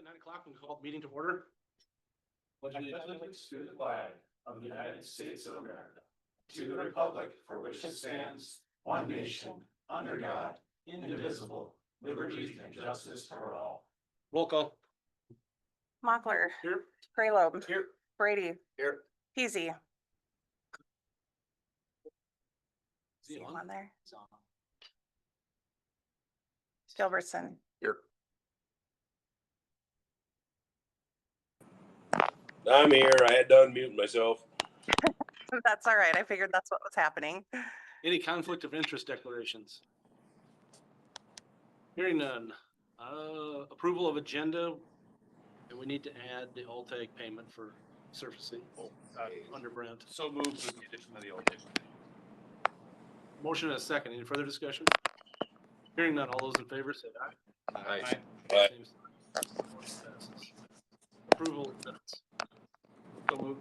At 9 o'clock, we call the meeting to order. Pledge allegiance to the flag of the United States of America, to the republic for which it stands, one nation, under God, indivisible, liberty and justice for all. Roll call. Mochler, Here. Graylobe, Here. Brady, Here. Peasy. See See him on? on there. Gilbertson. Here. I'm here. I had to unmute myself. That's all right. I figured that's what was happening. Any conflict of interest declarations? Hearing none. Approval of agenda. And we need to add the Alltag payment for surfacing under Brent. So moved with the addition of the old. Motion and a second. Any further discussion? Hearing none. All those in favor say aye. Aye. Aye. Same sign. Motion passes. Approval of minutes. So moved.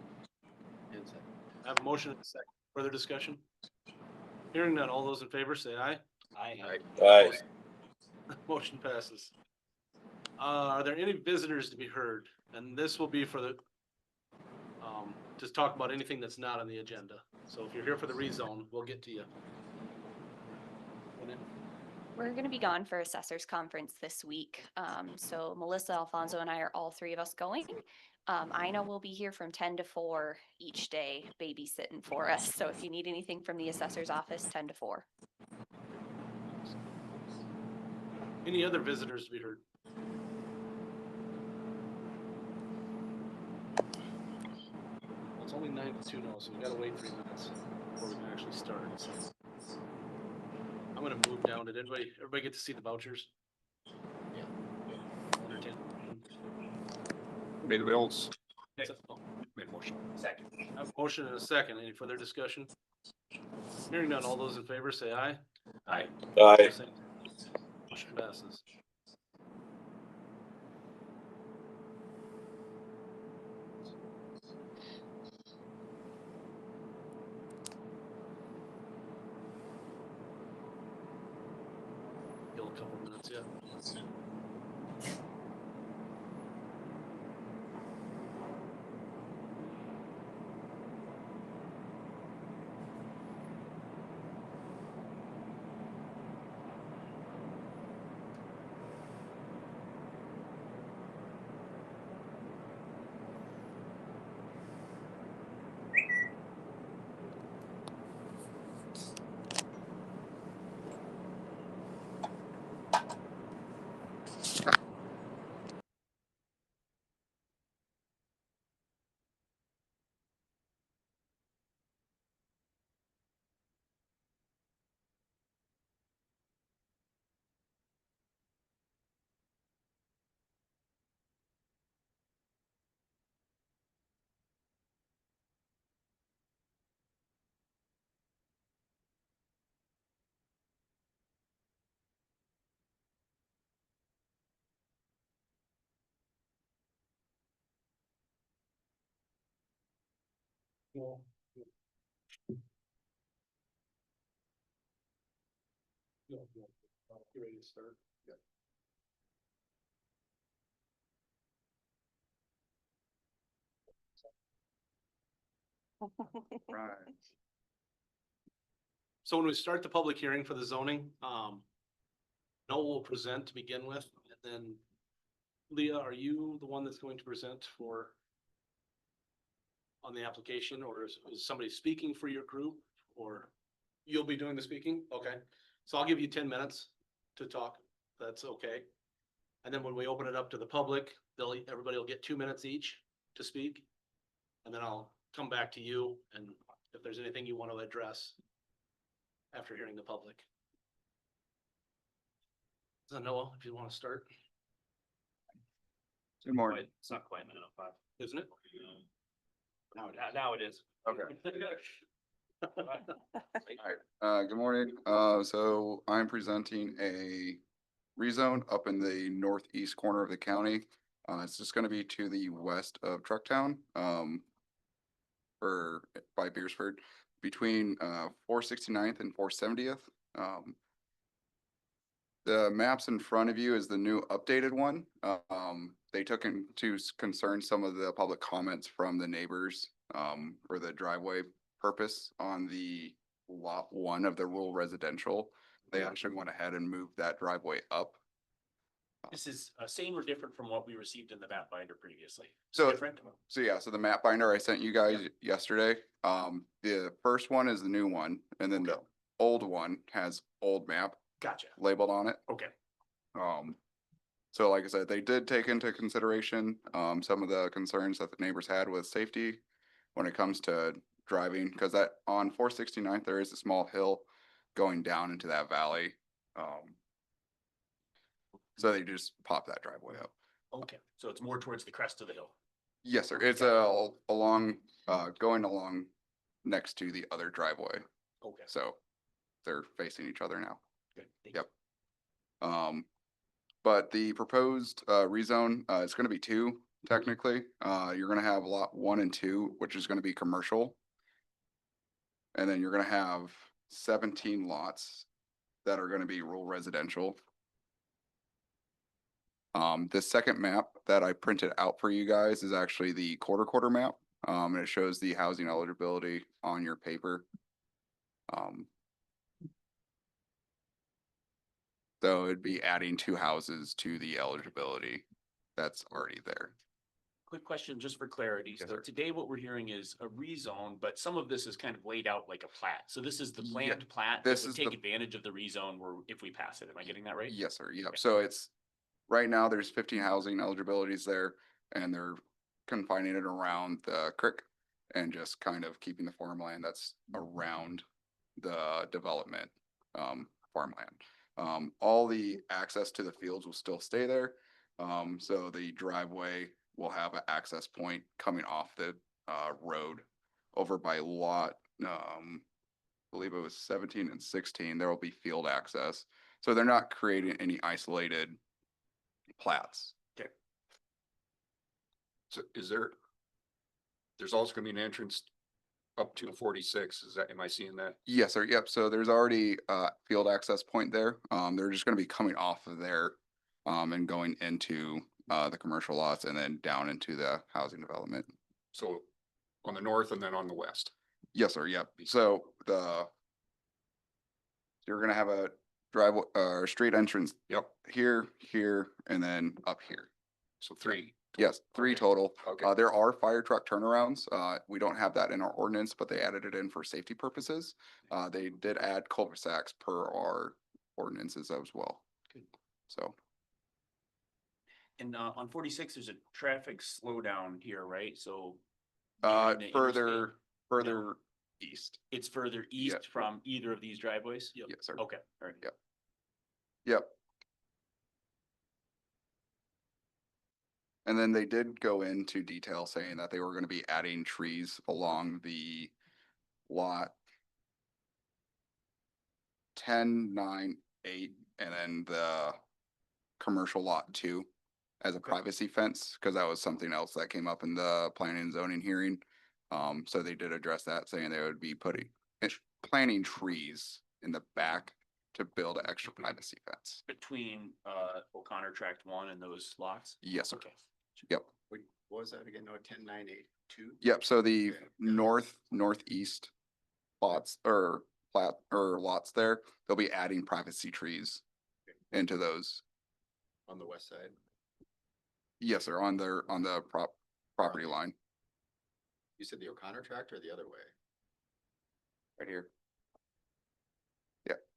I have a motion and a second. Further discussion? Hearing none. All those in favor say aye. Aye. Motion passes. Are there any visitors to be heard? And this will be for the, just talk about anything that's not on the agenda. So if you're here for the rezone, we'll get to you. We're going to be gone for assessors conference this week. So Melissa, Alfonso, and I are all three of us going. Ina will be here from 10 to 4 each day babysitting for us. So if you need anything from the assessor's office, 10 to 4. Any other visitors to be heard? Well, it's only 9 to 2 now, so we gotta wait 3 minutes before we can actually start. So I'm gonna move down. Did everybody get to see the vouchers? Yeah. Entertain. Pay the bills. Oh, Made a motion. Second. I have a motion and a second. Any further discussion? Hearing none, all those in favor say aye. Aye. Aye. Motion passes. Give a couple minutes, yeah. Well, you ready to start? Yeah. Right. So when we start the public hearing for the zoning, Noel will present to begin with, and then Leah, are you the one that's going to present for on the application, or is somebody speaking for your group, or you'll be doing the speaking? Okay, so I'll give you 10 minutes to talk. That's okay. And then when we open it up to the public, everybody will get 2 minutes each to speak. And then I'll come back to you, and if there's anything you want to address after hearing the public. So Noah, if you want to start, Good morning. It's not quite 9:05. isn't it? Now it is. Okay. Alright, good morning. So I'm presenting a rezone up in the northeast corner of the county. It's just gonna be to the west of Trucktown, by Beersford, between 469th and 470th. The maps in front of you is the new updated one. They took into concern some of the public comments from the neighbors, for the driveway purpose on the lot one of the rural residential. They actually went ahead and moved that driveway up. This is same or different from what we received in the map binder previously? So- Different? So the map binder I sent you guys yesterday, the first one is the new one, and then the Okay. old one has old map Gotcha. labeled on it. Okay. So like I said, they did take into consideration, some of the concerns that the neighbors had with safety when it comes to driving, because that on 469th there is a small hill going down into that valley. So they just pop that driveway up. Okay. So it's more towards the crest of the hill. Yes, sir. It's along, going along next to the other driveway. Okay. So they're facing each other now. Good. Thank you. Yep. But the proposed rezone, it's gonna be two technically. You're gonna have lot 1 and 2, which is gonna be commercial. And then you're gonna have 17 lots that are gonna be rural residential. The second map that I printed out for you guys is actually the quarter map. And it shows the housing eligibility on your paper. So it'd be adding 2 houses to the eligibility that's already there. Quick question, just for clarity. Yes, So sir. today what we're hearing is a rezone, but some of this is kind of laid out like a plat. So this is the Yeah, planned plat. this that would is take the- advantage of the rezone where if we pass it. Am I getting that right? Yes, sir. Yep. So it's, right now there's 15 housing eligibilities there, and they're confining it around the creek and just kind of keeping the farmland that's around the development, farmland. All the access to the fields will still stay there. So the driveway will have an access point coming off the, road over by lot, I believe it was 17 and 16. There will be field access. So they're not creating any isolated plats. So there's also gonna be an entrance up to 46, is that, am I seeing that? Yes, sir. Yep. So there's already a field access point there. They're just gonna be coming off of there, and going into, the commercial lots and then down into the housing development. So on the north and then on the west? Yes, sir. Yep. So you're gonna have a driveway, street entrance Yep, here, and then up here. so 3. Yes, 3 Okay. total. Okay. There are fire truck turnarounds. We don't have that in our ordinance, but they added it in for safety purposes. They did add cul-de-sacs per our ordinances as well. Good. So, And on 46, there's a traffic slowdown here, right? So behind the interstate. further east. It's further Yeah. east from either of these driveways? Yes, sir. Okay, all right. Yep. Yep. And then they did go into detail saying that they were gonna be adding trees along the lot 10, 9, 8, and then the commercial lot 2 as a privacy fence, because that was something else that came up in the planning and zoning hearing. So they did address that, saying they would be planting trees in the back to build an extra privacy fence. Between O'Connor Tract 1 and those lots? Yes, sir. Okay. Yep. What was that again? No, 10-9-8-2? Yep, so the Okay. northeast lots or lots there, they'll be adding privacy trees into those. On the west side. Yes, sir, on the property line, You said the O'Connor tract or the other way? right here. Yep.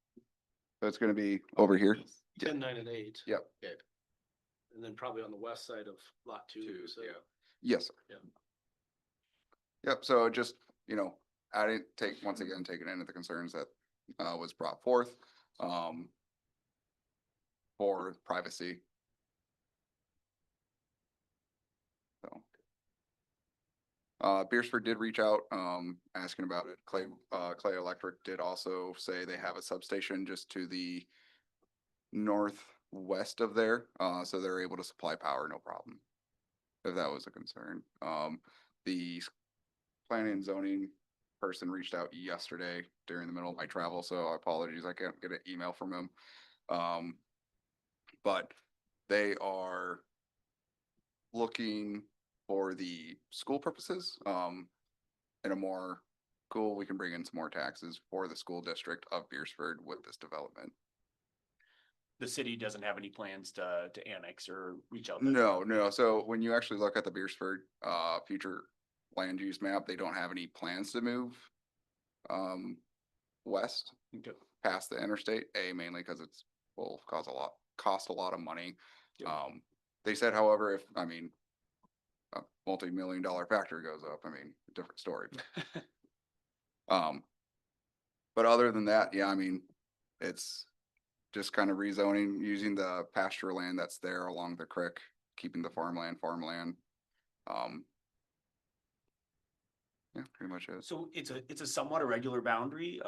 So it's gonna be over here. 10, 9, and 8. Yep. Okay. And then probably on the west side of lot 2. Two, So yeah. Yes, sir. Yeah. Yep, so just, adding, once again, taking into the concerns that, was brought forth, for privacy. So. Beersford did reach out, asking about it. Clay Electric did also say they have a substation just to the northwest of there, so they're able to supply power, no problem. If that was a concern. The planning and zoning person reached out yesterday during the middle of my travel, so apologies, I can't get an email from him. but they are looking for the school purposes, in a more cool, we can bring in some more taxes for the school district of Beersford with this development. The city doesn't have any plans to annex or reach out. No. So when you actually look at the Beersford, future land use map, they don't have any plans to move, west Okay. past the interstate, mainly because it's, will cost a lot of money. Yeah. They said, however, if, I mean, a multi-million-dollar factory goes up, I mean, different story. But other than that, yeah, I mean, it's just kind of rezoning, using the pasture land that's there along the creek, keeping the farmland. Yeah, pretty much it. So it's a somewhat irregular boundary.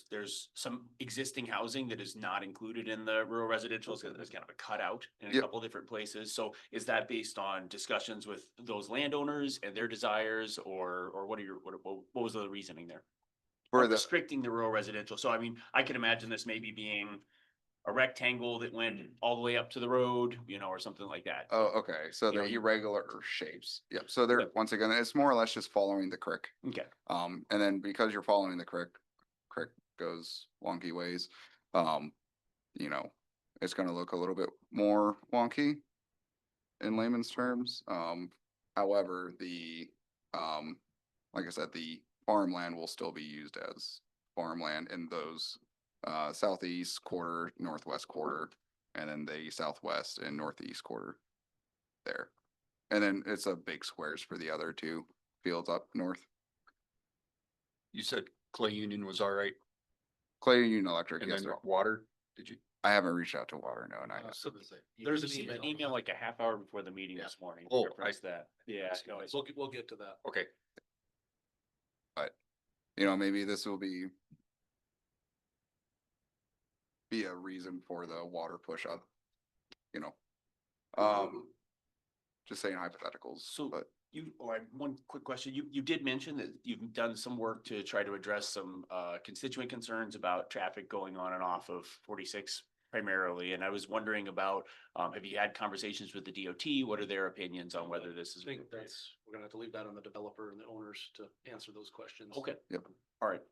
There's some existing housing that is not included in the rural residential. So there's kind of a cutout in a Yep. couple different places. So is that based on discussions with those landowners and their desires, or what are what was the reasoning there? For Of the, restricting the rural residential. So I mean, I can imagine this maybe being a rectangle that went all the way up to the road, or something like that. oh, okay, so You know, the you- irregular shapes, yep, so they're, Yep. once again, it's more or less just following the creek. Okay. And then because you're following the creek goes wonky ways. You know, it's gonna look a little bit more wonky in layman's terms. However, like I said, the farmland will still be used as farmland in those southeast quarter, northwest quarter, and then the southwest and northeast quarter there. And then it's a big squares for the other two fields up north. You said Clay Union was all right, Clay Union Electric, and yes, then sir. water, did you? I haven't reached out to Water, no, and I, So You there's an received email. Email like a half hour before the meeting Yeah. this morning. Oh, Referenced that. Yeah. no, it's- We'll get to that. Okay, you know, maybe this will be a reason for the water push up, you know. Just saying hypotheticals, So- but one quick question. You did mention that you've done some work to try to address some constituent concerns about traffic going on and off of 46 primarily. And I was wondering about, have you had conversations with the DOT? What are their opinions on whether this I is? think we're gonna have to leave that on the developer and the owners to answer those questions. Okay. Yep. All right.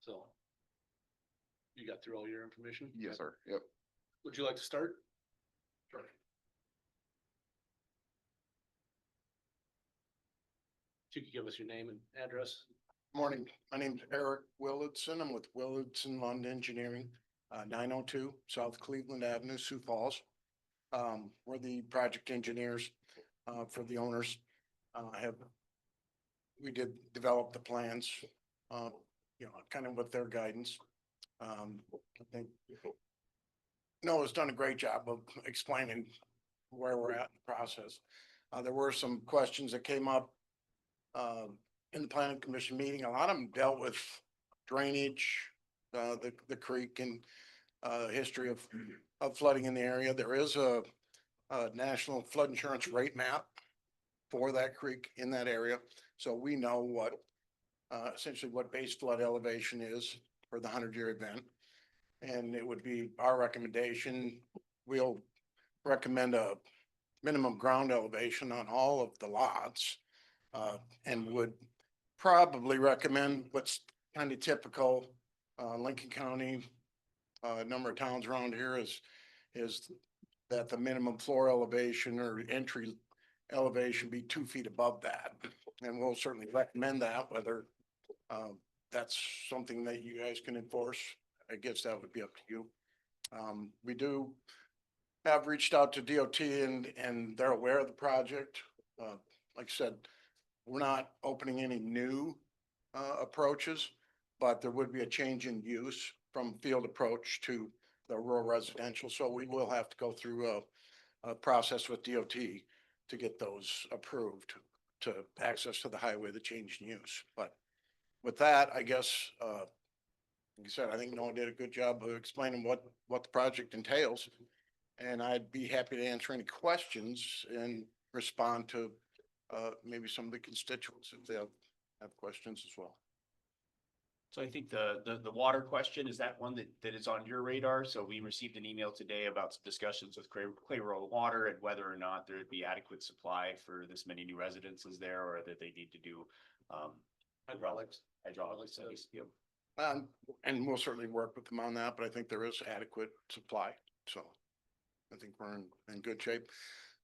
So. You got through all your information? yes, sir, yep. Would you like to start? Sure. If you could give us your name and address. Morning, my name's Eric Willardson. I'm with Willardson Lund Engineering, 902 South Cleveland Avenue, Sioux Falls. We're the project engineers for the owners. We did develop the plans, kind of with their guidance. I think Noah's done a great job of explaining where we're at in the process. There were some questions that came up in the planning commission meeting. A lot of them dealt with drainage, the creek, and history of flooding in the area. There is a national flood insurance rate map for that creek in that area. So we know what essentially what base flood elevation is for the 100-year event. And it would be our recommendation. We'll recommend a minimum ground elevation on all of the lots. And would probably recommend what's kind of typical, Lincoln County, a number of towns around here is that the minimum floor elevation or entry elevation be 2 feet above that. And we'll certainly recommend that, whether that's something that you guys can enforce. I guess that would be up to you. We do have reached out to DOT and they're aware of the project. Like I said, we're not opening any new approaches, but there would be a change in use from field approach to the rural residential. So we will have to go through a process with DOT to get those approved to access to the highway, the change in use. But with that, I guess, like I said, I think Noah did a good job of explaining what the project entails. And I'd be happy to answer any questions and respond to maybe some of the constituents if they have questions as well. So I think the water question, is that one that is on your radar? So we received an email today about some discussions with Clay Rural Water and whether or not there'd be adequate supply for this many new residences there, or that they need to do hydraulics studies. Yep. And we'll certainly work with them on that, but I think there is adequate supply, so I think we're in good shape.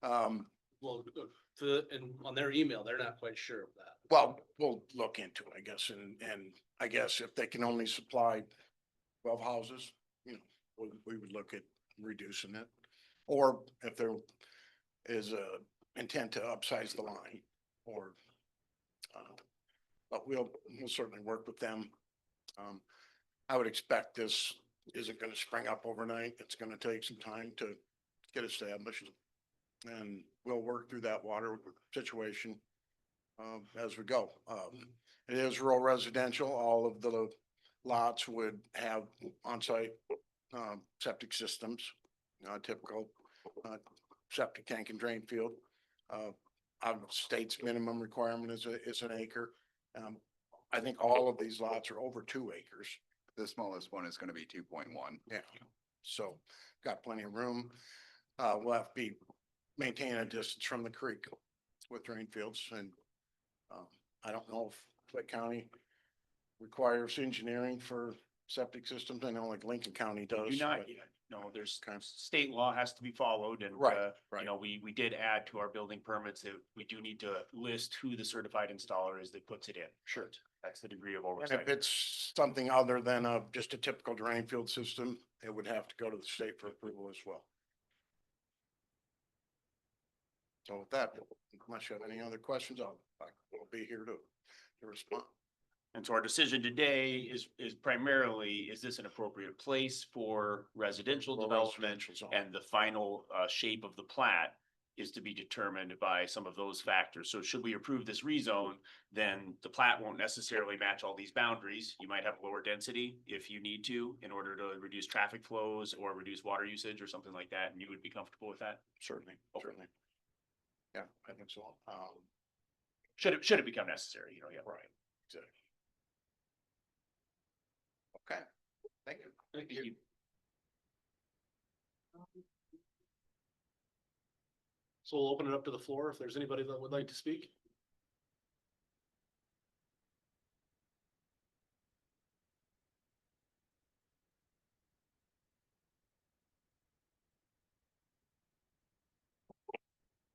Well, and on their email, they're not quite sure of that. Well, we'll look into it, I guess, and I guess if they can only supply 12 houses, you know, we would look at reducing it. Or if there is a intent to upsize the line or, but we'll certainly work with them. I would expect this isn't gonna spring up overnight. It's gonna take some time to get established. And we'll work through that water situation as we go. It is rural residential. All of the lots would have on-site septic systems, typical septic tank and drain field. Our state's minimum requirement is an acre. I think all of these lots are over 2 acres. The smallest one is gonna be 2.1. Yeah, so got plenty of room. We'll have to be maintain a distance from the creek with drain fields, and I don't know if Clay County requires engineering for septic systems. I know like Lincoln County does. Do not but- yet. No, there's Okay. state law has to be followed and, Right, right. you know, we did add to our building permits that we do need to list who the certified installer is that puts it in. Sure. That's the degree of And if oversight. it's something other than just a typical drain field system, it would have to go to the state for approval as well. So with that, unless you have any other questions, I'll be here to respond. And so our decision today is primarily, is this an appropriate place for residential Rural development? residential zone. And the final shape of the plat is to be determined by some of those factors. So should we approve this rezone, then the plat won't necessarily match all these boundaries. You might have lower density if you need to in order to reduce traffic flows or reduce water usage or something like that, and you would be comfortable with that? Certainly, Okay. certainly. Yeah, I think so. Should it become necessary, you know, yeah. Right, exactly. Okay, thank you. Thank you. So we'll open it up to the floor if there's anybody that would like to speak.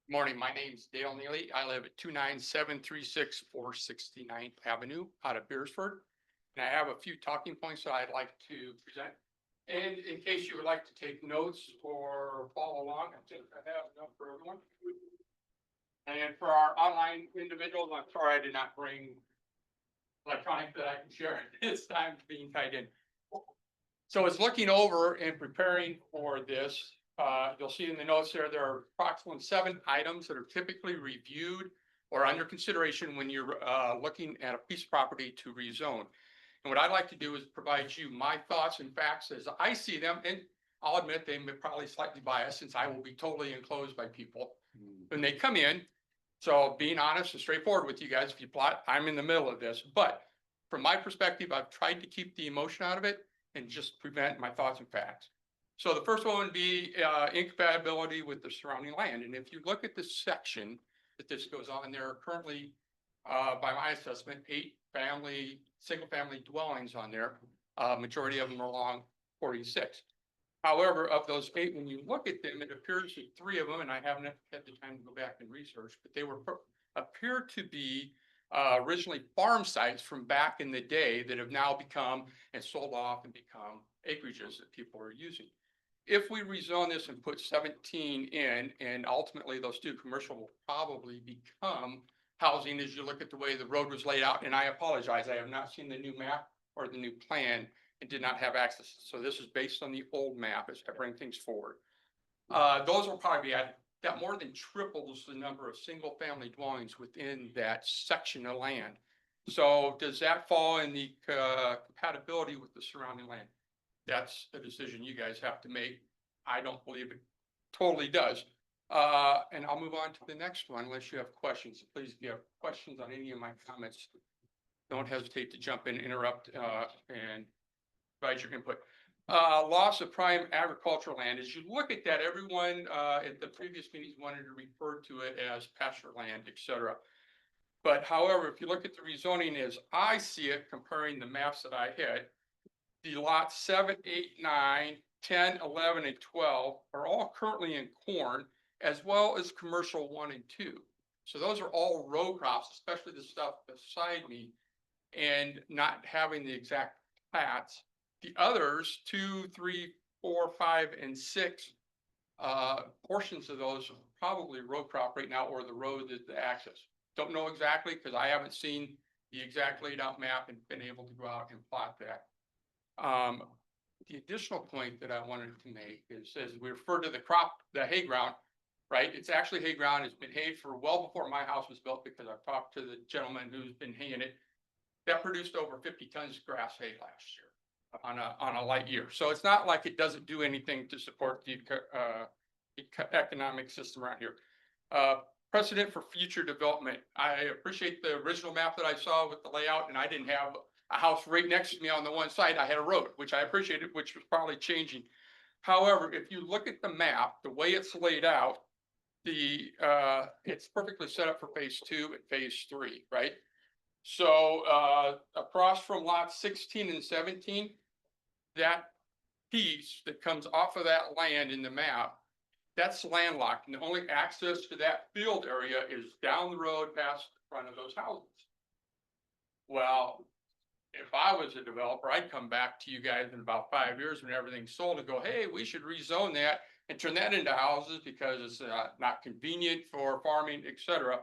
Morning, my name's Dale Neely. I live at 29736 469th Avenue out of Beersford. And I have a few talking points that I'd like to present. And in case you would like to take notes or follow along, I think I have enough for everyone. And for our online individuals, I'm sorry I did not bring electronic that I can share at this time being tied in. So it's looking over and preparing for this. You'll see in the notes there are approximately 7 items that are typically reviewed or under consideration when you're looking at a piece of property to rezone. And what I'd like to do is provide you my thoughts and facts as I see them. And I'll admit they may probably slightly biased since I will be totally enclosed by people when they come in. So being honest and straightforward with you guys, if you plot, I'm in the middle of this. But from my perspective, I've tried to keep the emotion out of it and just present my thoughts and facts. So the first one would be incompatibility with the surrounding land. And if you look at this section that this goes on, there are currently, by my assessment, 8 single family dwellings on there. Majority of them are along 46. However, of those 8, when you look at them, it appears that 3 of them, and I haven't had the time to go back and research, but they appear to be originally farm sites from back in the day that have now become and sold off and become acreages that people are using. If we rezone this and put 17 in, and ultimately those 2 commercial will probably become housing as you look at the way the road was laid out, and I apologize, I have not seen the new map or the new plan and did not have access. So this is based on the old map as I bring things forward. Those will probably be added. That more than triples the number of single family dwellings within that section of land. So does that fall in the compatibility with the surrounding land? That's a decision you guys have to make. I don't believe it totally does. And I'll move on to the next one unless you have questions. Please, if you have questions on any of my comments, don't hesitate to jump in, interrupt, and provide your input. Loss of prime agricultural land. As you look at that, everyone, at the previous meetings wanted to refer to it as pasture land, et cetera. But however, if you look at the rezoning as I see it, comparing the maps that I had, the lots 7, 8, 9, 10, 11, and 12 are all currently in corn, as well as commercial 1 and 2. So those are all row crops, especially the stuff beside me, and not having the exact plats. The others, 2, 3, 4, 5, and 6, portions of those are probably row crop right now, or the road is the access. Don't know exactly, because I haven't seen the exact laid out map and been able to go out and plot that. The additional point that I wanted to make is, as we refer to the hay ground, right? It's actually hay ground. It's been hayed for well before my house was built, because I've talked to the gentleman who's been haying it. That produced over 50 tons of grass hay last year on a light year. So it's not like it doesn't do anything to support the economic system around here. Precedent for future development. I appreciate the original map that I saw with the layout, and I didn't have a house right next to me on the one side. I had a road, which I appreciated, which was probably changing. However, if you look at the map, the way it's laid out, it's perfectly set up for phase 2 and phase 3, right? So across from lot 16 and 17, that piece that comes off of that land in the map, that's landlocked, and the only access to that field area is down the road past the front of those houses. Well, if I was a developer, I'd come back to you guys in about 5 years when everything's sold and go, hey, we should rezone that and turn that into houses because it's not convenient for farming, et cetera.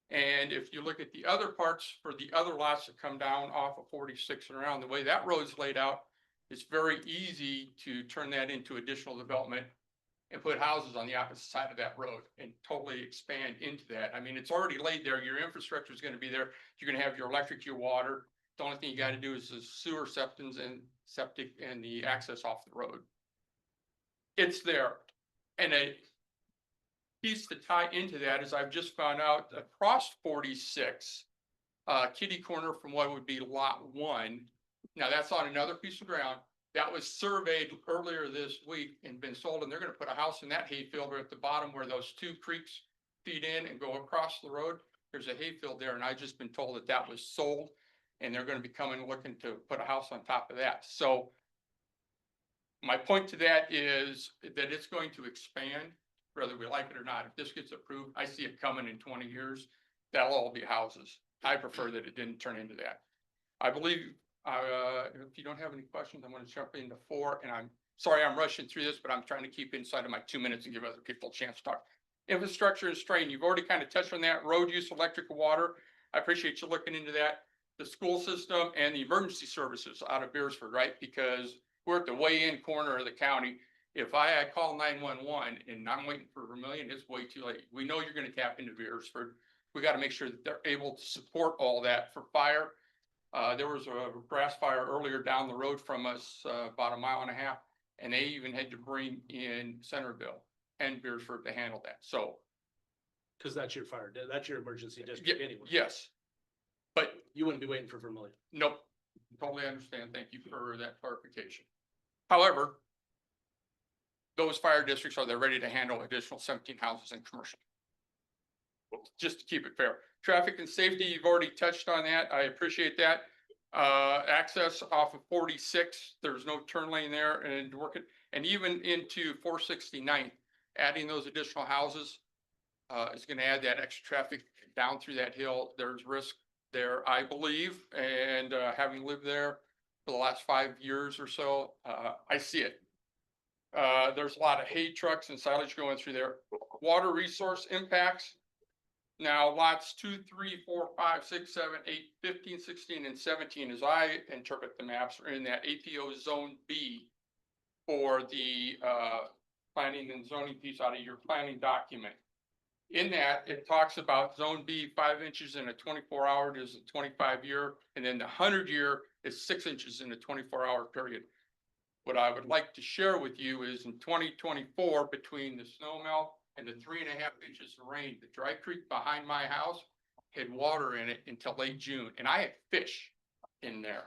And if you look at the other parts for the other lots that come down off of 46 and around, the way that road's laid out, it's very easy to turn that into additional development and put houses on the opposite side of that road and totally expand into that. I mean, it's already laid there. Your infrastructure is going to be there. You're going to have your electric, your water. The only thing you got to do is the sewer septic and the access off the road. It's there. And a piece to tie into that is I've just found out across 46, kitty corner from what would be lot 1. Now that's on another piece of ground. That was surveyed earlier this week and been sold, and they're going to put a house in that hayfield right at the bottom where those 2 creeks feed in and go across the road. There's a hayfield there, and I've just been told that that was sold, and they're going to be coming looking to put a house on top of that. So my point to that is that it's going to expand, whether we like it or not. If this gets approved, I see it coming in 20 years. That'll all be houses. I prefer that it didn't turn into that. I believe if you don't have any questions, I'm going to jump into 4, and I'm sorry I'm rushing through this, but I'm trying to keep inside of my 2 minutes and give other people a chance to talk. Infrastructure and strain, you've already kind of touched on that. Road use, electric, water. I appreciate you looking into that. The school system and the emergency services out of Beersford, right? Because we're at the way in corner of the county. If I call 911 and I'm waiting for Vermillion, it's way too late. We know you're going to tap into Beersford. We got to make sure that they're able to support all that for fire. There was a grass fire earlier down the road from us, about 1.5 miles, and they even had to bring in Centerville and Beersford to handle that. So, Because that's your that's your emergency district anyway. yes, but You wouldn't be waiting for Vermillion. nope, totally understand. Thank you for that clarification. However, those fire districts are ready to handle additional 17 houses in commercial. Just to keep it fair. Traffic and safety, you've already touched on that. I appreciate that. Access off of 46, there's no turn lane there and working, and even into 469, adding those additional houses is going to add that extra traffic down through that hill. There's risk there, I believe, and having lived there for the last 5 years or so, I see it. There's a lot of hay trucks and silage going through there. Water resource impacts. Now lots 2, 3, 4, 5, 6, 7, 8, 15, 16, and 17, as I interpret the maps, are in that APO zone B for the planning and zoning piece out of your planning document. In that, it talks about zone B, 5 inches in a 24-hour is a 25-year, and then the 100-year is 6 inches in a 24-hour period. What I would like to share with you is in 2024, between the snow melt and the 3.5 inches of rain, the Dry Creek behind my house had water in it until late June, and I had fish in there.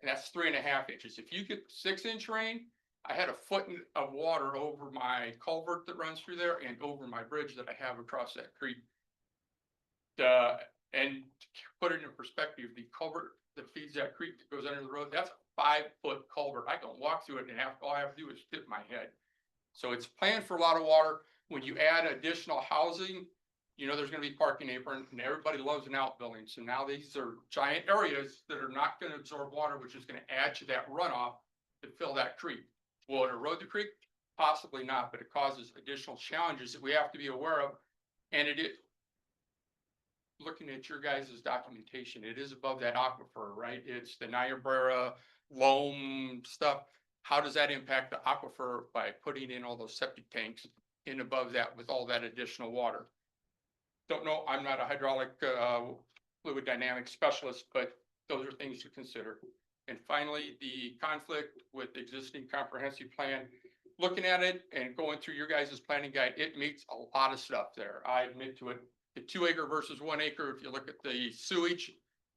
And that's 3.5 inches. If you get 6-inch rain, I had a foot of water over my culvert that runs through there and over my bridge that I have across that creek. And to put it in perspective, the culvert that feeds that creek that goes under the road, that's a 5-foot culvert. I can walk through it and all I have to do is dip my head. So it's planned for a lot of water. When you add additional housing, you know, there's gonna be parking apron, and everybody loves an outbuilding. So now these are giant areas that are not gonna absorb water, which is gonna add to that runoff to fill that creek. Will it erode the creek? Possibly not, but it causes additional challenges that we have to be aware of. And looking at your guys' documentation, it is above that aquifer, right? It's the Niobrara loam stuff. How does that impact the aquifer by putting in all those septic tanks in above that with all that additional water? Don't know, I'm not a hydraulic, fluid dynamics specialist, but those are things to consider. And finally, the conflict with the existing comprehensive plan. Looking at it and going through your guys' planning guide, it meets a lot of stuff there. I admit to it. The 2 acre versus 1 acre, if you look at the sewage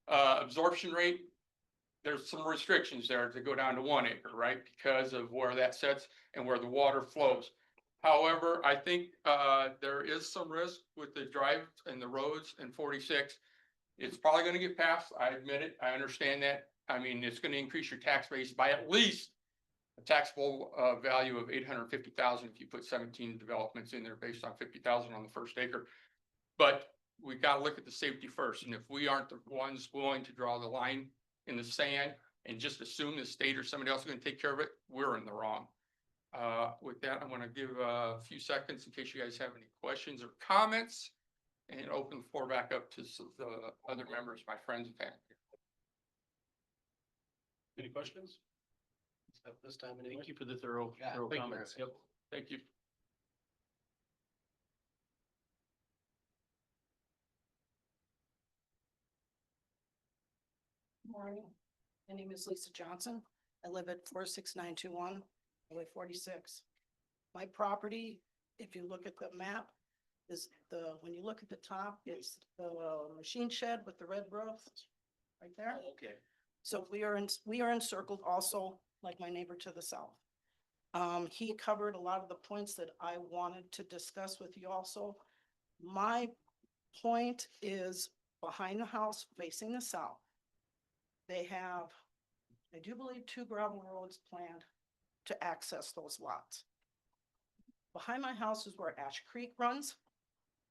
absorption rate, there's some restrictions there to go down to 1 acre, right? Because of where that sits and where the water flows. However, I think there is some risk with the drive and the roads in 46. It's probably going to get passed. I admit it. I understand that. I mean, it's going to increase your tax base by at least a taxable value of 850,000 if you put 17 developments in there based on 50,000 on the first acre. But we got to look at the safety first. And if we aren't the ones willing to draw the line in the sand and just assume the state or somebody else is going to take care of it, we're in the wrong. With that, I'm going to give a few seconds in case you guys have any questions or comments, and open the floor back up to the other members, my friends and family. Any questions? At this time, Thank you for the thorough Thank you. comments. Yep. Thank you. Morning. My name is Lisa Johnson. I live at 46921, Highway 46. My property, if you look at the map, is when you look at the top, it's the machine shed with the red roof right there. Okay. So we are encircled also, like my neighbor to the south. He covered a lot of the points that I wanted to discuss with you also. My point is behind the house facing the south. They have, I do believe, 2 gravel roads planned to access those lots. Behind my house is where Ash Creek runs.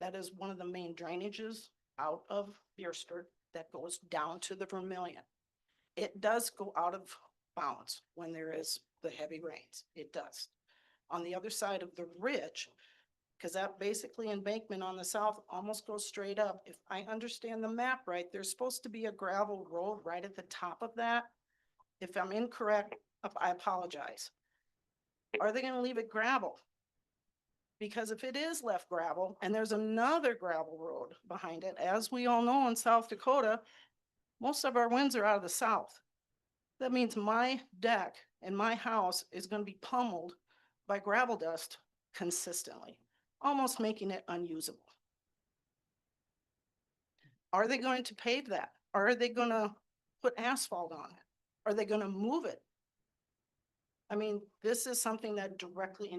That is one of the main drainages out of Beerster that goes down to the Vermilion. It does go out of bounds when there is the heavy rains. It does. On the other side of the ridge, because that basically embankment on the south almost goes straight up. If I understand the map right, there's supposed to be a gravel road right at the top of that. If I'm incorrect, I apologize. Are they gonna leave it gravel? Because if it is left gravel and there's another gravel road behind it, as we all know in South Dakota, most of our winds are out of the south. That means my deck and my house is gonna be pummeled by gravel dust consistently, almost making it unusable. Are they going to pave that? Are they gonna put asphalt on it? Are they gonna move it? I mean, this is something that directly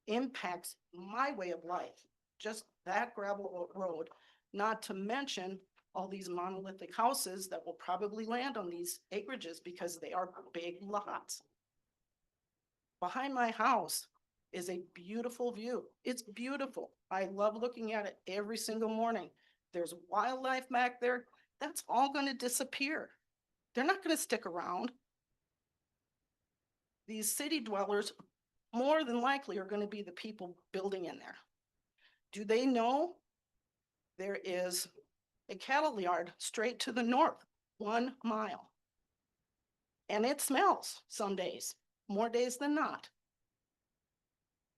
impacts my way of life, just that gravel road, not to mention all these monolithic houses that will probably land on these acreages because they are big lots. Behind my house is a beautiful view. It's beautiful. I love looking at it every single morning. There's wildlife back there. That's all going to disappear. They're not going to stick around. These city dwellers more than likely are going to be the people building in there. Do they know there is a cattle yard straight to the north, 1 mile? And it smells some days, more days than not.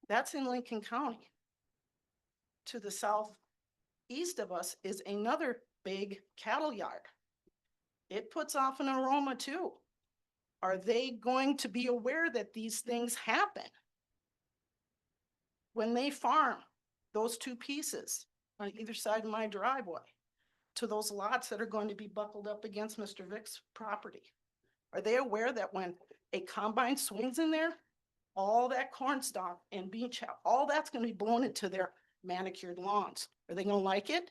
That's in Lincoln County. To the southeast of us is another big cattle yard. It puts off an aroma too. Are they going to be aware that these things happen? When they farm those 2 pieces on either side of my driveway, to those lots that are going to be buckled up against Mr. Vick's property? Are they aware that when a combine swings in there, all that corn stalk and bean chow, all that's gonna be blown into their manicured lawns? Are they gonna like it?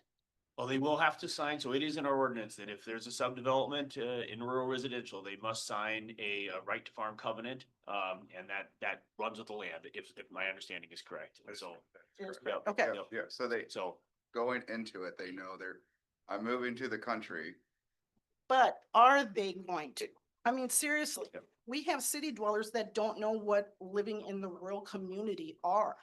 Well, they will have to sign, so it is in our ordinance that if there's a subdevelopment in rural residential, they must sign a right to farm covenant. And that runs with the land, if my understanding is correct. And so, yep, Okay. yep. Yeah, so they, So, going into it, they know I'm moving to the country. But are they going to? I mean, seriously, Yep. we have city dwellers that don't know what living in the rural community are.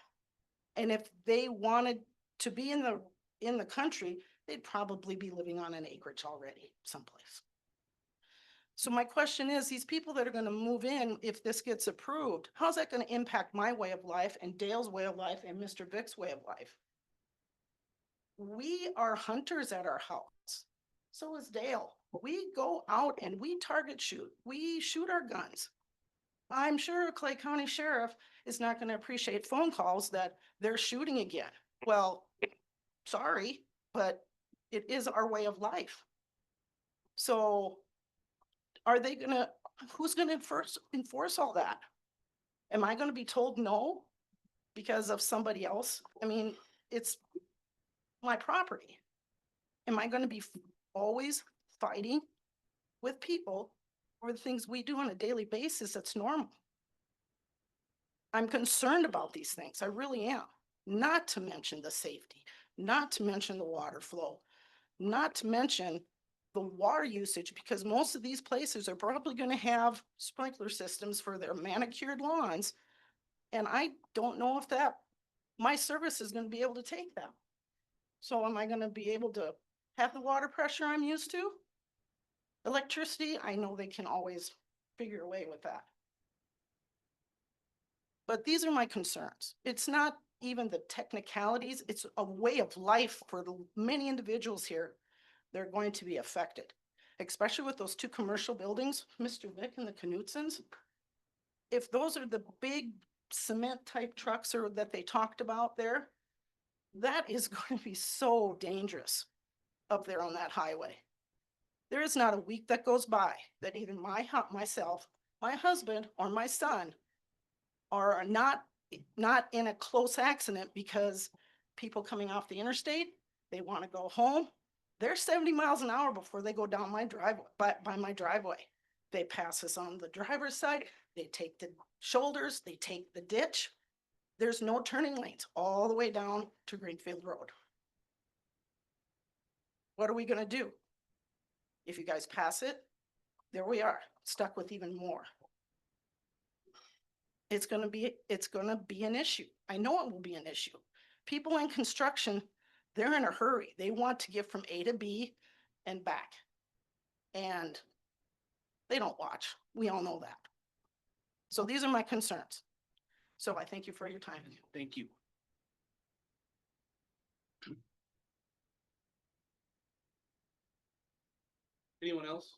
And if they wanted to be in the country, they'd probably be living on an acreage already someplace. So my question is, these people that are gonna move in, if this gets approved, how's that gonna impact my way of life and Dale's way of life and Mr. Vick's way of life? We are hunters at our house. So is Dale. We go out and we target shoot. We shoot our guns. I'm sure Clay County Sheriff is not gonna appreciate phone calls that they're shooting again. Well, sorry, but it is our way of life. So are they who's gonna enforce all that? Am I gonna be told no because of somebody else? I mean, it's my property. Am I gonna be always fighting with people for the things we do on a daily basis that's normal? I'm concerned about these things. I really am. Not to mention the safety, not to mention the water flow, not to mention the water usage, because most of these places are probably gonna have sprinkler systems for their manicured lawns. And I don't know if my service is gonna be able to take that. So am I gonna be able to have the water pressure I'm used to? Electricity, I know they can always figure a way with that. But these are my concerns. It's not even the technicalities, it's a way of life for the many individuals here. They're going to be affected, especially with those two commercial buildings, Mr. Vick and the Knutsons. If those are the big cement type trucks or that they talked about there, that is going to be so dangerous up there on that highway. There is not a week that goes by that either myself, my husband, or my son are not in a close accident because people coming off the interstate, they want to go home. They're 70 miles an hour before they go down my driveway, by my driveway. They pass us on the driver's side, they take the shoulders, they take the ditch. There's no turning lanes all the way down to Greenfield Road. What are we gonna do? If you guys pass it, there we are, stuck with even more. It's gonna be an issue. I know it will be an issue. People in construction, they're in a hurry. They want to get from A to B and back. And they don't watch. We all know that. So these are my concerns. So I thank you for your time. thank you. Anyone else?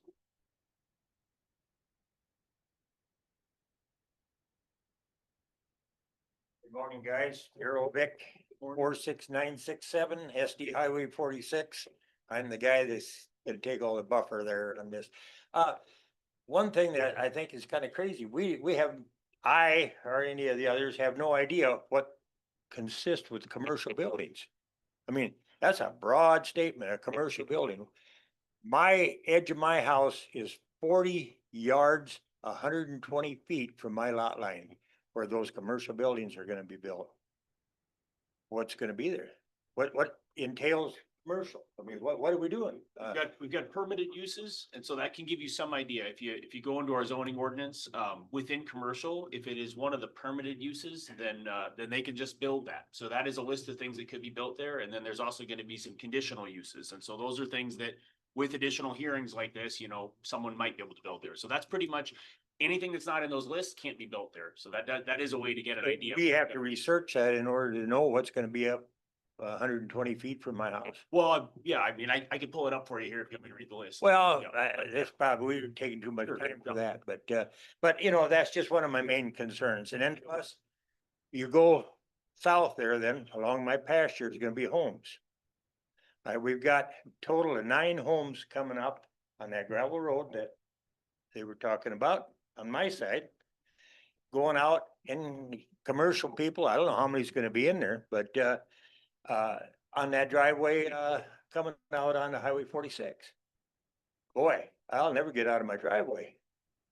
Good morning, guys. Darrell Vick, 46967 SD Highway 46. I'm the guy that's gonna take all the buffer there on this. One thing that I think is kind of crazy, I or any of the others have no idea what consists with the commercial buildings. I mean, that's a broad statement, a commercial building. My edge of my house is 40 yards, 120 feet from my lot line where those commercial buildings are gonna be built. What's gonna be there? What entails commercial? I mean, what are we doing? We've got permitted uses, and so that can give you some idea. If you go into our zoning ordinance, within commercial, if it is one of the permitted uses, then they can just build that. So that is a list of things that could be built there, and then there's also gonna be some conditional uses, and so those are things that with additional hearings like this, someone might be able to build there. So that's pretty much anything that's not in those lists can't be built there. So that is a way to get an idea. We have to research that in order to know what's gonna be up 120 feet from my house. Well, yeah, I mean, I can pull it up for you here if you want me to read the list. Well, Yeah. this probably, we're taking too much Sure, time for yeah. that, but that's just one of my main concerns. And then plus, you go south there, then along my pasture is gonna be homes. We've got total of 9 homes coming up on that gravel road that they were talking about on my side. Going out and commercial people, I don't know how many's gonna be in there, but, on that driveway, coming out on the Highway 46. Boy, I'll never get out of my driveway.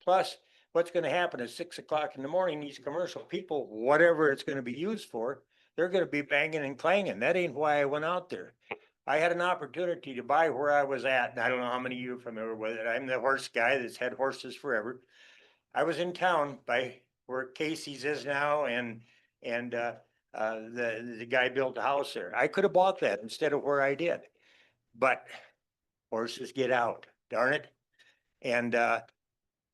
Plus, what's gonna happen at 6 o'clock in the morning, these commercial people, whatever it's gonna be used for, they're gonna be banging and clanging. That ain't why I went out there. I had an opportunity to buy where I was at, and I don't know how many of you are familiar with it. I'm the horse guy that's had horses forever. I was in town by where Casey's is now and, the guy built a house there. I could have bought that instead of where I did. But horses get out, darn it. And,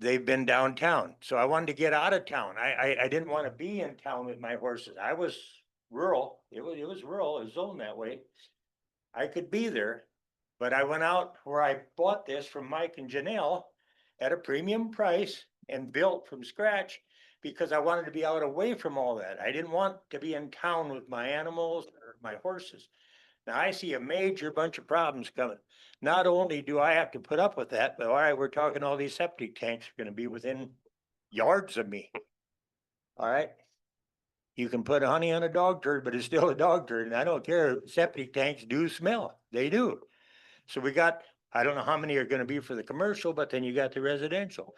they've been downtown, so I wanted to get out of town. I didn't want to be in town with my horses. I was rural. It was rural, it was zoned that way. I could be there, but I went out where I bought this from Mike and Janelle at a premium price and built from scratch because I wanted to be out away from all that. I didn't want to be in town with my animals or my horses. Now I see a major bunch of problems coming. Not only do I have to put up with that, but all right, we're talking all these septic tanks are gonna be within yards of me. All right? You can put honey on a dog turd, but it's still a dog turd, and I don't care. Septic tanks do smell. They do. So we got, I don't know how many are gonna be for the commercial, but then you got the residential.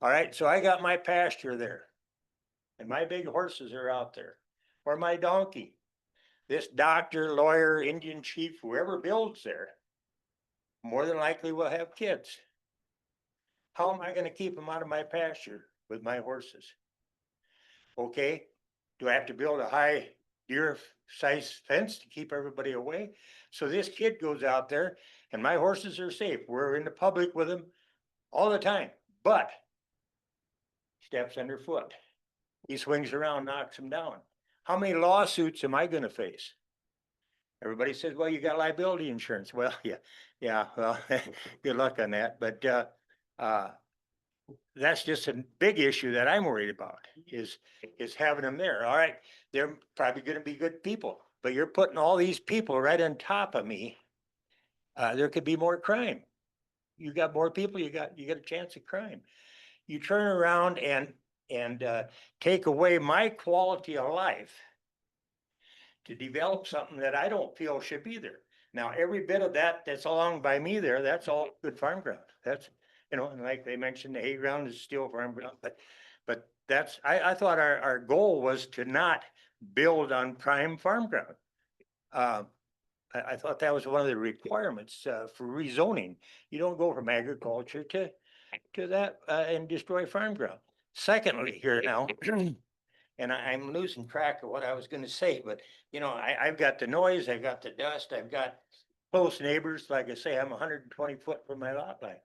All right, so I got my pasture there. And my big horses are out there. Or my donkey. This doctor, lawyer, Indian chief, whoever builds there, more than likely will have kids. How am I gonna keep them out of my pasture with my horses? Okay, do I have to build a high deer size fence to keep everybody away? So this kid goes out there and my horses are safe. We're in the public with them all the time, but steps underfoot. He swings around, knocks him down. How many lawsuits am I gonna face? Everybody says, well, you got liability insurance. Well, yeah, well, good luck on that, but, that's just a big issue that I'm worried about is having them there. All right, they're probably gonna be good people, but you're putting all these people right on top of me. There could be more crime. You got more people, you got a chance of crime. You turn around and take away my quality of life to develop something that I don't feel should be there. Now, every bit of that's along by me there, that's all good farm ground. That's, you know, and like they mentioned, the hay ground is still farm ground, but that's, I thought our goal was to not build on prime farm ground. I thought that was one of the requirements, for rezoning. You don't go from agriculture to that, and destroy farm ground. Secondly, here now, and I'm losing track of what I was gonna say, but you know, I've got the noise, I've got the dust, I've got close neighbors. Like I say, I'm 120 foot from my lot line.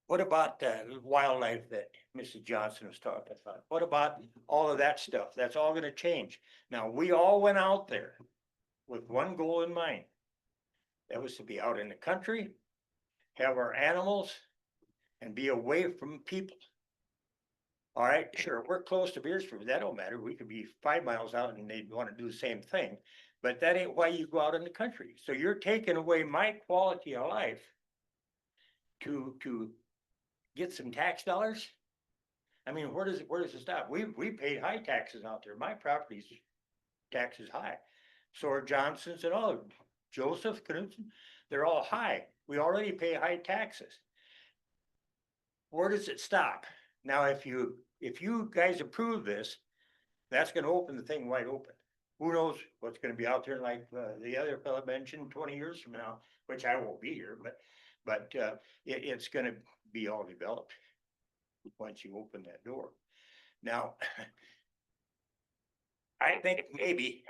What about the wildlife that Mrs. Johnson was talking about? What about all of that stuff? That's all gonna change. Now, we all went out there with one goal in mind. That was to be out in the country, have our animals, and be away from people. All right, sure, we're close to Beersford, that don't matter. We could be 5 miles out and they'd want to do the same thing. But that ain't why you go out in the country. So you're taking away my quality of life to get some tax dollars? I mean, where does it stop? We paid high taxes out there. My property's tax is high. So are Johnson's and all of them. Joseph, Knudsen, they're all high. We already pay high taxes. Where does it stop? Now, if you guys approve this, that's gonna open the thing wide open. Who knows what's gonna be out there like, the other fellow mentioned 20 years from now, which I won't be here, but it's gonna be all developed once you open that door. Now, I think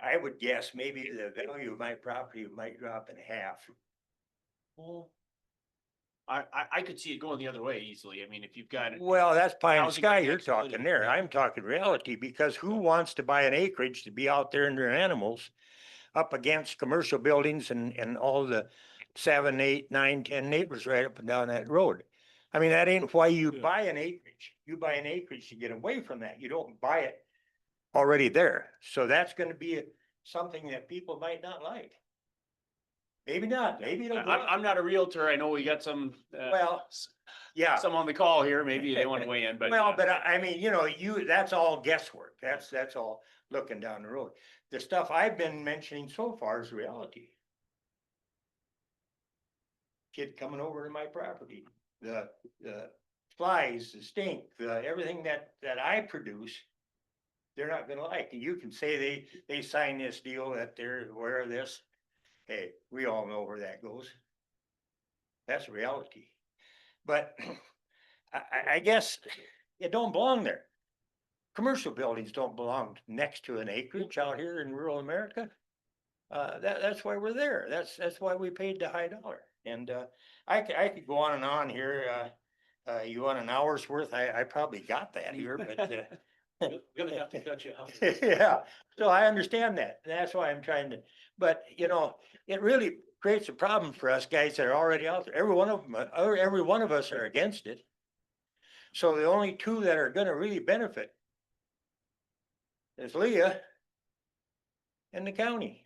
I would guess maybe the value of my property might drop in half. Well, I could see it going the other way easily. I mean, if you've got. Well, that's pie in the Housing sky you're tax talking there. yeah. I'm talking reality, because who wants to buy an acreage to be out there in their animals up against commercial buildings and all the 7, 8, 9, 10 neighbors right up and down that road? I mean, that ain't why you buy an acreage. You buy an acreage to get away from that. You don't buy it already there. So that's gonna be something that people might not like. Maybe not, maybe it'll go up. I'm not a realtor. I know we got some, Well, yeah. some on the call here. Maybe they want to weigh in, but. Well, but I mean, you know, that's all guesswork. That's all looking down the road. The stuff I've been mentioning so far is reality. Kid coming over to my property, the flies, the stink, everything that I produce, they're not gonna like. You can say they signed this deal, that they're aware of this. Hey, we all know where that goes. That's reality. But I guess it don't belong there. Commercial buildings don't belong next to an acreage out here in rural America. That's why we're there. That's why we paid the high dollar. And I could go on and on here. You want an hour's worth? I probably got that here, but We're gonna have to cut you off. yeah, so I understand that. That's why I'm trying to, but you know, it really creates a problem for us guys that are already out there. Every one of them, every one of us are against it. So the only two that are gonna really benefit is Leah and the county.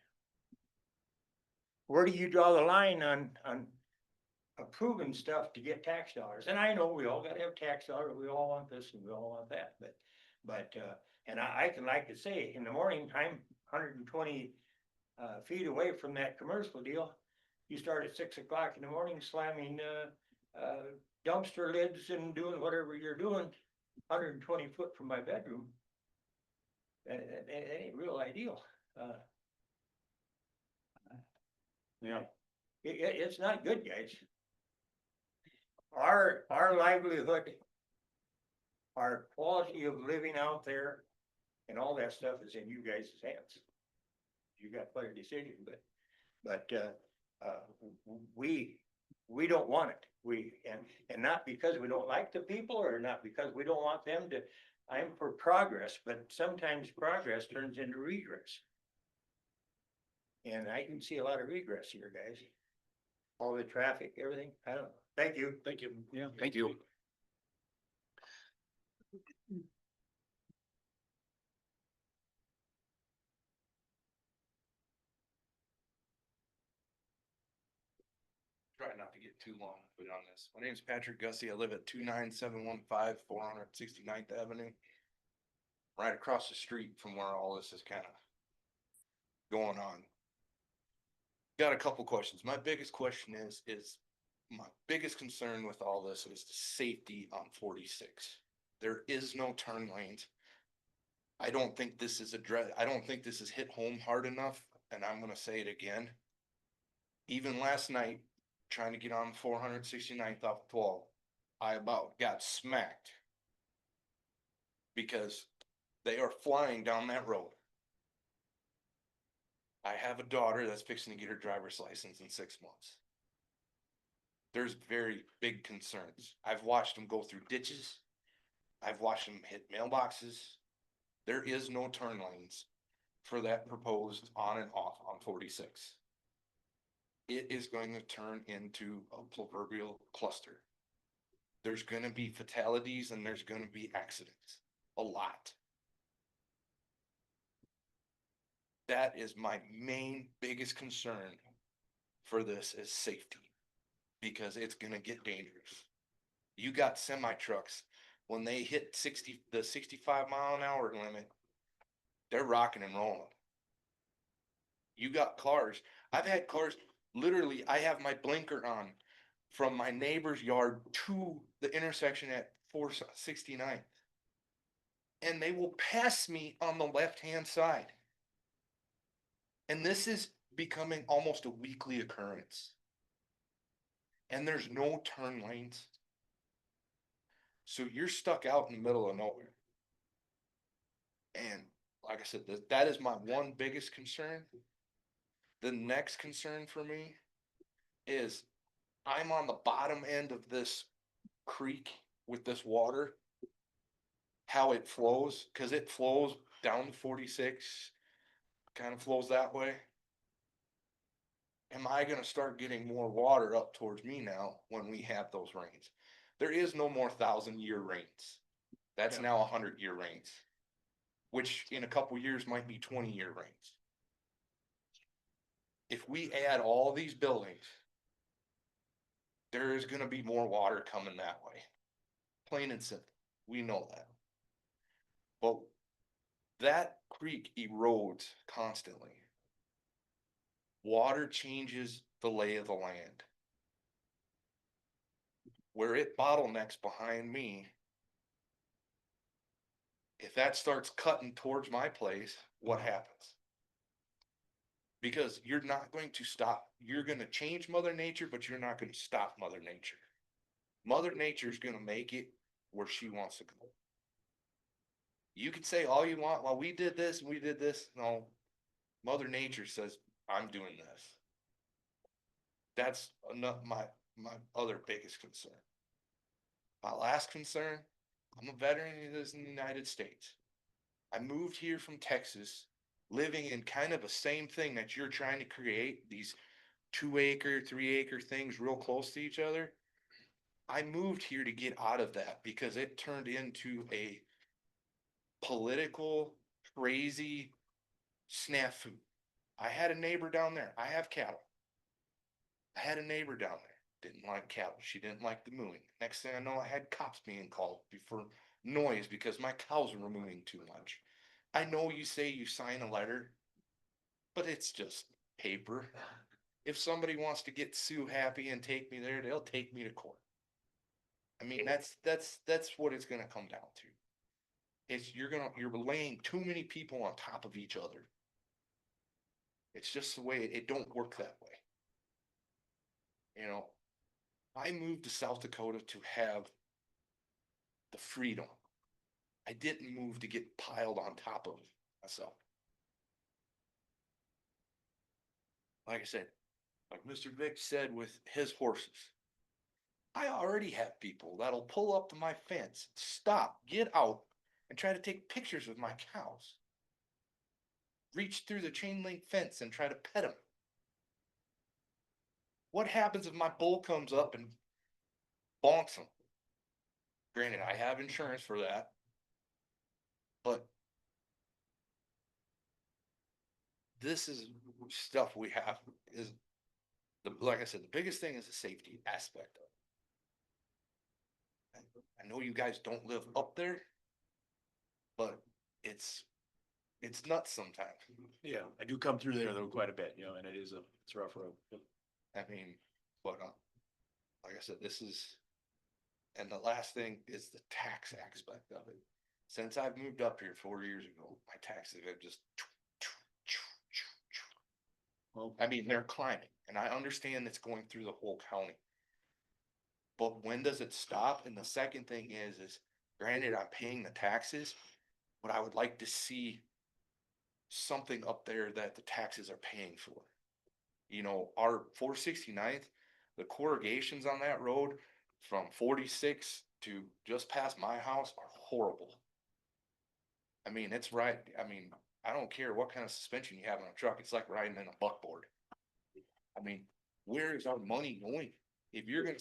Where do you draw the line on approving stuff to get tax dollars? And I know we all gotta have tax dollars. We all want this and we all want that, but and I can, like to say, in the morning, I'm 120 feet away from that commercial deal. You start at 6 o'clock in the morning slamming dumpster lids and doing whatever you're doing, 120 foot from my bedroom. That ain't real ideal. Yeah. It's not good, guys. Our livelihood, our quality of living out there and all that stuff is in you guys' hands. You got quite a decision, but we don't want it. And not because we don't like the people or not because we don't want them to, I'm for progress, but sometimes progress turns into regress. And I can see a lot of regress here, guys. All the traffic, everything. I don't know. Thank you. Thank you. Yeah, thank you. Try not to get too long with on this. My name is Patrick Gussie. I live at 29715 469th Avenue. Right across the street from where all this is kind of going on. Got a couple questions. My biggest question is my biggest concern with all this is the safety on 46. There is no turn lanes. I don't think this is I don't think this is hit home hard enough, and I'm gonna say it again. Even last night, trying to get on 469th off 12, I about got smacked because they are flying down that road. I have a daughter that's fixing to get her driver's license in 6 months. There's very big concerns. I've watched them go through ditches. I've watched them hit mailboxes. There is no turn lanes for that proposed on and off on 46. It is going to turn into a proverbial cluster. There's going to be fatalities and there's going to be accidents. A lot. That is my main biggest concern for this is safety. Because it's going to get dangerous. You got semi trucks when they hit the 65 mile an hour limit, they're rocking and rolling. You got cars. I've had cars, literally, I have my blinker on from my neighbor's yard to the intersection at 469. And they will pass me on the left-hand side. And this is becoming almost a weekly occurrence. And there's no turn lanes. So you're stuck out in the middle of nowhere. And like I said, that is my one biggest concern. The next concern for me is I'm on the bottom end of this creek with this water, how it flows, because it flows down to 46, kind of flows that way. Am I going to start getting more water up towards me now when we have those rains? There is no more 1,000-year rains. That's now 100-year rains. which in a couple years might be 20-year rains. If we add all these buildings, there is gonna be more water coming that way. Plain and simple, we know that. But that creek erodes constantly. Water changes the lay of the land. Where it bottlenecks behind me, if that starts cutting towards my place, what happens? Because you're not going to stop, you're gonna change Mother Nature, but you're not gonna stop Mother Nature. Mother Nature's gonna make it where she wants to go. You can say all you want, well, we did this and we did this. No, Mother Nature says, I'm doing this. That's enough, my other biggest concern. My last concern, I'm a veteran who lives in the United States. I moved here from Texas, living in kind of the same thing that you're trying to create, these 2-acre, 3-acre things real close to each other. I moved here to get out of that because it turned into a political, crazy snafu. I had a neighbor down there. I have cattle. I had a neighbor down there. Didn't like cattle. She didn't like the mooing. Next thing I know, I had cops being called for noise because my cows were mooing too much. I know you say you sign a letter, but it's just paper. If somebody wants to get Sue happy and take me there, they'll take me to court. I mean, that's what it's gonna come down to. It's you're laying too many people on top of each other. It's just the way it don't work that way. You know, I moved to South Dakota to have the freedom. I didn't move to get piled on top of myself. Like I said, like Mr. Vic said with his horses, I already have people that'll pull up to my fence, stop, get out, and try to take pictures with my cows. Reach through the chain link fence and try to pet them. What happens if my bull comes up and bonks them? Granted, I have insurance for that, but this is stuff we have is like I said, the biggest thing is the safety aspect of it. I know you guys don't live up there, but it's nuts sometimes. Yeah, I do come through there though quite a bit, you know, and it's a rough road. Yep. I mean, but like I said, and the last thing is the tax aspect of it. Since I've moved up here 4 years ago, my taxes have just, Well, I mean, they're climbing, and I understand it's going through the whole county. But when does it stop? And the second thing is granted, I'm paying the taxes, but I would like to see something up there that the taxes are paying for. You know, our 469th, the corrugations on that road from 46 to just past my house are horrible. I mean, it's right. I mean, I don't care what kind of suspension you have on a truck. It's like riding in a buckboard. I mean, where is our money going? If you're gonna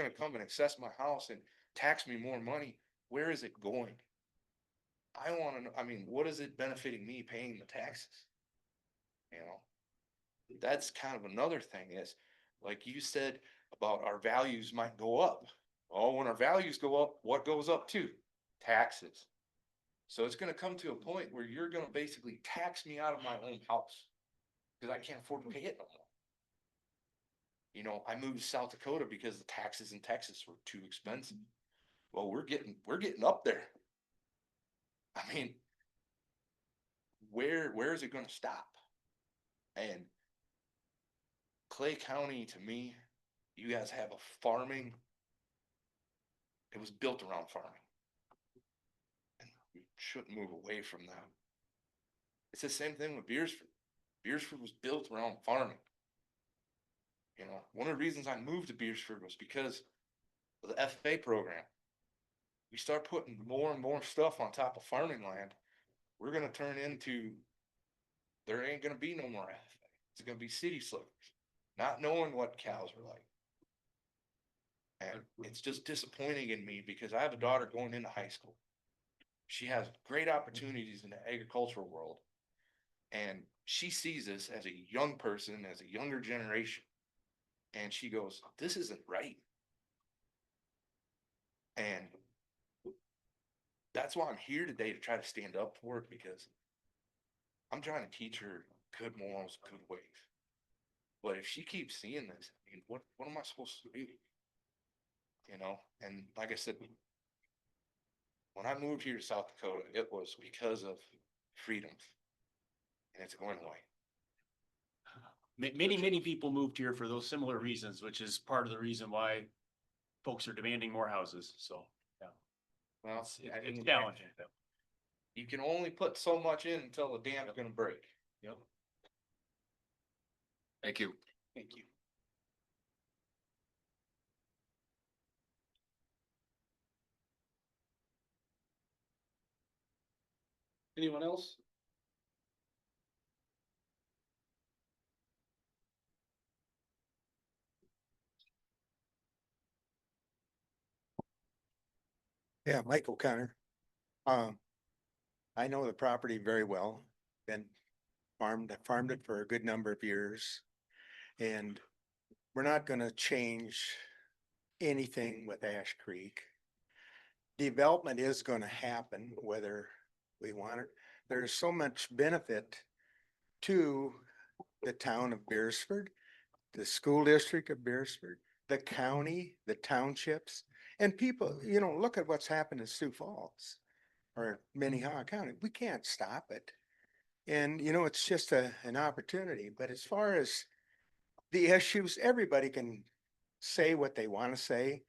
come and access my house and tax me more money, where is it going? I want to know, I mean, what is it benefiting me paying the taxes? You know, that's kind of another thing is, like you said about our values might go up. Well, when our values go up, what goes up too? Taxes. So it's gonna come to a point where you're gonna basically tax me out of my own house because I can't afford to pay it no more. You know, I moved to South Dakota because the taxes in Texas were too expensive. Well, we're getting up there. I mean, where is it gonna stop? And Clay County, to me, you guys have a farming. It was built around farming. And we shouldn't move away from that. It's the same thing with Beersford. Beersford was built around farming. You know, one of the reasons I moved to Beersford was because of the FFA program. We start putting more and more stuff on top of farming land, we're gonna turn into, there ain't gonna be no more FFA. It's gonna be city slickers, not knowing what cows are like. And it's just disappointing in me because I have a daughter going into high school. She has great opportunities in the agricultural world. And she sees this as a young person, as a younger generation. And she goes, this isn't right. And that's why I'm here today, to try to stand up for it, because I'm trying to teach her good morals, good ways. But if she keeps seeing this, I mean, what am I supposed to do? You know, and like I said, when I moved here to South Dakota, it was because of freedoms. And it's going away. Many people moved here for those similar reasons, which is part of the reason why folks are demanding more houses, so, yeah. Well, It's challenging. you can only put so much in until the dam's gonna break. Yep. Thank you. Thank you. Anyone else? Yeah, Mike O'Connor. I know the property very well, been I farmed it for a good number of years. And we're not gonna change anything with Ash Creek. Development is gonna happen whether we want it. There's so much benefit to the town of Beresford, the school district of Beresford, the county, the townships, and people, you know, look at what's happened in Sioux Falls or Minnehaha County. We can't stop it. And, you know, it's just an opportunity. But as far as the issues, everybody can say what they want to say.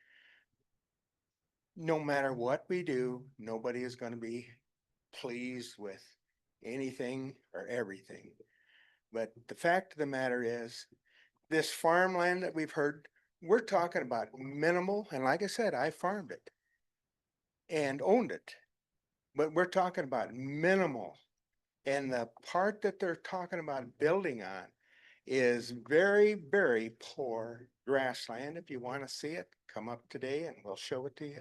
No matter what we do, nobody is going to be pleased with anything or everything. But the fact of the matter is, this farmland that we've heard, we're talking about minimal, and like I said, I farmed it and owned it. But we're talking about minimal. And the part that they're talking about building on is very, very poor grassland. If you want to see it, come up today and we'll show it to you.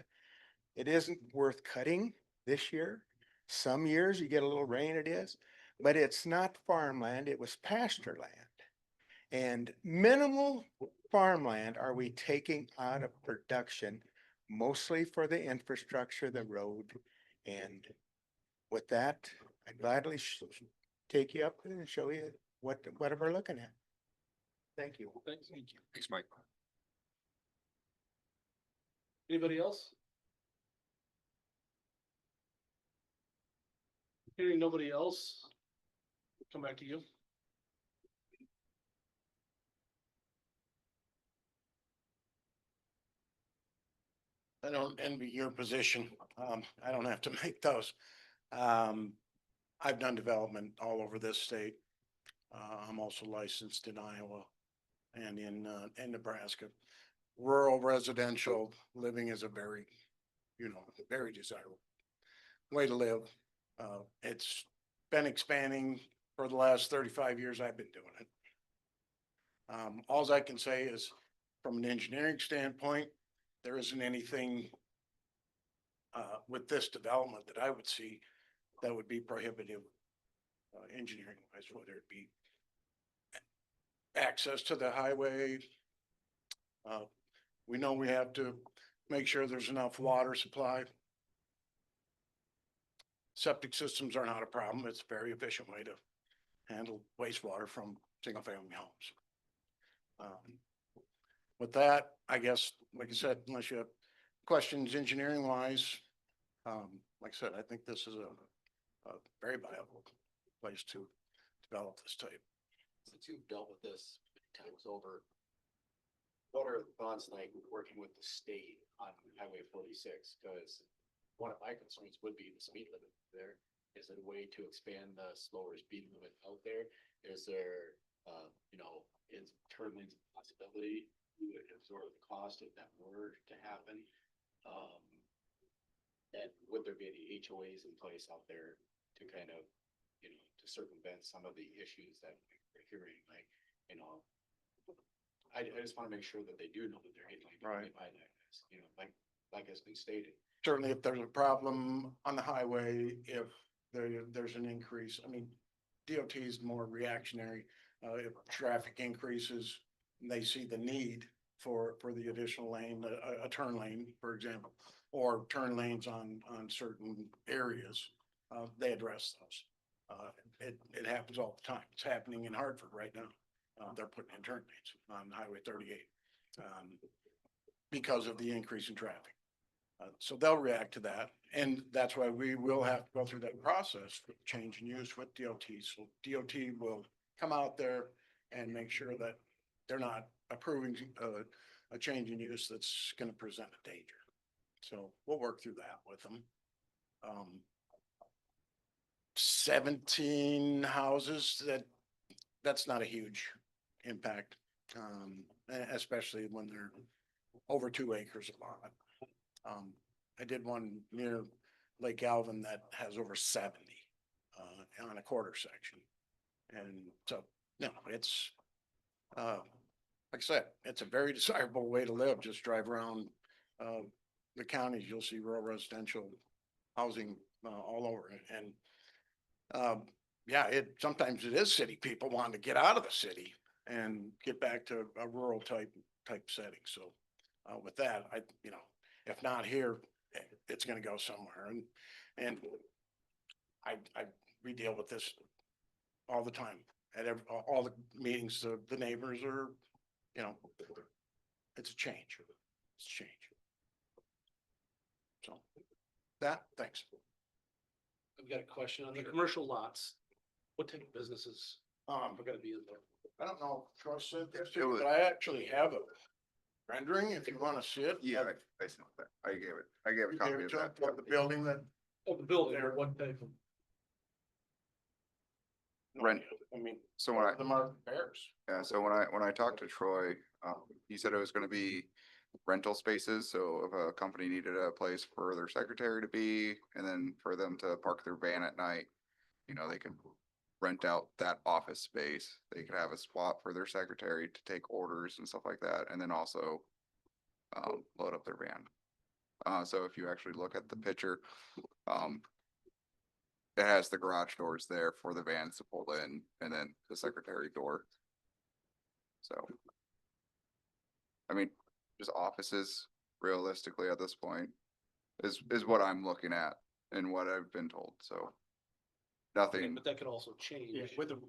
It isn't worth cutting this year. Some years you get a little rain, it is, but it's not farmland. It was pasture land. And minimal farmland are we taking out of production, mostly for the infrastructure, the road. And with that, I'd gladly take you up and show you what we're looking at. Thank you. Thank you. Thanks, Mike. Anybody else? Hearing nobody else, come back to you. I don't envy your position. I don't have to make those. I've done development all over this state. I'm also licensed in Iowa and in Nebraska. Rural residential living is a very, very desirable way to live. It's been expanding for the last 35 years I've been doing it. Alls I can say is, from an engineering standpoint, there isn't anything with this development that I would see that would be prohibitive engineering wise, whether it be access to the highway. We know we have to make sure there's enough water supply. Septic systems are not a problem. It's a very efficient way to handle wastewater from single family homes. With that, I guess, like I said, unless you have questions engineering wise, like I said, I think this is a very viable place to develop this type. Since you've dealt with this many times over, what are the thoughts like working with the state on Highway 46? Because one of my concerns would be the speed limit there. Is it a way to expand the slower speed limit out there? Is there, is turn lanes a possibility? You would absorb the cost if that were to happen. And would there be any HOAs in place out there to kind of, to circumvent some of the issues that we're hearing, like, I just want to make sure that they do know that they're getting Right. by that, like like has been stated. Certainly if there's a problem on the highway, if there's an increase, I mean, DOT is more reactionary. If traffic increases, and they see the need for the additional lane, a turn lane, for example, or turn lanes on certain areas, they address those. It happens all the time. It's happening in Hartford right now. They're putting in turn lanes on Highway 38 because of the increase in traffic. So they'll react to that, and that's why we will have to go through that process for change in use with DOT. So DOT will come out there and make sure that they're not approving a change in use that's gonna present a danger. So we'll work through that with them. 17 houses, that's not a huge impact, especially when they're over 2 acres a lot. I did one near Lake Alvin that has over 70 on a quarter section. And so, no, it's like I said, it's a very desirable way to live. Just drive around the counties, you'll see rural residential housing all over it. And yeah, sometimes it is city people wanting to get out of the city and get back to a rural type setting. So with that, if not here, it's gonna go somewhere. And we deal with this all the time at all the meetings. The neighbors are, it's a change. It's a change. So thanks. I've got a question on the commercial lots. What type of businesses are gonna be in there? I don't know if Troy said this too, but I actually have a rendering if you want to see it. Yeah, I saw that. I gave a You copy gave it of to that. him, the building that. Oh, the building, or what type of? Rent. I mean, So when I, the market bears. yeah, so when I talked to Troy, he said it was gonna be rental spaces. So if a company needed a place for their secretary to be, and then for them to park their van at night, they could rent out that office space. They could have a spot for their secretary to take orders and stuff like that, and then also load up their van. So if you actually look at the picture, it has the garage doors there for the vans to pull in, and then the secretary door. So, I mean, just offices realistically at this point is what I'm looking at and what I've been told. So nothing. But that could also change. With the.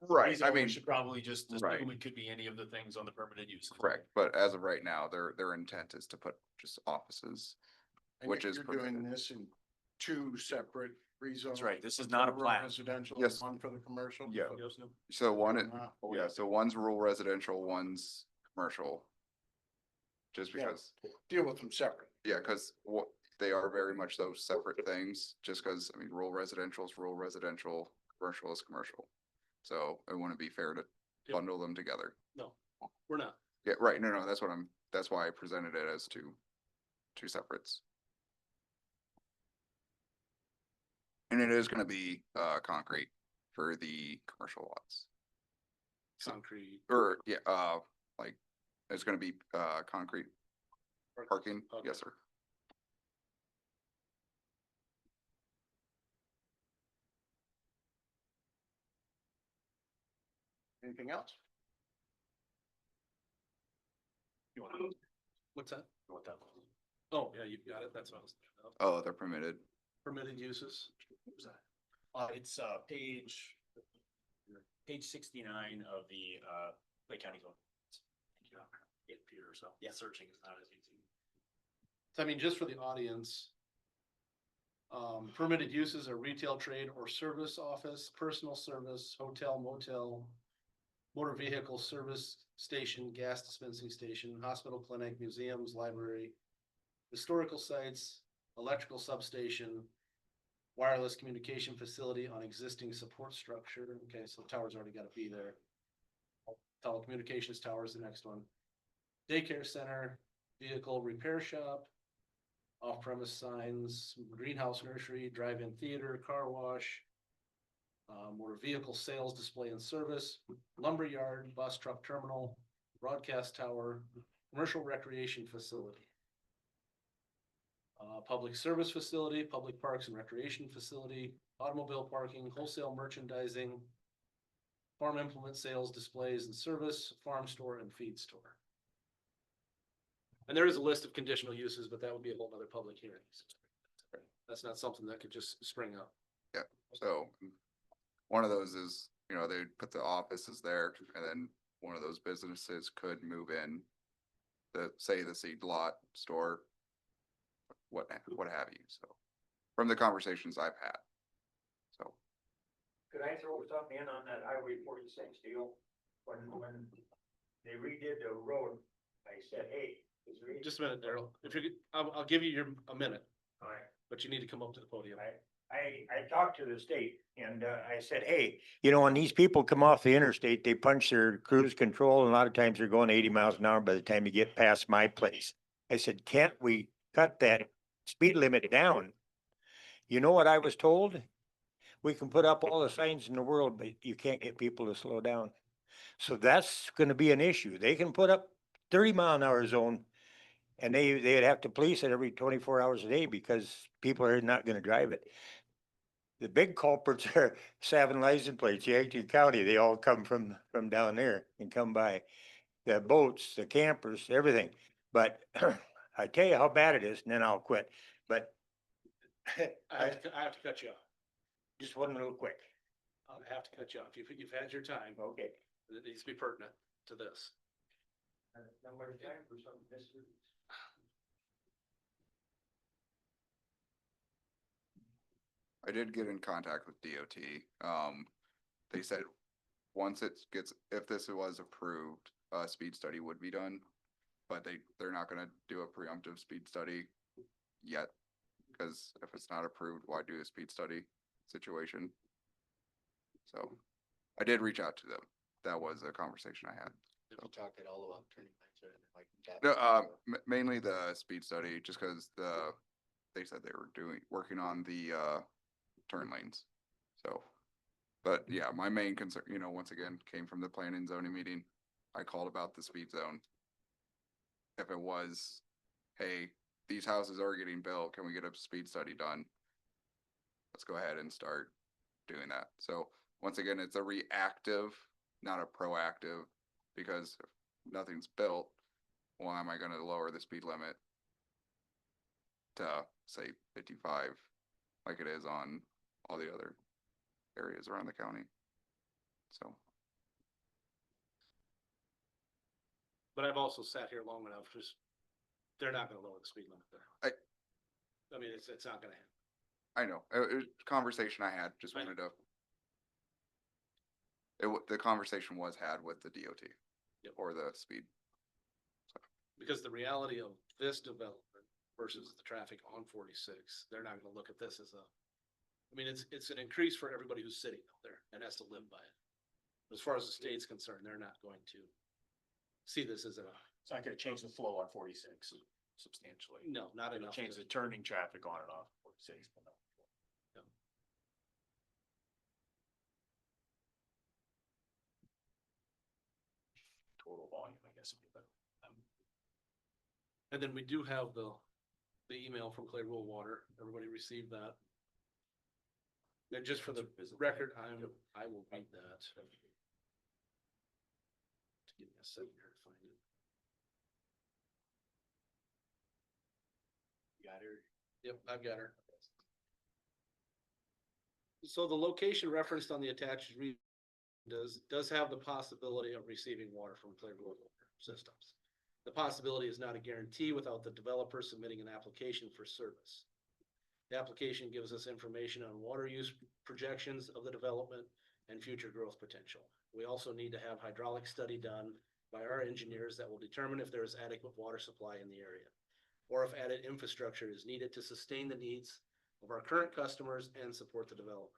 Right, I mean, We should probably just right. assume it could be any of the things on the permitted use. correct, but as of right now, their intent is to put just offices, And which you're is doing permitted. this in 2 separate rezones. That's right. This is one not a for rural plat. Residential, Yes. one for the commercial. Yeah. So Oh, yeah, so one's rural residential, one's commercial. Just Yeah. because, Deal with them separate. yeah, cause what, they are very much those separate things, just cause, I mean, rural residential is rural residential, commercial is commercial. So it wouldn't be fair to Yep. bundle them together. No, we're not. Yeah, right, no, that's why I presented it as two separates. And it is gonna be, concrete for the commercial lots. Concrete. Or, yeah, like, it's gonna be, concrete parking, Okay. yes, sir. Anything else? You want what's that? You want that one? Oh, yeah, you've got it. That's what I was thinking of. Oh, they're permitted. Permitted uses. Who's that? It's page 69 of the Lake County Code. Thank you. Get Peter, so yeah, searching is not as easy. So I mean, just for the audience. Permitted uses are retail, trade or service office, personal service, hotel, motel, motor vehicle service station, gas dispensing station, hospital, clinic, museums, library, historical sites, electrical substation, wireless communication facility on existing support structure. Okay, so the tower's already gotta be there. Telecommunications tower is the next one. Daycare center, vehicle repair shop, off-premise signs, greenhouse nursery, drive-in theater, car wash, motor vehicle sales, display and service, lumber yard, bus truck terminal, broadcast tower, commercial recreation facility. public service facility, public parks and recreation facility, automobile parking, wholesale merchandising, farm implement sales, displays and service, farm store and feed store. And there is a list of conditional uses, but that would be a whole nother public hearing. That's not something that could just spring up. Yeah, so one of those is, you know, they put the offices there and then one of those businesses could move in. Say the seed lot store. What have you, so, from the conversations I've had. So, Could I throw something in on that Highway 46 deal? When they redid the road, I said, hey. Just a minute, Daryl. If you could, I'll give you a minute, All right. but you need to come up to the podium. I talked to the state and I said, hey, you know, when these people come off the interstate, they punch their cruise control and a lot of times they're going 80 miles an hour by the time you get past my place. I said, can't we cut that speed limit down? You know what I was told? We can put up all the signs in the world, but you can't get people to slow down. So that's gonna be an issue. They can put up 30-mile-an-hour zone and they'd have to police it every 24 hours a day because people are not gonna drive it. The big culprits are Savin license plates, Yankton County. They all come from down there and come by. The boats, the campers, everything. But I tell you how bad it is and then I'll quit. But I have to cut you off. just one little quick. I have to cut you off. You've had your time. Okay. It needs to be pertinent to this. Number of time for some mystery. I did get in contact with DOT. They said once it gets, if this was approved, a speed study would be done. But they're not gonna do a preemptive speed study yet. Cause if it's not approved, why do a speed study situation? So I did reach out to them. That was a conversation I had. If you talked at all about turning lanes or anything like that. No, mainly the speed study, just cause they said they were working on the, turn lanes. So, but yeah, my main concern, you know, once again, came from the planning and zoning meeting. I called about the speed zone. If it was, hey, these houses are getting built, can we get a speed study done? Let's go ahead and start doing that. So once again, it's a reactive, not a proactive, because if nothing's built, why am I gonna lower the speed limit to say 55 like it is on all the other areas around the county? So. But I've also sat here long enough, just, they're not gonna lower the speed limit there. I mean, it's not gonna happen. I know, it was a conversation I had, just wanted to. The conversation was had with the DOT. Yep. Or the speed. Because the reality of this development versus the traffic on 46, they're not gonna look at this as I mean, it's an increase for everybody who's sitting out there and has to live by it. As far as the state's concerned, they're not going to see this as It's not gonna change the flow on 46 substantially. no, not It'll enough. change the turning traffic on and off 46. but not- Total volume, I guess. would be better. And then we do have the email from Clay Rural Water. Everybody received that. And just for the record, I will read that. Give me a second here to find it. Got her. Yep, I've got her. So the location referenced on the attached does have the possibility of receiving water from Clay Rural Water Systems. The possibility is not a guarantee without the developer submitting an application for service. The application gives us information on water use projections of the development and future growth potential. We also need to have hydraulic study done by our engineers that will determine if there is adequate water supply in the area, or if added infrastructure is needed to sustain the needs of our current customers and support the development.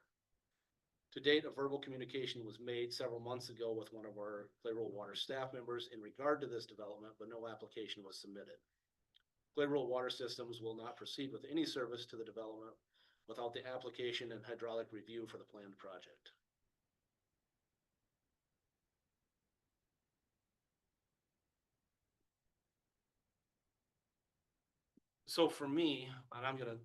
To date, a verbal communication was made several months ago with one of our Clay Rural Water staff members in regard to this development, but no application was submitted. Clay Rural Water Systems will not proceed with any service to the development without the application and hydraulic review for the planned project. So for me, and I'm gonna.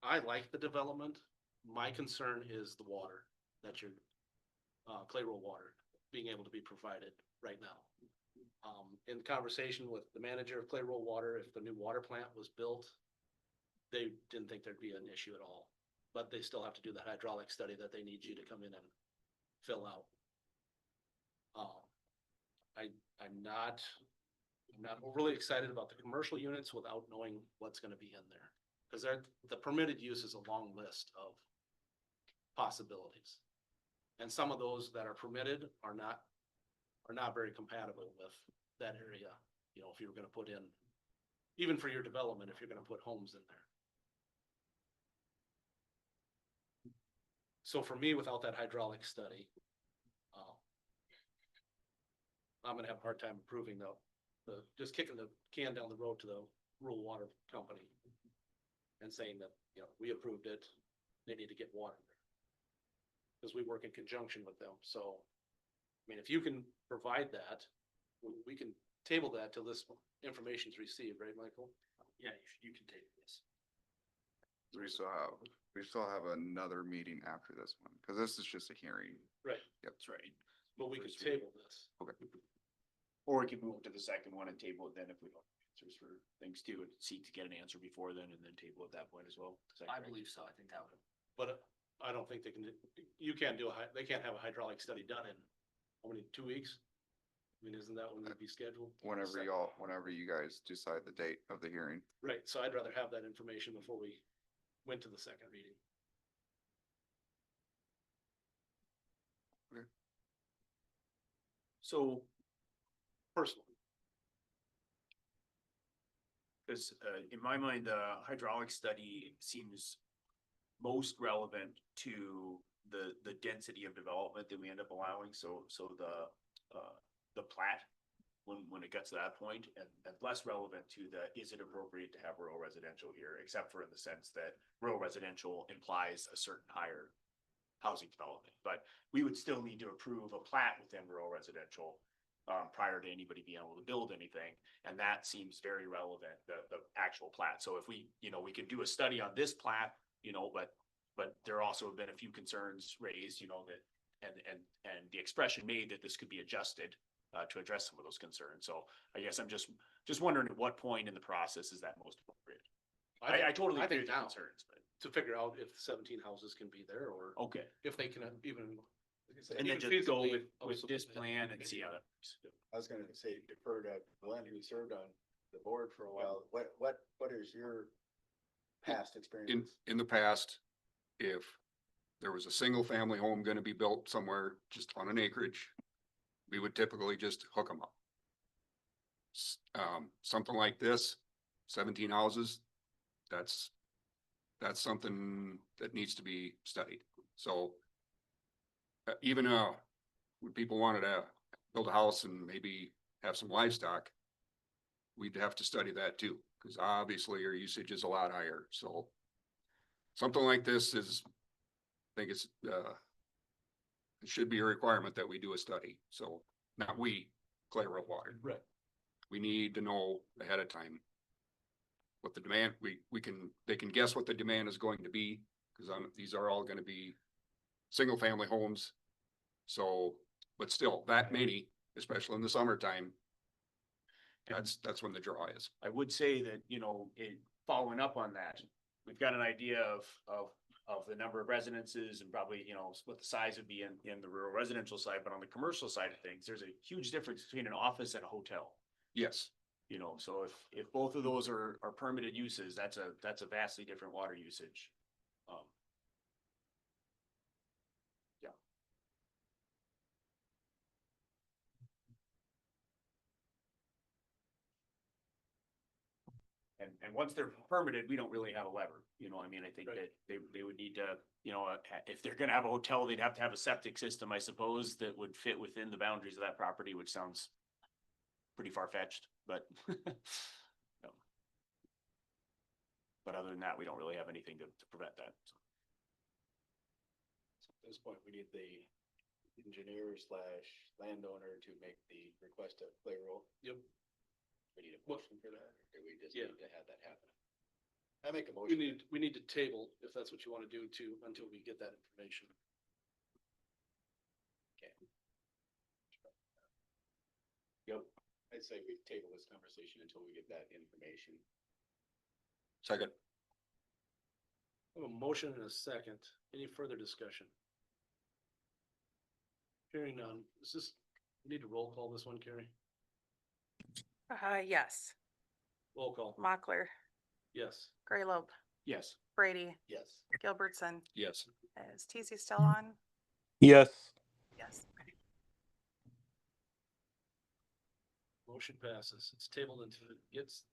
I like the development. My concern is the water that you're, clay roll water being able to be provided right now. In conversation with the manager of Clay Roll Water, if the new water plant was built, they didn't think there'd be an issue at all. But they still have to do the hydraulic study that they need you to come in and fill out. I'm not overly excited about the commercial units without knowing what's gonna be in there. Cause the permitted use is a long list of possibilities. And some of those that are permitted are not very compatible with that area. You know, if you were gonna put in, even for your development, if you're gonna put homes in there. So for me, without that hydraulic study, I'm gonna have a hard time approving just kicking the can down the road to the rural water company and saying that, you know, we approved it, they need to get water there. Cause we work in conjunction with them, so, I mean, if you can provide that, we can table that till this information's received, right, Michael? Yeah, you can take this. We still have another meeting after this one, because this is just a hearing. Right. Yep. That's right. But we could table this. Okay. Or we could move to the second one and table it then if we don't have answers for things too, and seek to get an answer before then and then table at that point as well. Is that I correct? believe so. I think that would. But I don't think they can, they can't have a hydraulic study done in, how many, 2 weeks? I mean, isn't that when it'd be scheduled? Whenever you guys decide the date of the hearing. Right, so I'd rather have that information before we went to the second reading. So, Personally, because in my mind, the hydraulic study seems most relevant to the density of development that we end up allowing. So the plat, when it gets to that point, and less relevant to is it appropriate to have rural residential here, except for in the sense that rural residential implies a certain higher housing development, but we would still need to approve a plat within rural residential prior to anybody being able to build anything. And that seems very relevant, the actual plat. So if we could do a study on this plat, but there also have been a few concerns raised, that, and the expression made that this could be adjusted to address some of those concerns. So I guess I'm just wondering at what point in the process is that most appropriate? I totally agree with the now, concerns, but. to figure out if 17 houses can be there, or Okay. if they can even. And then just go with this plan and see how that works. I was gonna say, defer to Glenn, who served on the board for a while. What is your past experience? In the past, if there was a single family home gonna be built somewhere just on an acreage, we would typically just hook them up. Something like this, 17 houses, that's something that needs to be studied. So even when people wanted to build a house and maybe have some livestock, we'd have to study that too, because obviously your usage is a lot higher. So something like this is, I think it should be a requirement that we do a study. So not we, Clay Roll Water. Right. We need to know ahead of time what the demand, they can guess what the demand is going to be, because these are all gonna be single family homes. So, but still, that many, especially in the summertime, that's when the draw is. I would say that, following up on that, we've got an idea of the number of residences and probably, what the size would be in the rural residential side, but on the commercial side of things, there's a huge difference between an office and a hotel. Yes. So if both of those are permitted uses, that's a vastly different water usage. Yeah. And once they're permitted, we don't really have a lever, I think Right. that they would need to, if they're gonna have a hotel, they'd have to have a septic system, I suppose, that would fit within the boundaries of that property, which sounds pretty far-fetched, but. No. But other than that, we don't really have anything to prevent that. So. At this point, we need the engineer slash landowner to make the request of clear roll? Yep. We need a motion for that, or do we just Yeah. need to have that happen? I make a We motion. we need to table, if that's what you want to do too, until we get that information. Yep. I'd say we table this conversation until we get that information. Second. I have a motion and a second. Any further discussion? Hearing none. Is this, we need to roll call this one, Carrie? Yes. Roll call. Mochler, Yes. Graylobe, Yes. Brady, Yes. Gilbertson. Yes. Is TC still on? Yes. Yes. Okay. Motion passes. It's tabled until it gets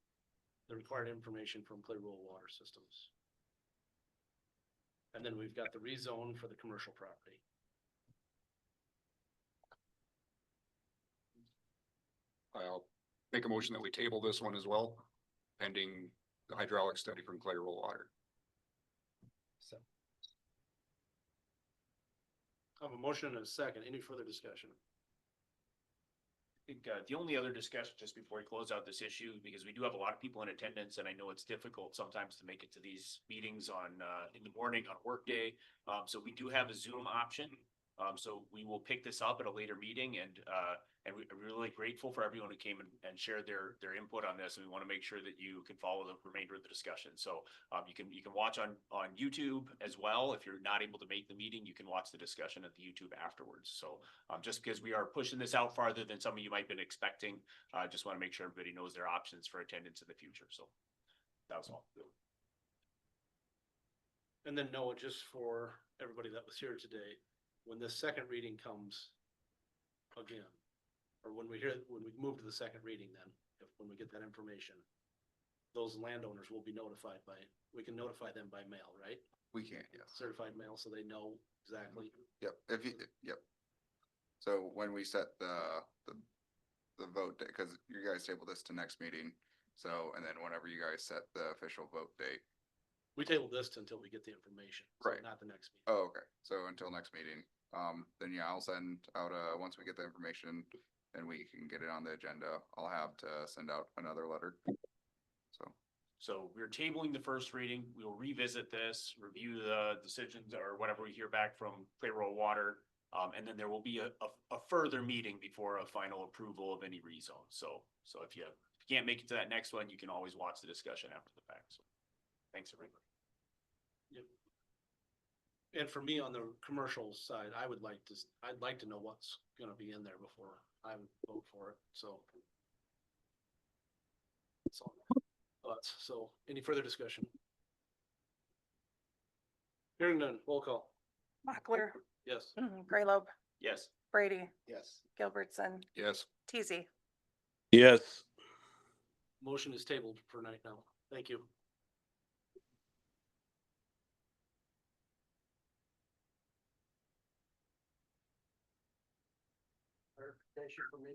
the required information from Clear Rural Water Systems. And then we've got the rezone for the commercial property. I'll make a motion that we table this one as well, pending the hydraulic study from Clay Roll Water. I have a motion and a second. Any further discussion? I think, the only other discussion, just before we close out this issue, because we do have a lot of people in attendance, and I know it's difficult sometimes to make it to these meetings on, in the morning on workday. So we do have a Zoom option. So we will pick this up at a later meeting, and we're really grateful for everyone who came and shared their input on this. And we want to make sure that you can follow the remainder of the discussion. So, you can watch on YouTube as well. If you're not able to make the meeting, you can watch the discussion at the YouTube afterwards. So, just because we are pushing this out farther than some of you might have been expecting, I just want to make sure everybody knows their options for attendance in the future. So that was all. And then Noah, just for everybody that was here today, when this second reading comes again, or when we move to the second reading, then, when we get that information, those landowners will be notified we can notify them by mail, right? We can, yes. Certified mail, so they know exactly. Yep, yep. So when we set the vote, because you guys table this to next meeting, so, and then whenever you guys set the official vote date. We table this until we get the information. so Right. Not the next meeting. Oh, okay, so until next meeting, then yeah, I'll send out, once we get the information, then we can get it on the agenda. I'll have to send out another letter. So we're tabling the first reading. We will revisit this, review the decisions or whatever we hear back from Clay Roll Water. And then there will be a further meeting before a final approval of any rezone. So if you can't make it to that next one, you can always watch the discussion after the fact. So thanks, everybody. Yep. And for me, on the commercial side, I'd like to know what's gonna be in there before I would vote for it, so. That's all. So, any further discussion? Hearing none, roll call. Mochler, Yes. Graylobe, Yes. Brady, Yes. Gilbertson, Yes. TZ. Yes. Motion is tabled for night now. Thank you. Clarification for me.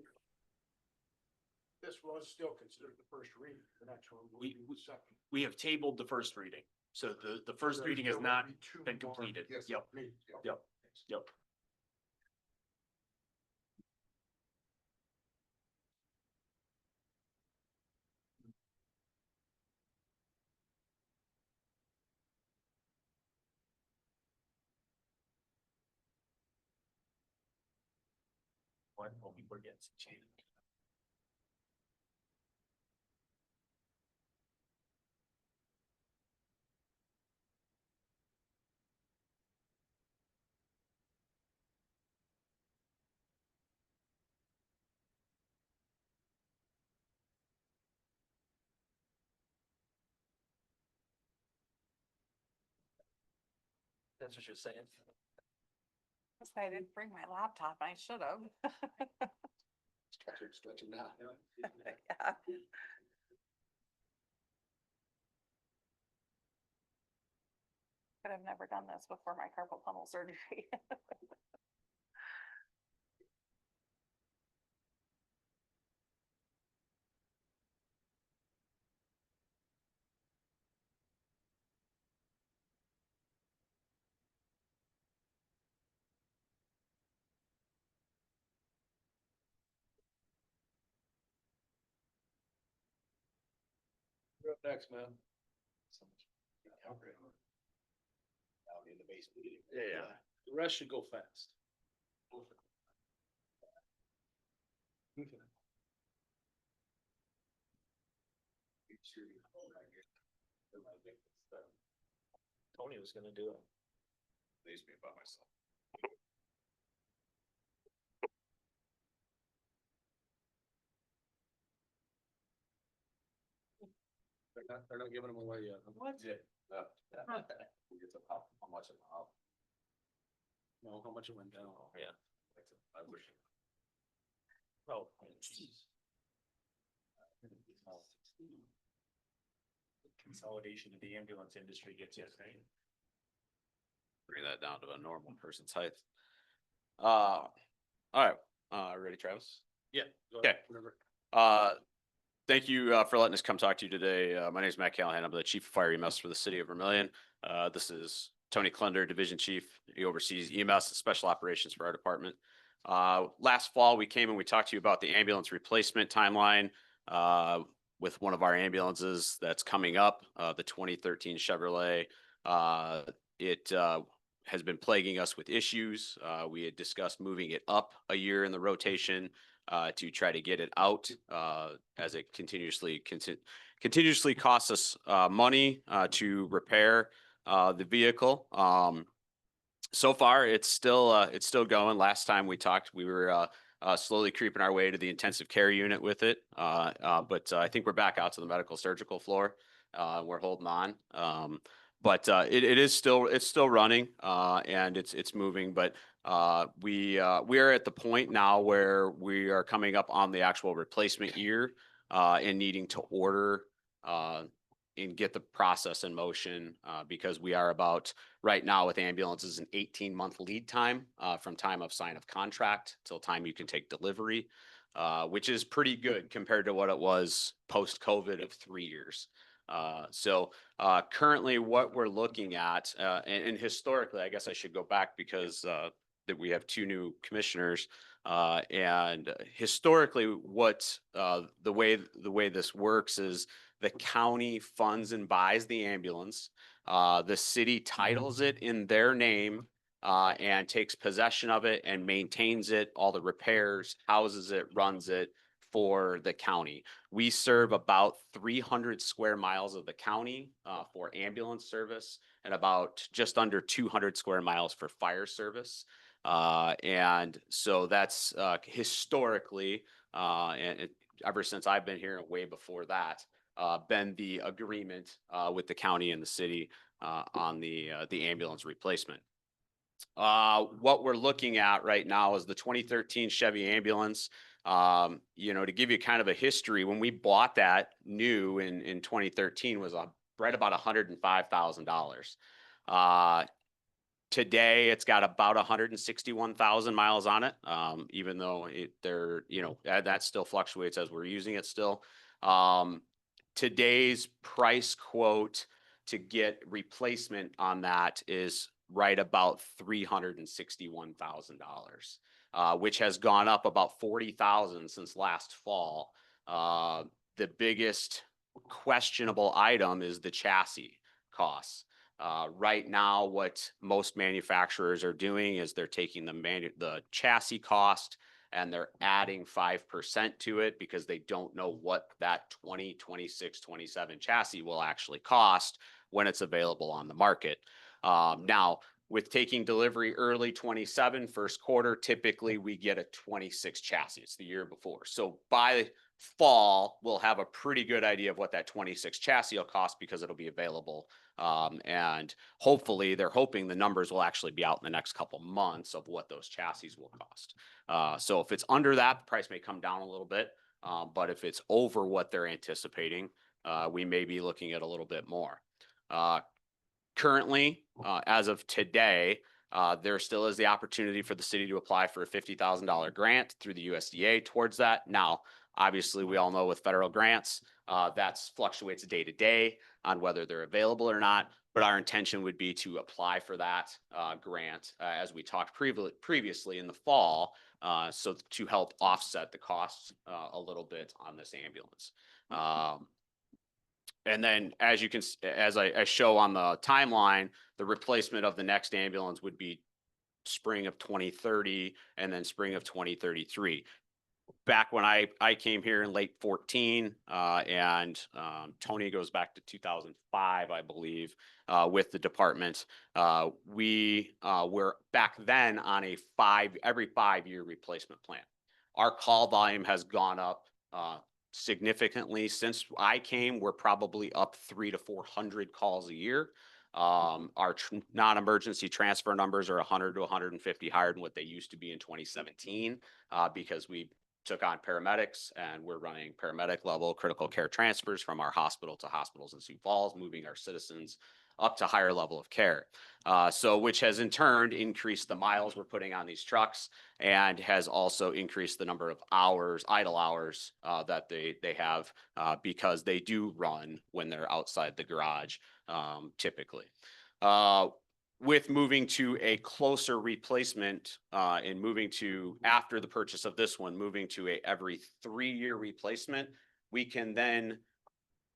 This was still considered the first reading, the next one will We- be the second. We have tabled the first reading. So the first reading has not been completed. Yes. Yep. Yep. Yep. One, people are getting some change. That's what you're saying. I didn't bring my laptop. I should have. Stretching now. Yeah. But I've never done this before my carpal tunnel surgery. Thanks, man. Down in the basement. Yeah. The rest should go fast. Tony was gonna do it. Leaves me by myself. They're not giving them away yet. What? Yeah. It's about how much I'm out. No, how much it went down. Yeah. I wish. Oh, jeez. Consolidation of the ambulance industry gets you, right? Bring that down to a normal person's height. All right, ready, Travis? Yeah. go Okay. ahead, whatever. Thank you for letting us come talk to you today. My name is Matt Callahan. I'm the Chief of Fire EMS for the City of Vermillion. This is Tony Klender, Division Chief. He oversees EMS and Special Operations for our department. Last fall, we came and we talked to you about the ambulance replacement timeline with one of our ambulances that's coming up, the 2013 Chevrolet. It has been plaguing us with issues. We had discussed moving it up a year in the rotation to try to get it out as it continuously costs us money to repair the vehicle. So far, it's still going. Last time we talked, we were slowly creeping our way to the intensive care unit with it. But I think we're back out to the medical surgical floor. We're holding on. But it's still running and it's moving. But we are at the point now where we are coming up on the actual replacement year and needing to order and get the process in motion because we are about right now with ambulances an 18-month lead time from time of sign of contract till time you can take delivery, which is pretty good compared to what it was post-COVID of 3 years. So currently what we're looking at and historically, I guess I should go back because that we have two new commissioners and historically what the way this works is the county funds and buys the ambulance. The city titles it in their name and takes possession of it and maintains it, all the repairs, houses it, runs it for the county. We serve about 300 square miles of the county for ambulance service and about just under 200 square miles for fire service. And so that's historically, and ever since I've been here and way before that, been the agreement with the county and the city on the ambulance replacement. What we're looking at right now is the 2013 Chevy ambulance. To give you kind of a history, when we bought that new in 2013 was right about $105,000. Today it's got about 161,000 miles on it. Even though that still fluctuates as we're using it still. Today's price quote to get replacement on that is right about $361,000, which has gone up about 40,000 since last fall. The biggest questionable item is the chassis costs. Right now, what most manufacturers are doing is they're taking the chassis cost and they're adding 5% to it because they don't know what that 2026, 27 chassis will actually cost when it's available on the market. Now, with taking delivery early 27 first quarter, typically we get a 26 chassis. It's the year before. So by fall, we'll have a pretty good idea of what that 26 chassis will cost because it'll be available. And hopefully they're hoping the numbers will actually be out in the next couple months of what those chassis will cost. So if it's under that, the price may come down a little bit. But if it's over what they're anticipating, we may be looking at a little bit more. Currently, as of today, there still is the opportunity for the city to apply for a $50,000 grant through the USDA towards that. Now, obviously, we all know with federal grants, that fluctuates day to day on whether they're available or not. But our intention would be to apply for that grant, as we talked previously in the fall, so to help offset the costs a little bit on this ambulance. And then as you can, as I show on the timeline, the replacement of the next ambulance would be spring of 2030 and then spring of 2033. Back when I came here in late 14, and Tony goes back to 2005, I believe, with the department. We were back then on a every 5-year replacement plan. Our call volume has gone up significantly since I came. We're probably up 300 to 400 calls a year. Our non-emergency transfer numbers are 100 to 150 higher than what they used to be in 2017, because we took on paramedics and we're running paramedic level critical care transfers from our hospital to hospitals in Sioux Falls, moving our citizens up to higher level of care. So which has in turn increased the miles we're putting on these trucks and has also increased the number of hours, idle hours, that they have, because they do run when they're outside the garage, typically. With moving to a closer replacement, and moving to, after the purchase of this one, moving to a every 3-year replacement, we can then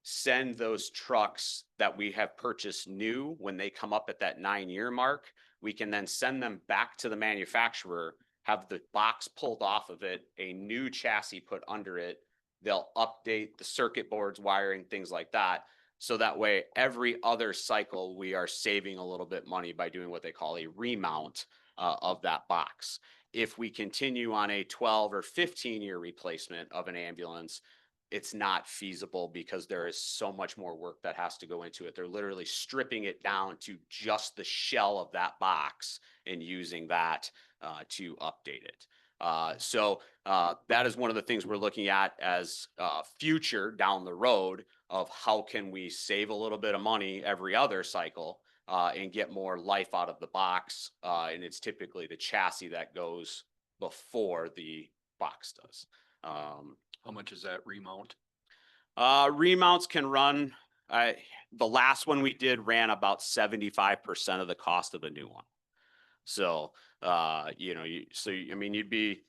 send those trucks that we have purchased new when they come up at that 9-year mark. We can then send them back to the manufacturer, have the box pulled off of it, a new chassis put under it. They'll update the circuit boards, wiring, things like that. So that way, every other cycle, we are saving a little bit money by doing what they call a remount of that box. If we continue on a 12 or 15-year replacement of an ambulance, it's not feasible because there is so much more work that has to go into it. They're literally stripping it down to just the shell of that box and using that to update it. So that is one of the things we're looking at as future down the road of how can we save a little bit of money every other cycle and get more life out of the box. And it's typically the chassis that goes before the box does. How much is that remount? Remounts can run, the last one we did ran about 75% of the cost of a new one. So, you know, I mean, you'd be,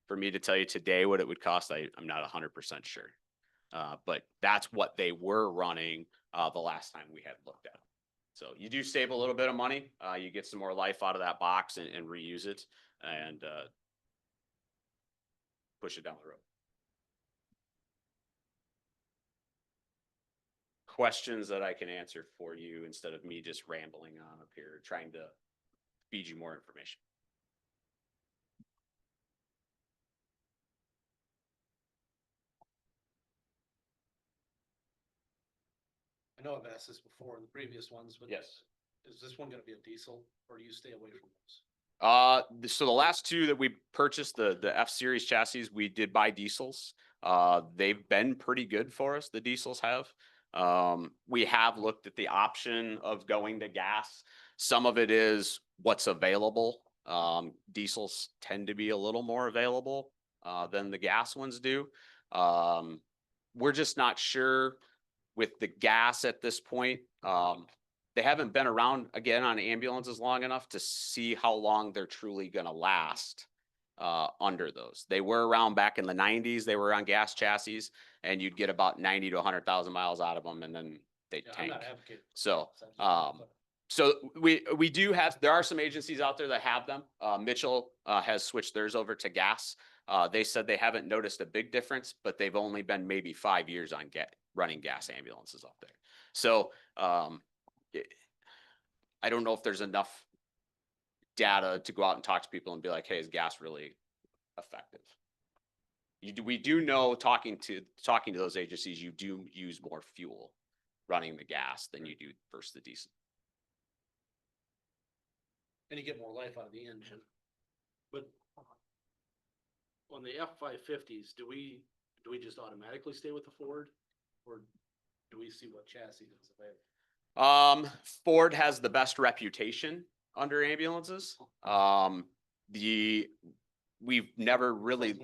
for me to tell you today what it would cost, I'm not 100% sure. But that's what they were running the last time we had looked at them. So you do save a little bit of money. You get some more life out of that box and reuse it and push it down the road. Questions that I can answer for you instead of me just rambling on up here, trying to feed you more information. I know I've asked this before in the previous ones, but Yes. Is this one gonna be a diesel or do you stay away from those? So the last two that we purchased, the F-Series chassis, we did buy diesels. They've been pretty good for us, the diesels have. We have looked at the option of going to gas. Some of it is what's available. Diesels tend to be a little more available than the gas ones do. We're just not sure with the gas at this point. They haven't been around again on ambulances long enough to see how long they're truly gonna last under those. They were around back in the 90s. They were on gas chassis and you'd get about 90 to 100,000 miles out of them and then they Yeah, I'm tank. not advocating. So, so we do have, there are some agencies out there that have them. Mitchell has switched theirs over to gas. They said they haven't noticed a big difference, but they've only been maybe 5 years on running gas ambulances up there. So I don't know if there's enough data to go out and talk to people and be like, hey, is gas really effective? We do know, talking to those agencies, you do use more fuel running the gas than you do versus the diesel. And you get more life out of the engine. But on the F-550s, do we just automatically stay with the Ford? Or do we see what chassis is available? Ford has the best reputation under ambulances. We've never really,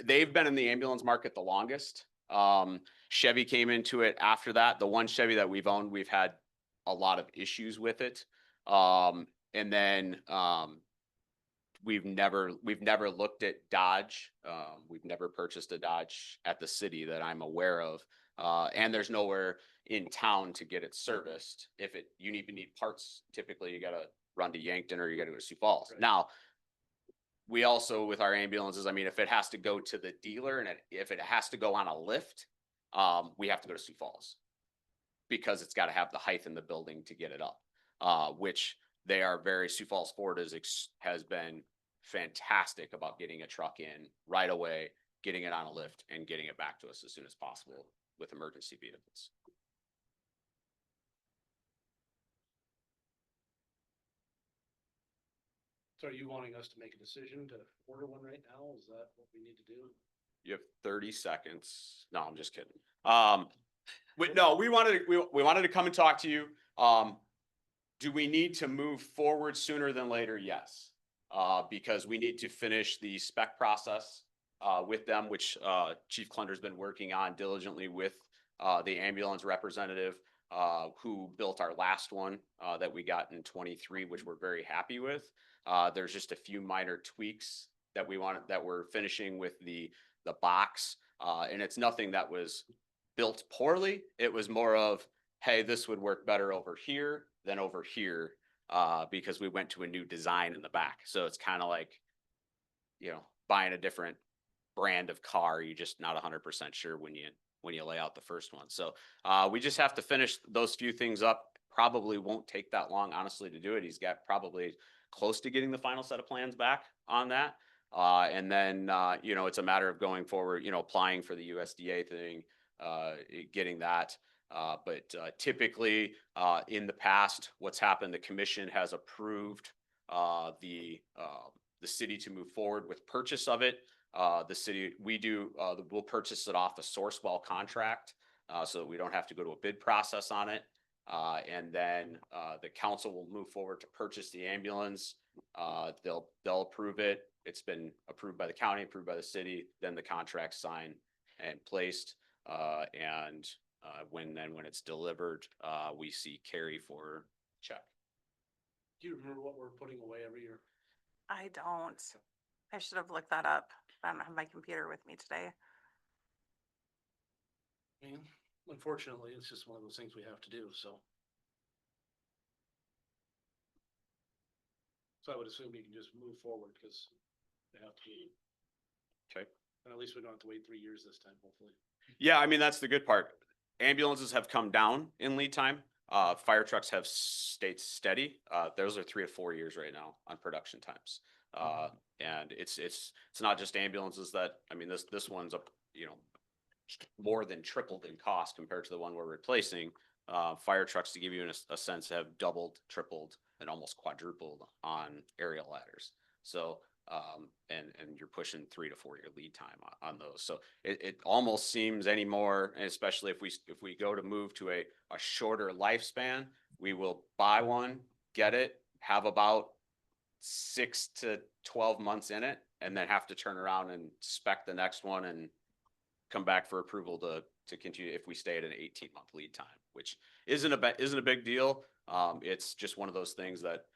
they've been in the ambulance market the longest. Chevy came into it after that. The one Chevy that we've owned, we've had a lot of issues with it. And then we've never looked at Dodge. We've never purchased a Dodge at the city that I'm aware of. And there's nowhere in town to get it serviced. If you even need parts, typically you gotta run to Yankton or you gotta go to Sioux Falls. Right. Now, we also, with our ambulances, I mean, if it has to go to the dealer and if it has to go on a lift, we have to go to Sioux Falls. Because it's gotta have the height in the building to get it up, which they are Sioux Falls Ford has been fantastic about getting a truck in right away, getting it on a lift and getting it back to us as soon as possible with emergency vehicles. So are you wanting us to make a decision to order one right now? Is that what we need to do? You have 30 seconds. No, I'm just kidding. We wanted to come and talk to you. Do we need to move forward sooner than later? Yes. Because we need to finish the spec process with them, which Chief Clunder's been working on diligently with the ambulance representative who built our last one that we got in 23, which we're very happy with. There's just a few minor tweaks that we're finishing with the box. And it's nothing that was built poorly. It was more of, hey, this would work better over here than over here, because we went to a new design in the back. So it's kind of like, buying a different brand of car. You're just not 100% sure when you lay out the first one. So we just have to finish those few things up. Probably won't take that long, honestly, to do it. He's got probably close to getting the final set of plans back on that. And then, it's a matter of going forward, applying for the USDA thing, getting that. But typically, in the past, what's happened, the commission has approved the city to move forward with purchase of it. The city, we'll purchase it off a Sourcewell contract, so that we don't have to go to a bid process on it. And then the council will move forward to purchase the ambulance. They'll approve it. It's been approved by the county, approved by the city, then the contract signed and placed. And when it's delivered, we see carry for check. Do you remember what we're putting away every year? I don't. I should have looked that up. I don't have my computer with me today. I mean, unfortunately, it's just one of those things we have to do, so. So I would assume you can just move forward because they have to be. Okay. And at least we don't have to wait 3 years this time, hopefully. Yeah, I mean, that's the good part. Ambulances have come down in lead time. Fire trucks have stayed steady. Those are 3 to 4 years right now on production times. And it's not just ambulances this one's up, more than tripled in cost compared to the one we're replacing. Fire trucks, to give you a sense, have doubled, tripled, and almost quadrupled on aerial ladders. So, and you're pushing 3 to 4 year lead time on those. So it almost seems anymore, and especially if we go to move to a shorter lifespan, we will buy one, get it, have about 6 to 12 months in it, and then have to turn around and spec the next one and come back for approval to continue if we stay at an 18-month lead time, which isn't a big deal. It's just one of those things that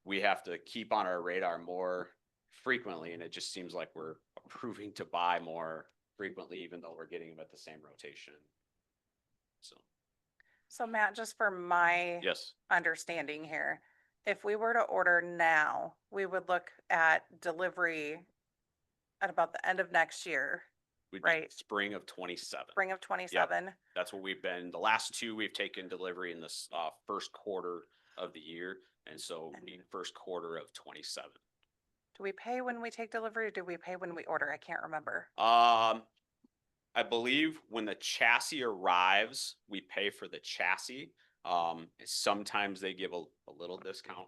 we have to keep on our radar more frequently, and it just seems like we're approving to buy more frequently, even though we're getting them at the same rotation. So Matt, just for my Yes. understanding here, if we were to order now, we would look at delivery at about the end of next year, We'd be right? Spring of 27. Spring of 27. That's what we've been. The last 2 we've taken delivery in this first quarter of the year, and so in first quarter of 27. Do we pay when we take delivery or do we pay when we order? I can't remember. I believe when the chassis arrives, we pay for the chassis. Sometimes they give a little discount.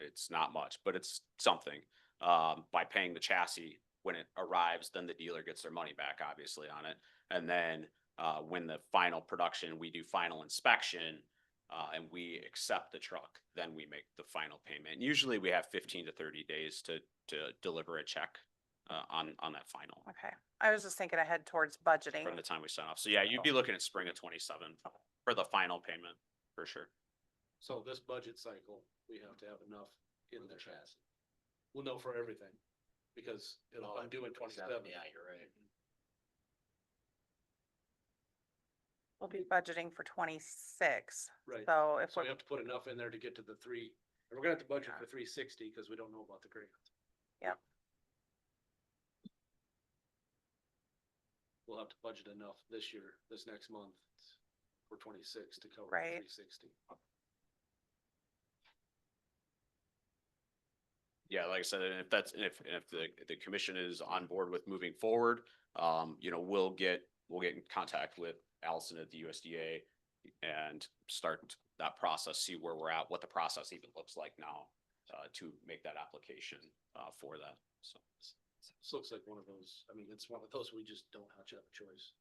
It's not much, but it's something. By paying the chassis when it arrives, then the dealer gets their money back, obviously, on it. And then when the final production, we do final inspection, and we accept the truck, then we make the final payment. Usually we have 15 to 30 days to deliver a check on that final. Okay. I was just thinking ahead towards budgeting. From the time we sign off. So yeah, you'd be looking at spring of 27 for the final payment, for sure. So this budget cycle, we have to have enough in the chassis. we'll know for everything. Because I'm doing 27. Yeah, you're right. We'll be budgeting for 26. Right. So if So we we're, have to put enough in there to get to the three, and we're gonna have to budget for 360 because we don't know about the grant. Yep. We'll have to budget enough this year, this next month for 26 to cover Right. 360. Yeah, like I said, and if that's, and if the commission is on board with moving forward, you know, we'll get in contact with Allison at the USDA and start that process, see where we're at, what the process even looks like now, to make that application, for that, so. This looks like one of those, I mean, it's one of those we just don't have a choice.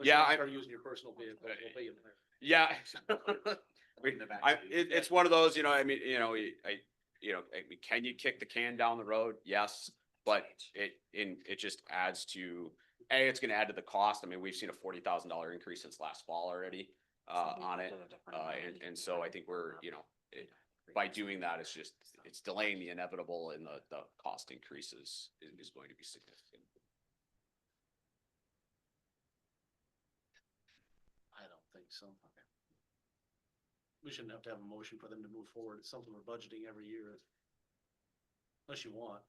Yeah, Unless you I- start using your personal vehicle. it'll be in there. Yeah. It's one of those, you know, I mean, you know, I mean, can you kick the can down the road? Yes, but it just adds to, it's gonna add to the cost. I mean, we've seen a $40,000 increase since last fall already, on it. And so I think we're, you know, by doing that, it's delaying the inevitable, and the cost increases is going to be significant. I don't think so. We shouldn't have to have a motion for them to move forward. It's something we're budgeting every year. Unless you want,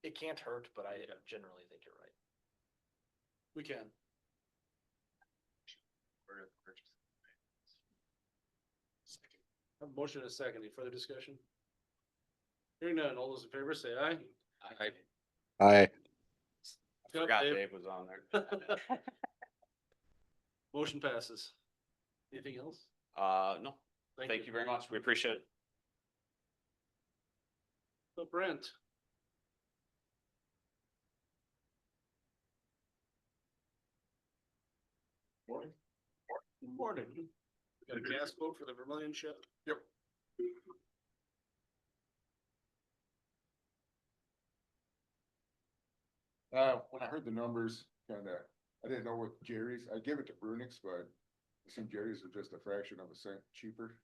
It can't hurt, but I generally think you're right. we can. Have a motion and a second. Any further discussion? Hearing none, all those in favor say aye. Aye. Aye. I forgot Dave was on there. Motion passes. Anything else? No, thank you very much. We appreciate it. So Brent. Morning. Morning. Got a gas quote for the Vermillion shed? Yep. When I heard the numbers, I didn't know what Jerry's, I give it to Brunix, but I think Jerry's are just a fraction of a cent cheaper.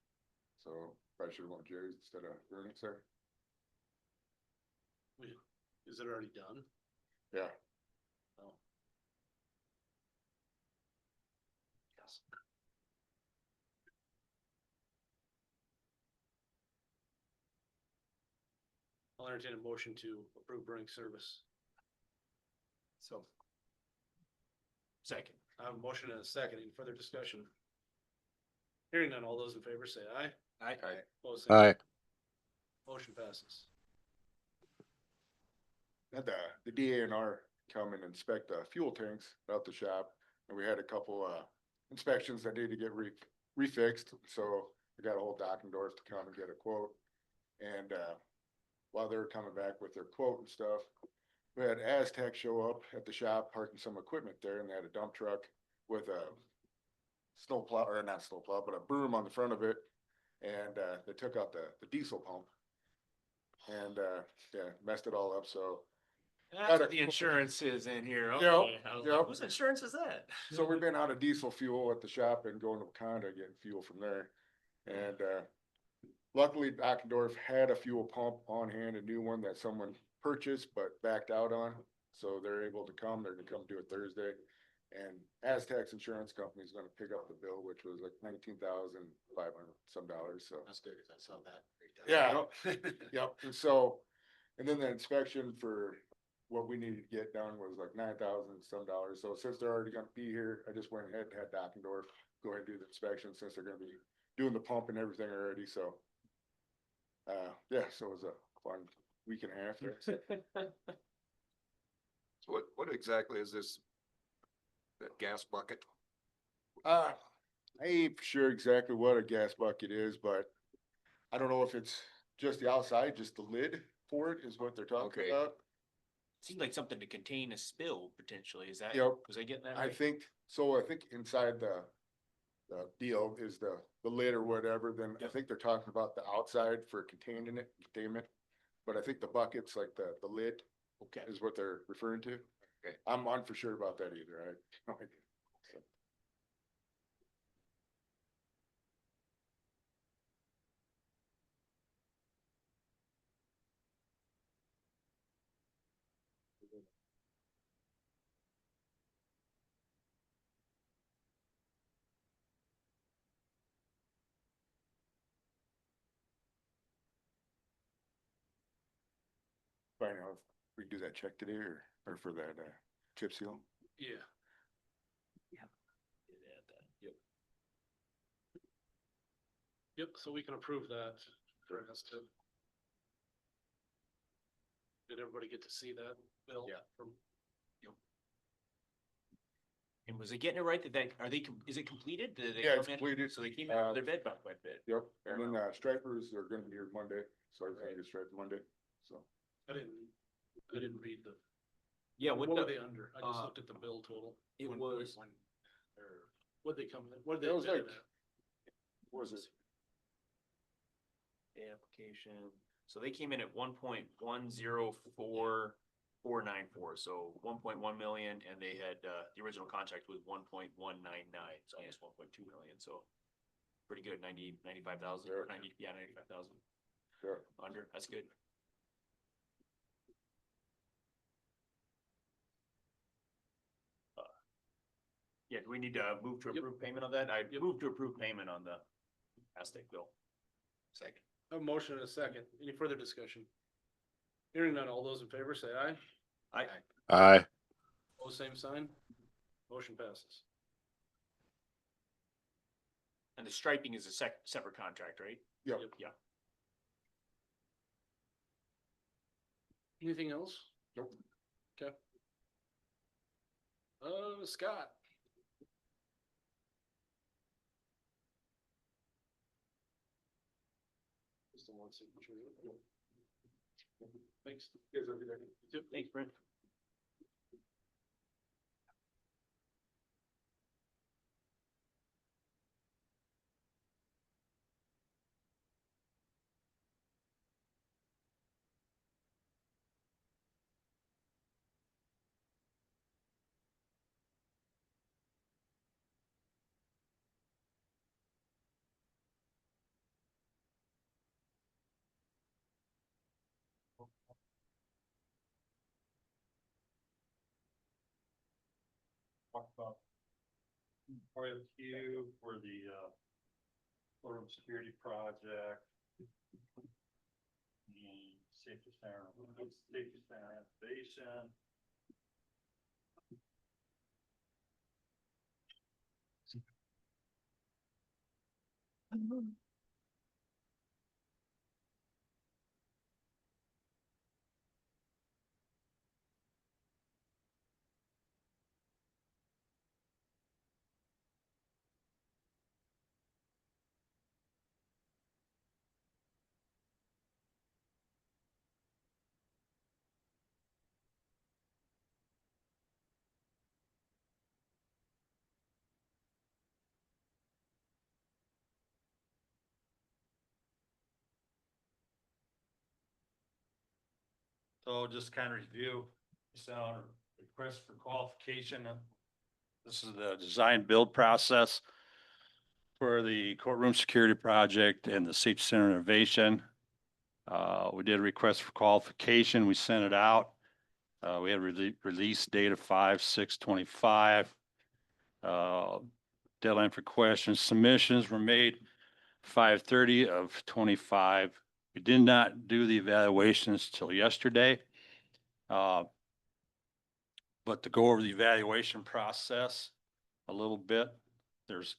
So probably should have went Jerry's instead of Brunix there. Is it already done? Yeah. Oh. Yes. I'll entertain a motion to approve burning service. So. Second. I have a motion and a second. Any further discussion? Hearing none, all those in favor say aye. Aye. Opposed, same Aye. motion passes. Had the DANR come and inspect the fuel tanks out the shop, and we had a couple inspections that needed to get refixed, so we got a whole Dockendorf to come and get a quote. And while they were coming back with their quote and stuff, we had Aztec show up at the shop, parking some equipment there, and they had a dump truck with a snowplow, or not snowplow, but a broom on the front of it. And they took out the diesel pump and yeah, messed it all up, so. That's what the insurance is in here. Yep, Okay. I was like, yep. whose insurance is that? So we've been out of diesel fuel at the shop and going to Wakanda getting fuel from there. And luckily Dockendorf had a fuel pump on hand, a new one that someone purchased but backed out on. So they're able to come, they're gonna come do it Thursday. And Aztec's insurance company is gonna pick up the bill, which was like $19,500 some dollars, so. That's good, 'cause I saw that. Yeah, yep, and so, and then the inspection for what we needed to get done was like $9,000 some dollars. So since they're already gonna be here, I just went ahead and had Dockendorf go ahead and do the inspection since they're gonna be doing the pump and everything already, so. Yeah, so it was a fun week and a half there. So what exactly is this? That gas bucket? I ain't sure exactly what a gas bucket is, but I don't know if it's just the outside, just the lid for it is what they're talking Okay. about. Seems like something to contain a spill potentially. Is that? Yep. Was I getting that I right? think, so I think inside the deal is the lid or whatever, then I think they're talking about the outside for containment. But I think the buckets, like the lid Okay. is what they're referring to. Okay. I'm not for sure about that either. I have no idea. So. we do that check today or for that, chip seal? Yeah. Yep, so we can approve that for us to. Did everybody get to see that bill? Yeah. From, And was it getting it right that are they, is it completed? Did they Yeah, come it's in? completed. So they came in with their bid by quite a bit. Yep, Fair and then, stripers are gonna be here Monday, so everything gets striped Monday, so. I didn't read the, Yeah, what were they under? I just uh, looked at the bill total. it When- was- when- or What'd they come in, what did It they was bid it like- at? What was it? Application, so they came in at 1.104494, so 1.1 million, and they had, the original contract was 1.199, so almost 1.2 million, so. Pretty good, 95,000, or 95,000 Yeah. under, that's good. Yeah, do we need to move to Yep. approve payment on that? I move to approve payment on the Aztec bill. Second. A motion and a second. Any further discussion? Hearing none, all those in favor say aye. Aye. Oh, same sign. Motion passes. And the striping is a separate contract, right? Yep. Yeah. Anything else? Nope. Okay. Scott. Just the one signature. Thanks. Yep. Thanks, Brent. Talk about RFQ for the, courtroom security project. And safety center activation. So just kind of review, sent out a request for qualification. This is the design build process for the courtroom security project and the safety center innovation. We did a request for qualification. We sent it out. We had release date of 5/6/25. Deadline for questions, submissions were made 5/30/25. We did not do the evaluations till yesterday. But to go over the evaluation process a little bit, there's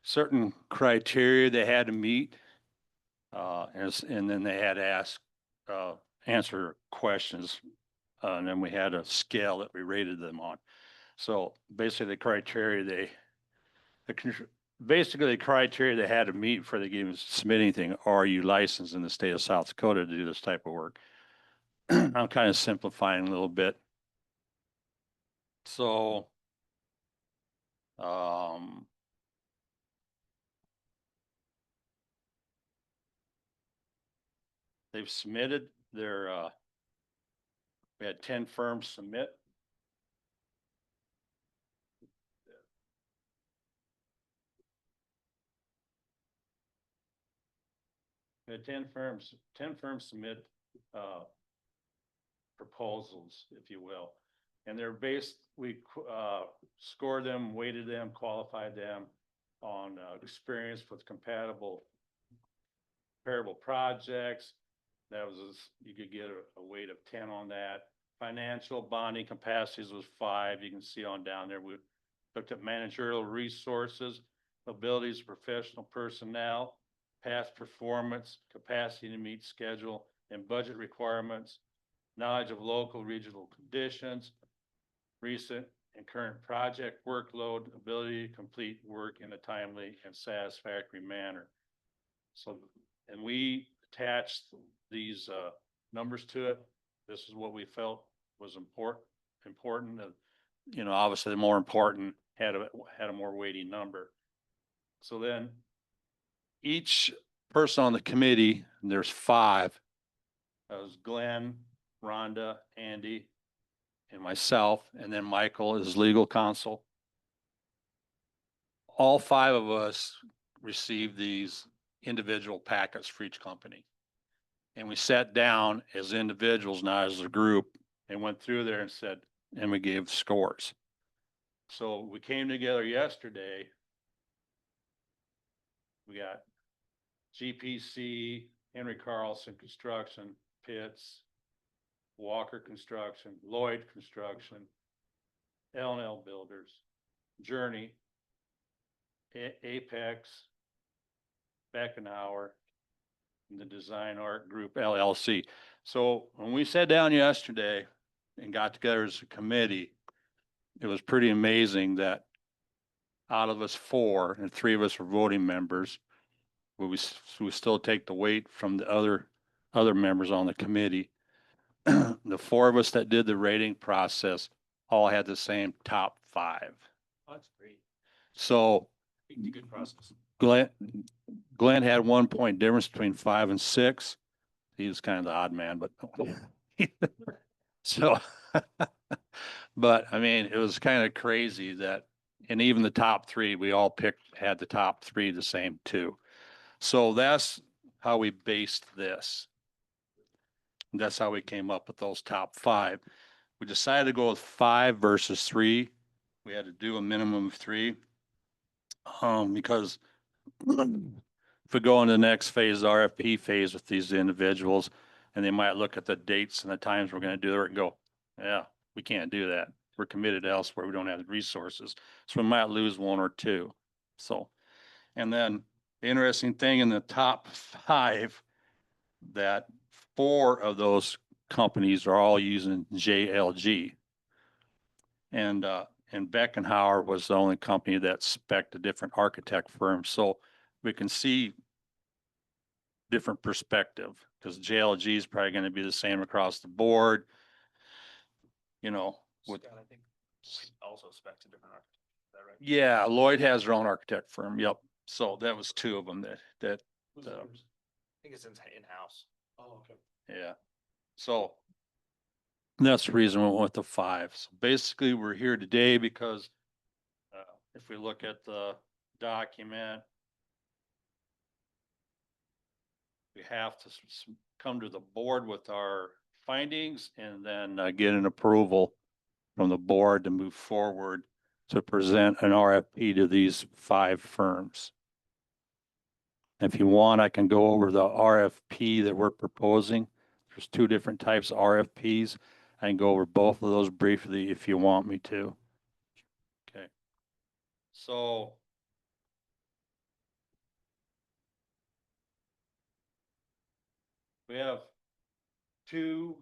certain criteria they had to meet. And then they had to answer questions. And then we had a scale that we rated them on. So basically the criteria basically the criteria they had to meet before they even submit anything: are you licensed in the state of South Dakota to do this type of work? I'm kind of simplifying a little bit. So, they've submitted their, we had 10 firms submit. We had 10 firms submit, proposals, if you will. And they're we scored them, weighted them, qualified them on experience with comparable projects. That was, you could get a weight of 10 on that. financial bonding capacities was 5. You can see on down there. We looked at managerial resources, abilities, of professional personnel, past performance, capacity to meet schedule and budget requirements, knowledge of local regional conditions, recent and current project workload, ability to complete work in a timely and satisfactory manner. So, and we attached these numbers to it. This is what we felt was important. You know, obviously the more important had a more weighty number. So then each person on the committee, and there's 5, that was Glenn, Rhonda, Andy, and myself, and then Michael is legal counsel. All 5 of us received these individual packets for each company. And we sat down as individuals, not as a group, and went through there and said, and we gave scores. So we came together yesterday. We got GPC, Henry Carlson Construction, Pitts, Walker Construction, Lloyd Construction, L&L Builders, Journey, Apex, Beckenauer, and the Design Art Group LLC. So when we sat down yesterday and got together as a committee, it was pretty amazing that out of us 4, and 3 of us were voting members, we still take the weight from the other members on the committee. The 4 of us that did the rating process all had the same top 5. That's great. So Good process. Glenn had 1 point difference between 5 and 6. He was kind of the odd man, but so, but I mean, it was kind of crazy that, and even the top 3, we all had the top 3 the same too. So that's how we based this. That's how we came up with those top 5. We decided to go with 5 versus 3. We had to do a minimum of 3. Because if we go into the next phase, the RFP phase with these individuals, and they might look at the dates and the times we're going to do it and go, yeah, we can't do that. We're committed elsewhere. We don't have the resources. So we might lose 1 or 2. So, and then the interesting thing in the top 5, that 4 of those companies are all using JLG. And Beckenauer was the only company that spec'd a different architect firm. So we can see different perspective, because JLG is probably going to be the same across the board. You know, with, Scott, I think also specs a different architect. Is that right? yeah, Lloyd has their own architect firm. Yep. So that was 2 of them that I think it's in-house. Oh, okay. yeah. So that's the reason we went with the 5. So basically we're here today because if we look at the document, we have to come to the board with our findings and then get an approval from the board to move forward to present an RFP to these 5 firms. If you want, I can go over the RFP that we're proposing. There's 2 different types of RFPs. I can go over both of those briefly if you want me to. Okay. So we have 2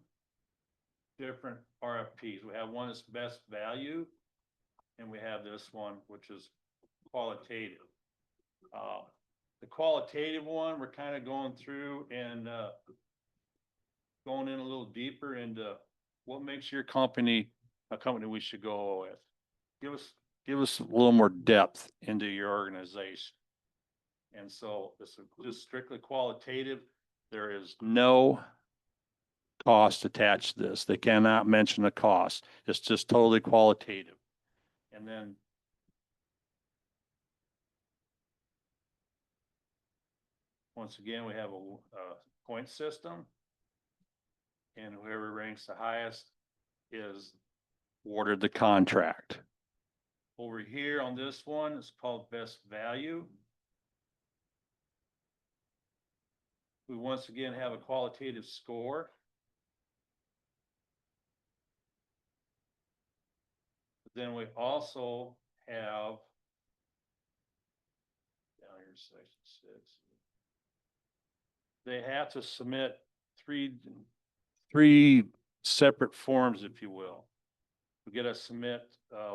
different RFPs. We have one that's best value, and we have this one, which is qualitative. The qualitative one, we're kind of going through and going in a little deeper into what makes your company a company we should go with. Give us a little more depth into your organization. And so this is just strictly qualitative. There is no cost attached to this. They cannot mention the cost. It's just totally qualitative. And then once again, we have a point system, and whoever ranks the highest is awarded the contract. Over here on this one, it's called best value. We once again have a qualitative score. Then we also have down here, section 6. They have to submit three separate forms, if you will. We gotta submit,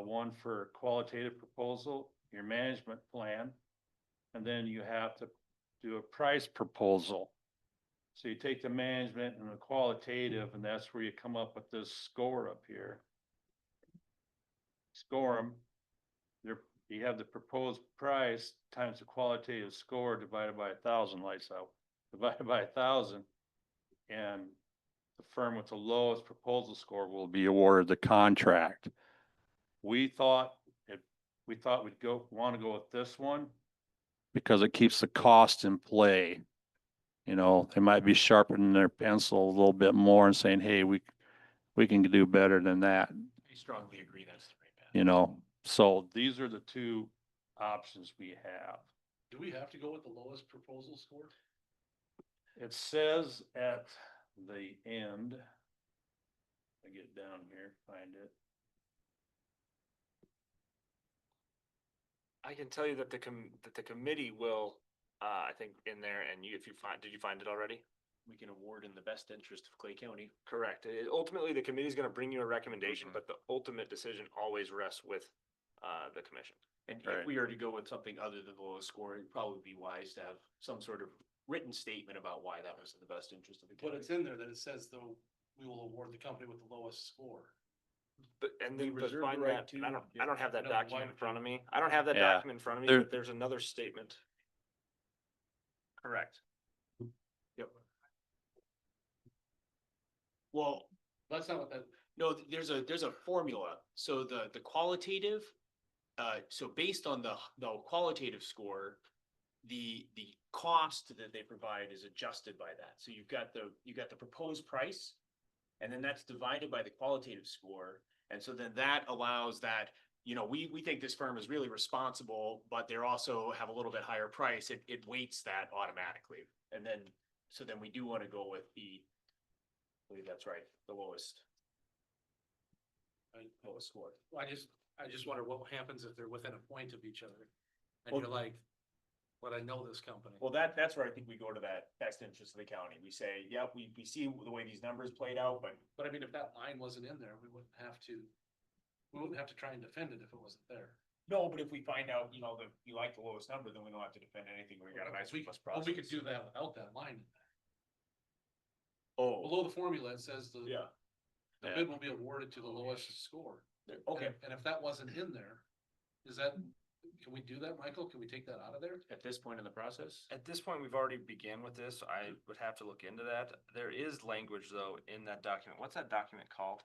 one for qualitative proposal, your management plan, and then you have to do a price proposal. So you take the management and the qualitative, and that's where you come up with this score up here. Score them. You have the proposed price times the qualitative score divided by 1,000, lights out, divided by 1,000. And the firm with the lowest proposal score will be awarded the contract. We thought we'd want to go with this one because it keeps the cost in play. You know, they might be sharpening their pencil a little bit more and saying, hey, we can do better than that, I strongly agree that's the right path. you know? So these are the two options we have. Do we have to go with the lowest proposal score? It says at the end, I get down here, find it. I can tell you that the committee will, I think in there, and you, if you find, did you find it already? We can award in the best interest of Clay County. Correct. Ultimately, the committee is gonna bring you a recommendation, but the ultimate decision always rests with, the commission. And Right. if we are to go with something other than the lowest score, it'd probably be wise to have some sort of written statement about why that was in the best interest of the But county. it's in there that it says though, we will award the company with the lowest score. But, and We then, but reserve the find right that, to, and I yeah. don't have that No, document why in would front you? of me. I don't have that Yeah. document in front of me, There- but there's another statement. Correct. Yep. Well, That's not what that, no, there's a formula. So the qualitative, so based on the qualitative score, the cost that they provide is adjusted by that. So you've got the proposed price, and then that's divided by the qualitative score. And so then that allows that, you know, we think this firm is really responsible, but they're also have a little bit higher price. It weights that automatically. And then, so then we do want to go with I believe that's right, the lowest score. I just wonder what happens if they're within a point of each other. And Well- you're like, but I know this company. Well, that's where I think we go to that best interest of the county. We say, yep, we see the way these numbers played out, but But I mean, if that line wasn't in there, we wouldn't have to try and defend it if it wasn't there. no, but if we find out, you know, that you like the lowest number, then we don't have to defend anything. We got a nice We plus could, process. we could do that without that line in there. Oh, Below the formula, it says the yeah. bid will be awarded to the lowest score. Okay. And if that wasn't in there, can we do that, Michael? Can we take that out of there? At this point in the process, At this point, we've already began with this. I would have to look into that. There is language though in that document. What's that document called?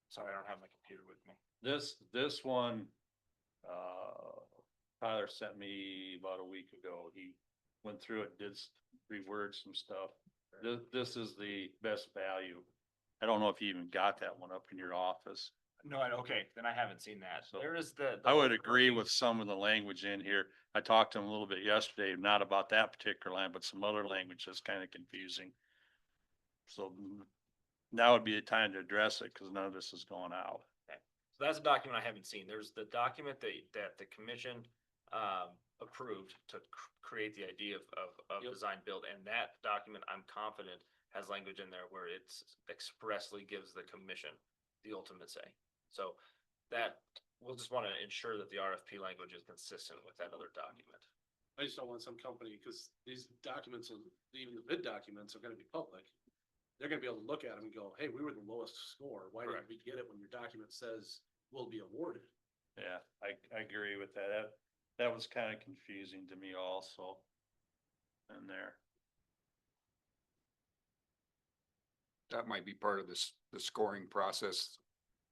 Sorry, I don't have my computer with me. This one, Tyler sent me about a week ago. He went through it, reword some stuff. This is the best value. I don't know if you even got that one up in your office. No, okay, then I haven't seen that. So, There is the. I would agree with some of the language in here. I talked to him a little bit yesterday, not about that particular line, but some other language that's kind of confusing. So now would be a time to address it because none of this is going out. So that's a document I haven't seen. There's the document that the commission approved to create the idea of design build. And that document, I'm confident, has language in there where it's expressly gives the commission the ultimate say. So that, we'll just want to ensure that the RFP language is consistent with that other document. I just don't want some company, because these documents, even the bid documents are gonna be public. They're gonna be able to look at them and go, hey, we were the lowest score. Why didn't we get it when your document says we'll be awarded? Yeah, I agree with that. That was kind of confusing to me also. In there. That might be part of this, the scoring process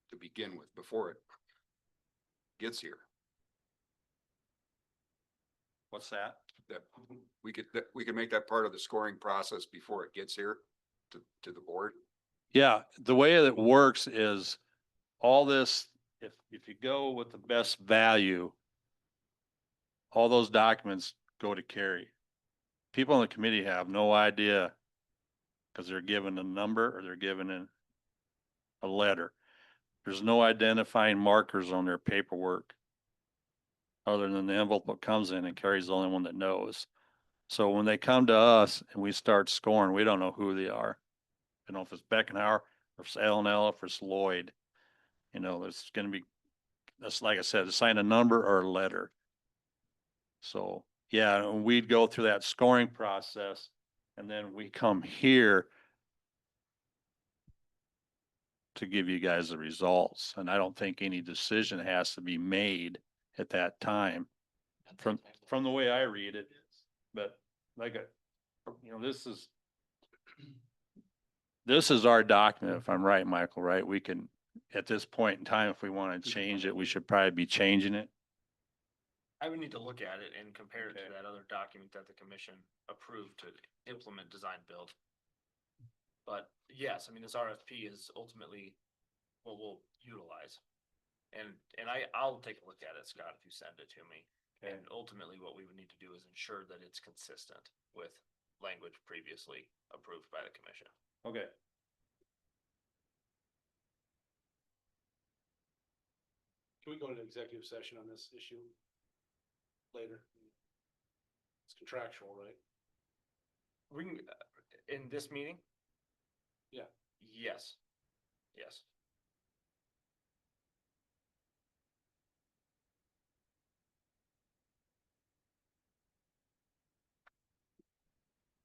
to begin with, before it gets here. What's that? That we could make that part of the scoring process before it gets here to the board. Yeah, the way it works is all this, if you go with the best value, all those documents go to Carrie. People on the committee have no idea because they're given a number or they're given a letter. There's no identifying markers on their paperwork. Other than the envelope that comes in and Carrie's the only one that knows. So when they come to us and we start scoring, we don't know who they are. You know, if it's Beckenhauer, or if it's L&L, if it's Lloyd. You know, there's gonna be, that's like I said, assign a number or a letter. So, yeah, and we'd go through that scoring process and then we come here to give you guys the results. And I don't think any decision has to be made at that time from the way I read it. But like, you know, this is our document, if I'm right, Michael, right? We can, at this point in time, if we want to change it, we should probably be changing it. I would need to look at it and compare it to that other document that the commission approved to implement design build. But yes, I mean, this RFP is ultimately what we'll utilize. And I'll take a look at it, Scott, if you send it to me. And ultimately what we would need to do is ensure that it's consistent with language previously approved by the commission. Okay. Can we go to executive session on this issue later? It's contractual, right? We can, in this meeting? Yeah. Yes. Yes.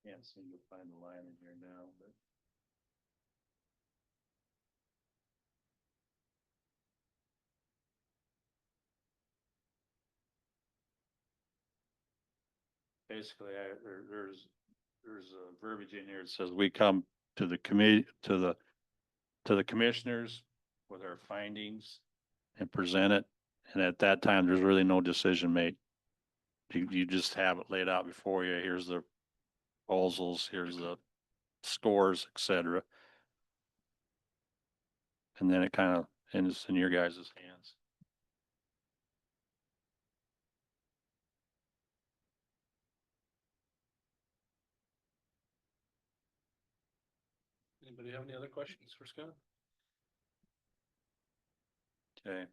Can't seem to find the line in here now, but. Basically, there's a verbiage in here. It says we come to the committee, to the commissioners with our findings and present it. And at that time, there's really no decision made. You just have it laid out before you. Here's the proposals, here's the scores, et cetera. And then it kind of ends in your guys' hands. Anybody have any other questions for Scott? Okay.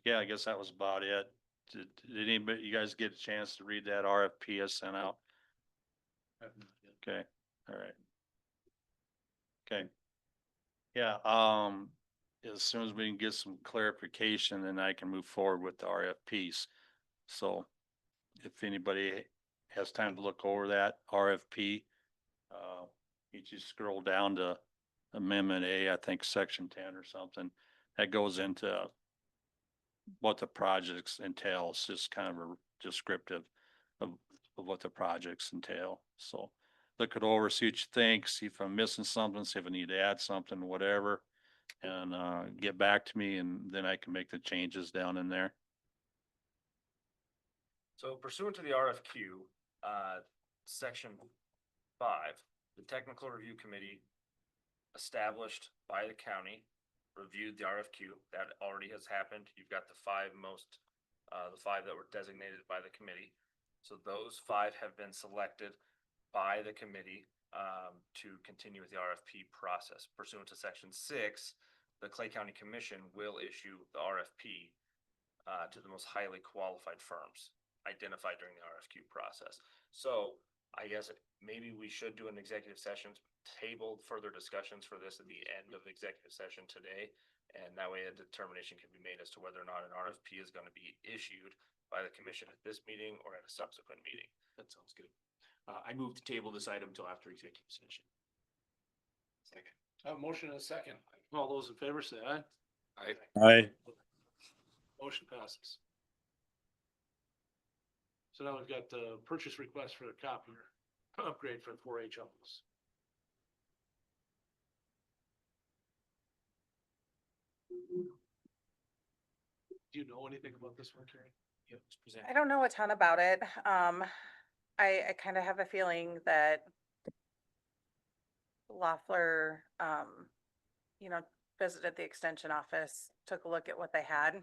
Yeah, I guess that was about it. Did anybody, you guys get a chance to read that RFP I sent out? Okay, all right. Okay. Yeah, as soon as we can get some clarification, then I can move forward with the RFPs. So if anybody has time to look over that RFP, you just scroll down to Amendment A, I think Section 10 or something. That goes into what the projects entail. It's just kind of a descriptive of what the projects entail. So look it over, see what you think, see if I'm missing something, see if I need to add something, whatever. And get back to me and then I can make the changes down in there. So pursuant to the RFQ, section 5, the technical review committee established by the county reviewed the RFQ. That already has happened. You've got the five that were designated by the committee. So those 5 have been selected by the committee to continue with the RFP process. Pursuant to section 6, the Clay County Commission will issue the RFP to the most highly qualified firms identified during the RFQ process. So I guess maybe we should do an executive session, table further discussions for this at the end of executive session today. And that way a determination can be made as to whether or not an RFP is going to be issued by the commission at this meeting or at a subsequent meeting. That sounds good. I move to table this item until after executive session. Second. I have a motion and a second. All those in favor say aye. Aye. Aye. Motion passes. So now we've got the purchase request for the copier upgrade for the 4-H office. Do you know anything about this one, Carrie? Yeah, just present. I don't know a ton about it. I kind of have a feeling that Loeffler, visited the extension office, took a look at what they had.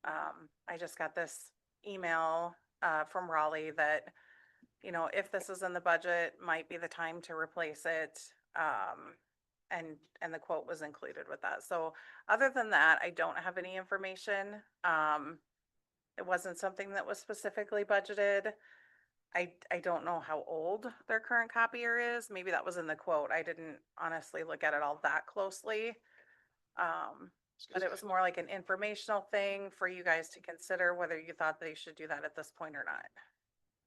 I just got this email, from Raleigh that, if this is in the budget, might be the time to replace it. and the quote was included with that. So other than that, I don't have any information. It wasn't something that was specifically budgeted. I don't know how old their current copier is. Maybe that was in the quote. I didn't honestly look at it all that closely. But it was more like an informational thing for you guys to consider whether you thought they should do that at this point or not.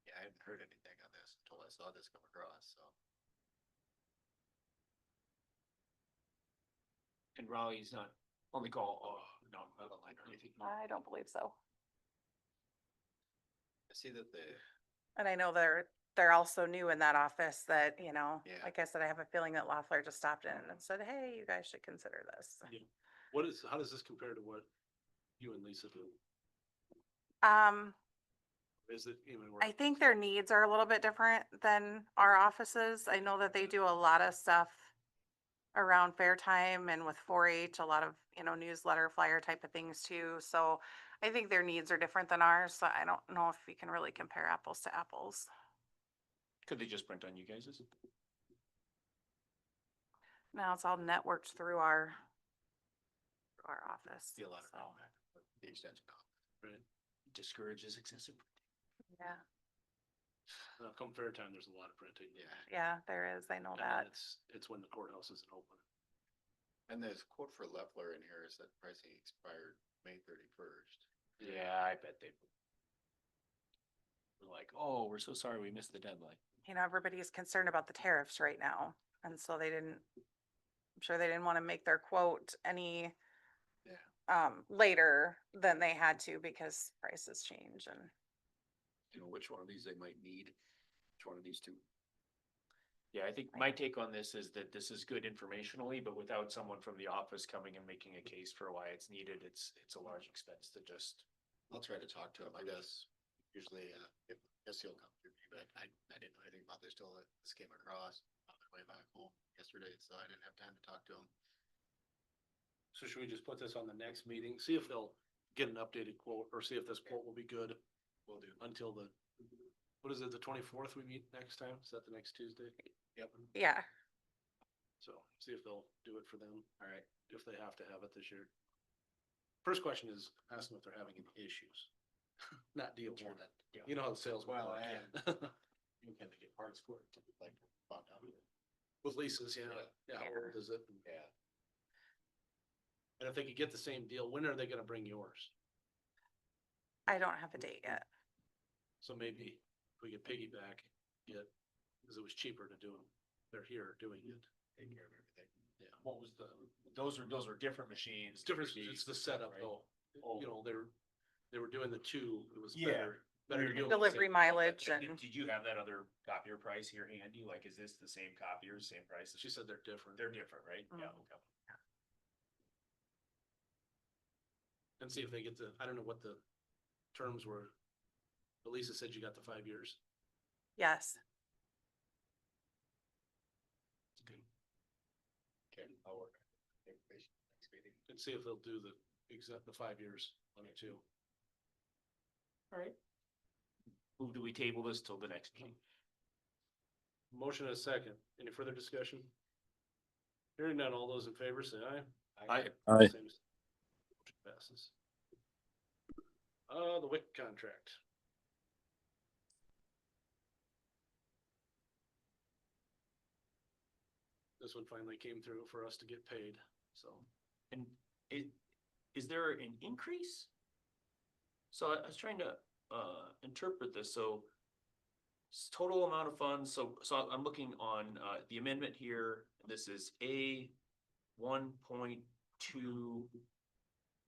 Yeah, I haven't heard anything on this until I saw this come across, so. And Raleigh's not on the call, no, not online or anything. I don't believe so. I see that the, And I know they're also new in that office that, you know, Yeah. like I said, I have a feeling that Loeffler just stopped in and said, hey, you guys should consider this. Yeah. How does this compare to what you and Lisa do? Is it even worth? I think their needs are a little bit different than our offices. I know that they do a lot of stuff around fair time and with 4-H, a lot of, you know, newsletter flyer type of things too. So I think their needs are different than ours. So I don't know if we can really compare apples to apples. Could they just print on you guys's? Now it's all networked through our office. see a lot of so, contact with the extension office. Right. Discourages excessive. Yeah, Come fair time, there's a lot of printing. Yeah, yeah, there is. I know And then that. it's when the courthouse isn't open. and there's a quote for Leffler in here is that pricing expired May 31st. Yeah, I bet they. We're like, oh, we're so sorry we missed the deadline. You know, everybody's concerned about the tariffs right now. And so I'm sure they didn't want to make their quote any later than they had to because prices change and. You know, which one of these they might need, which one of these two. Yeah, I think my take on this is that this is good informationally, but without someone from the office coming and making a case for why it's needed, it's a large expense to just. I'll try to talk to him, I guess. Usually, I guess he'll come through me, but I didn't know anything about this till this came across on my way back home yesterday, so I didn't have time to talk to him. So should we just put this on the next meeting? See if they'll get an updated quote or see if this quote will be good. Will do. Until what is it, the 24th we meet next time? Is that the next Tuesday? Yep. Yeah, So see if they'll do it for them. All right, if they have to have it this year. First question is, ask them if they're having any issues. Not deal with it. You know how the sales. Well, work. and you can get parts for it, like, found out. With leases, yeah. Yeah, how old is it? Yeah. And if they could get the same deal, when are they gonna bring yours? I don't have a date yet. So maybe if we could piggyback, because it was cheaper to do them. They're here doing it. Take care of everything. Yeah. What was those are different machines. It's different, it's the setup right? though. Oh. You know, they were doing the two, it was Yeah. better deal. Delivery mileage Did and did you have that other copier price here handy? Like, is this the same copier, same price? She said they're different. They're different, right? Yeah, Mhm. okay. And see if they get I don't know what the terms were. But Lisa said you got the 5 years. yes, Okay, I'll work. on it. Next meeting. And see if they'll do the 5 years on it too. All right. Move, do we table this till the next meeting? Motion and a second. Any further discussion? Hearing none, all those in favor say aye. Aye. Aye. Same as- Motion passes. The WIC contract. This one finally came through for us to get paid, so. And is there an increase? So I was trying to interpret this, so total amount of funds, so I'm looking on the amendment here, this is A 1.2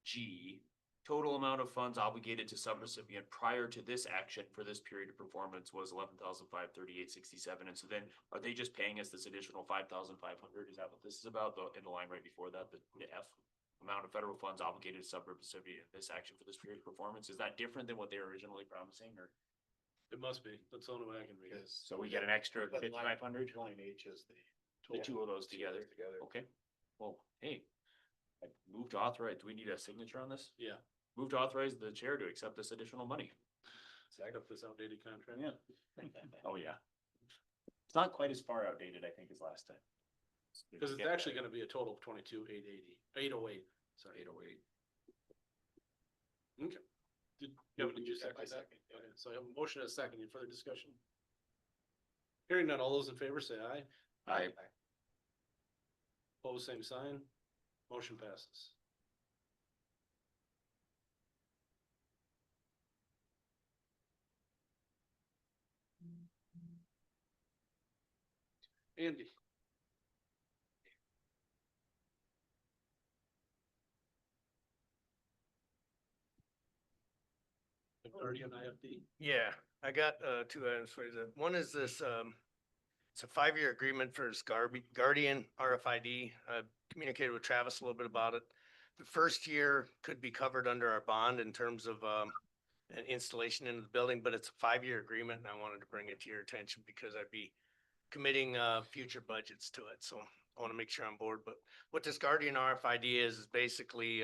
G. Total amount of funds obligated to subrecipient prior to this action for this period of performance was $11,538.67. And so then are they just paying us this additional $5,500? Is that what this is about? In the line right before that, the F amount of federal funds obligated to subrecipient in this action for this period of performance? Is that different than what they were originally promising, or? It must be. That's the only way I can read it. So we get an extra But line- 5,500? Line H is the. The two of those together? Okay, well, hey, I move to authorize, do we need a signature on this? Yeah, Move to authorize the chair to accept this additional money. up this outdated contract. Yeah. Oh, yeah. It's not quite as far outdated, I think, as last time. Cause it's actually gonna be a total of 22,880, 808, sorry. 808. Okay. Did you second that? Okay, so I have a motion and a second. Any further discussion? Hearing none, all those in favor say aye. Aye. Pose same sign. Motion passes. Andy. The Guardian IFD. Yeah, I got two items for you. One is this, it's a 5-year agreement for this Guardian RFID. I communicated with Travis a little bit about it. The first year could be covered under our bond in terms of an installation into the building, but it's a 5-year agreement and I wanted to bring it to your attention because I'd be committing future budgets to it. So I want to make sure I'm board. But what this Guardian RFID is basically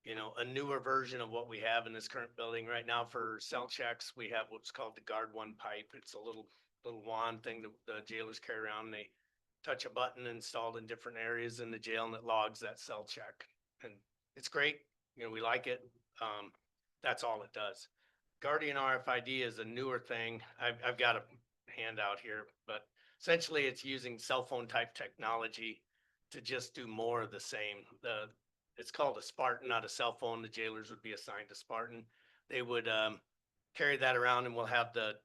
you know, a newer version of what we have in this current building. Right now for cell checks, we have what's called the Guard One pipe. It's a little wand thing that the jailers carry around. They touch a button installed in different areas in the jail and it logs that cell check. And it's great. You know, we like it. That's all it does. Guardian RFID is a newer thing. I've got a handout here, but essentially it's using cell phone type technology to just do more of the same. It's called a Spartan, not a cell phone. The jailers would be assigned a Spartan. They would carry that around and we'll have the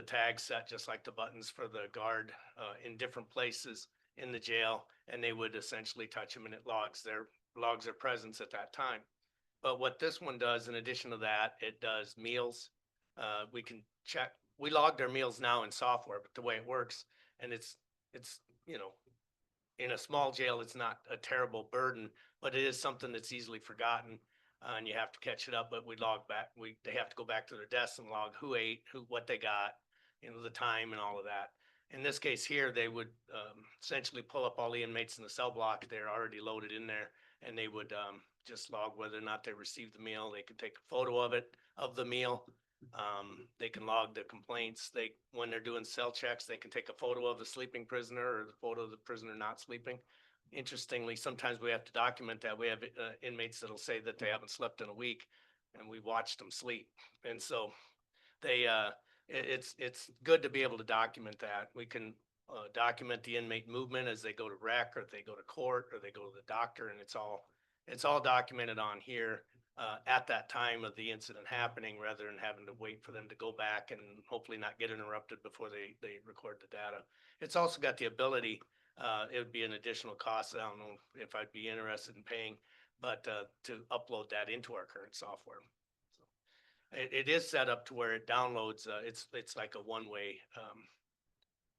tag set just like the buttons for the guard in different places in the jail. And they would essentially touch them and it logs their presence at that time. But what this one does, in addition to that, it does meals. We can check, we log their meals now in software, but the way it works, and it's, you know, in a small jail, it's not a terrible burden, but it is something that's easily forgotten. And you have to catch it up, but we log back, they have to go back to their desks and log who ate, what they got, you know, the time and all of that. In this case here, they would essentially pull up all the inmates in the cell block. They're already loaded in there and they would just log whether or not they received the meal. They could take a photo of it, of the meal. They can log the complaints. When they're doing cell checks, they can take a photo of the sleeping prisoner or the photo of the prisoner not sleeping. Interestingly, sometimes we have to document that. We have inmates that'll say that they haven't slept in a week and we watched them sleep. And so it's good to be able to document that. We can document the inmate movement as they go to rec or they go to court or they go to the doctor, and it's all documented on here at that time of the incident happening, rather than having to wait for them to go back and hopefully not get interrupted before they record the data. It's also got the ability, it would be an additional cost. I don't know if I'd be interested in paying, but to upload that into our current software. So it is set up to where it downloads. It's like a one-way.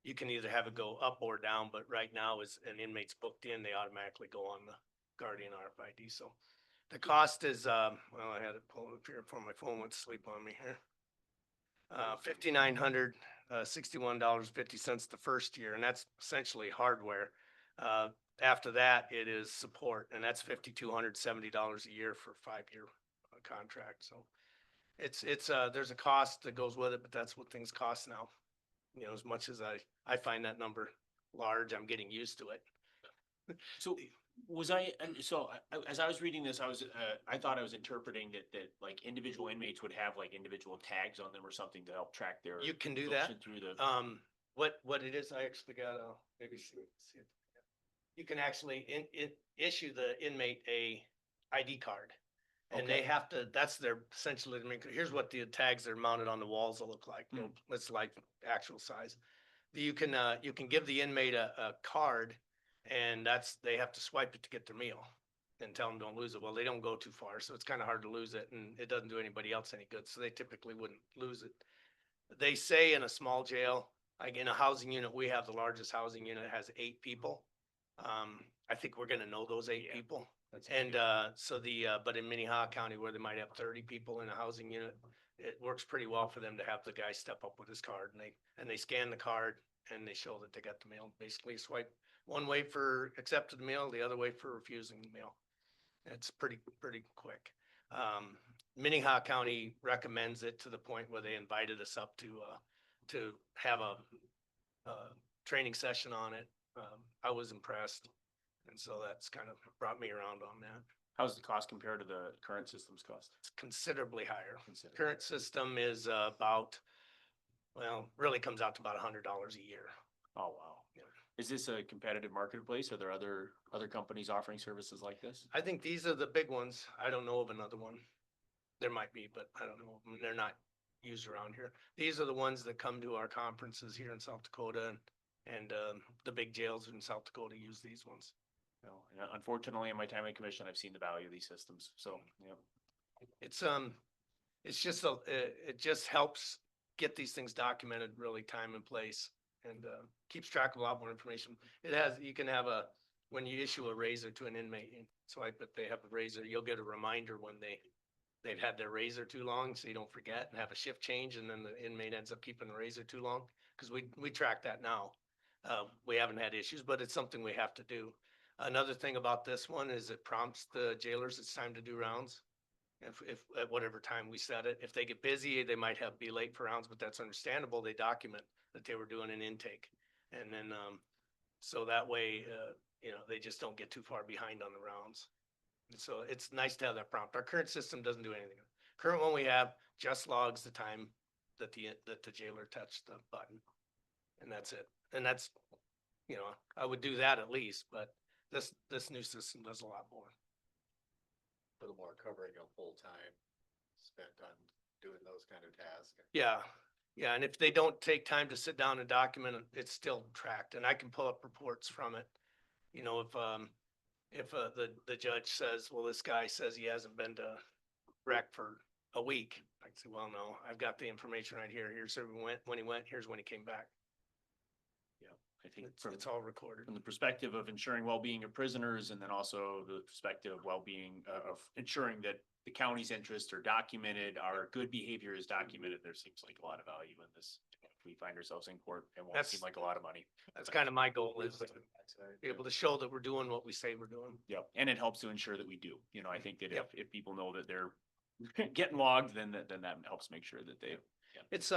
You can either have it go up or down, but right now as an inmate's booked in, they automatically go on the Guardian RFID. So the cost is, well, I had it pulled up here before my phone went to sleep on me here. $5,900, $61.50 the first year, and that's essentially hardware. After that, it is support, and that's $5,270 a year for a 5-year contract. So it's there's a cost that goes with it, but that's what things cost now. You know, as much as I find that number large, I'm getting used to it. So as I was reading this, I thought I was interpreting that like individual inmates would have like individual tags on them or something to help track their. You can do that. Through the. What it is, I actually got, maybe see it. You can actually issue the inmate a ID card. And they have to, that's their essentially, here's what the tags that are mounted on the walls will look like. You know, it's like actual size. You can give the inmate a card, and they have to swipe it to get their meal and tell them don't lose it. Well, they don't go too far, so it's kind of hard to lose it, and it doesn't do anybody else any good. So they typically wouldn't lose it. They say in a small jail, like in a housing unit, we have the largest housing unit, has 8 people. I think we're gonna know those 8 people. And but in Minnehaha County, where they might have 30 people in a housing unit, it works pretty well for them to have the guy step up with his card, and they scan the card and they show that they got the meal. Basically swipe one way for accepting the meal, the other way for refusing the meal. It's pretty quick. Minnehaha County recommends it to the point where they invited us up to have a training session on it. I was impressed. And so that's kind of brought me around on that. How's the cost compared to the current system's cost? It's considerably higher. Considerably Current system is about, well, really comes out to about $100 a year. Oh, wow. Yeah. Is this a competitive marketplace? Are there other companies offering services like this? I think these are the big ones. I don't know of another one. There might be, but I don't know. of 'em. They're not used around here. These are the ones that come to our conferences here in South Dakota and the big jails in South Dakota use these ones. No, and unfortunately, in my time in commission, I've seen the value of these systems. So, yeah. It's just, it just helps get these things documented really time and place and, keeps track of a lot more information. It has, you can have when you issue a razor to an inmate, and swipe it, they have a razor, you'll get a reminder when they've had their razor too long, so you don't forget and have a shift change, and then the inmate ends up keeping the razor too long. Cause we track that now. We haven't had issues, but it's something we have to do. Another thing about this one is it prompts the jailers, it's time to do rounds. If at whatever time we set it, if they get busy, they might be late for rounds, but that's understandable. They document that they were doing an intake. And then, so that way, they just don't get too far behind on the rounds. And so it's nice to have that prompt. Our current system doesn't do anything. Current one we have just logs the time that the jailer touched the button. And that's it. And that's, I would do that at least, but this new system does a lot more. Furthermore, covering a full time spent on doing those kind of tasks. Yeah, yeah, and if they don't take time to sit down and document it, it's still tracked, and I can pull up reports from it. If the judge says, well, this guy says he hasn't been to rec for a week, I can say, well, no, I've got the information right here. Here's when he went, here's when he came back. I think It's all recorded. from the perspective of ensuring well-being of prisoners, and then also the perspective of well-being of ensuring that the county's interests are documented, our good behavior is documented, there seems like a lot of value in this. If we find ourselves in court, it won't seem like a lot of money. That's kind of my goal, is to be able to show that we're doing what we say we're doing. Yep, and it helps to ensure that we do. I think that if people know that they're getting logged, then that helps make sure that they. It's,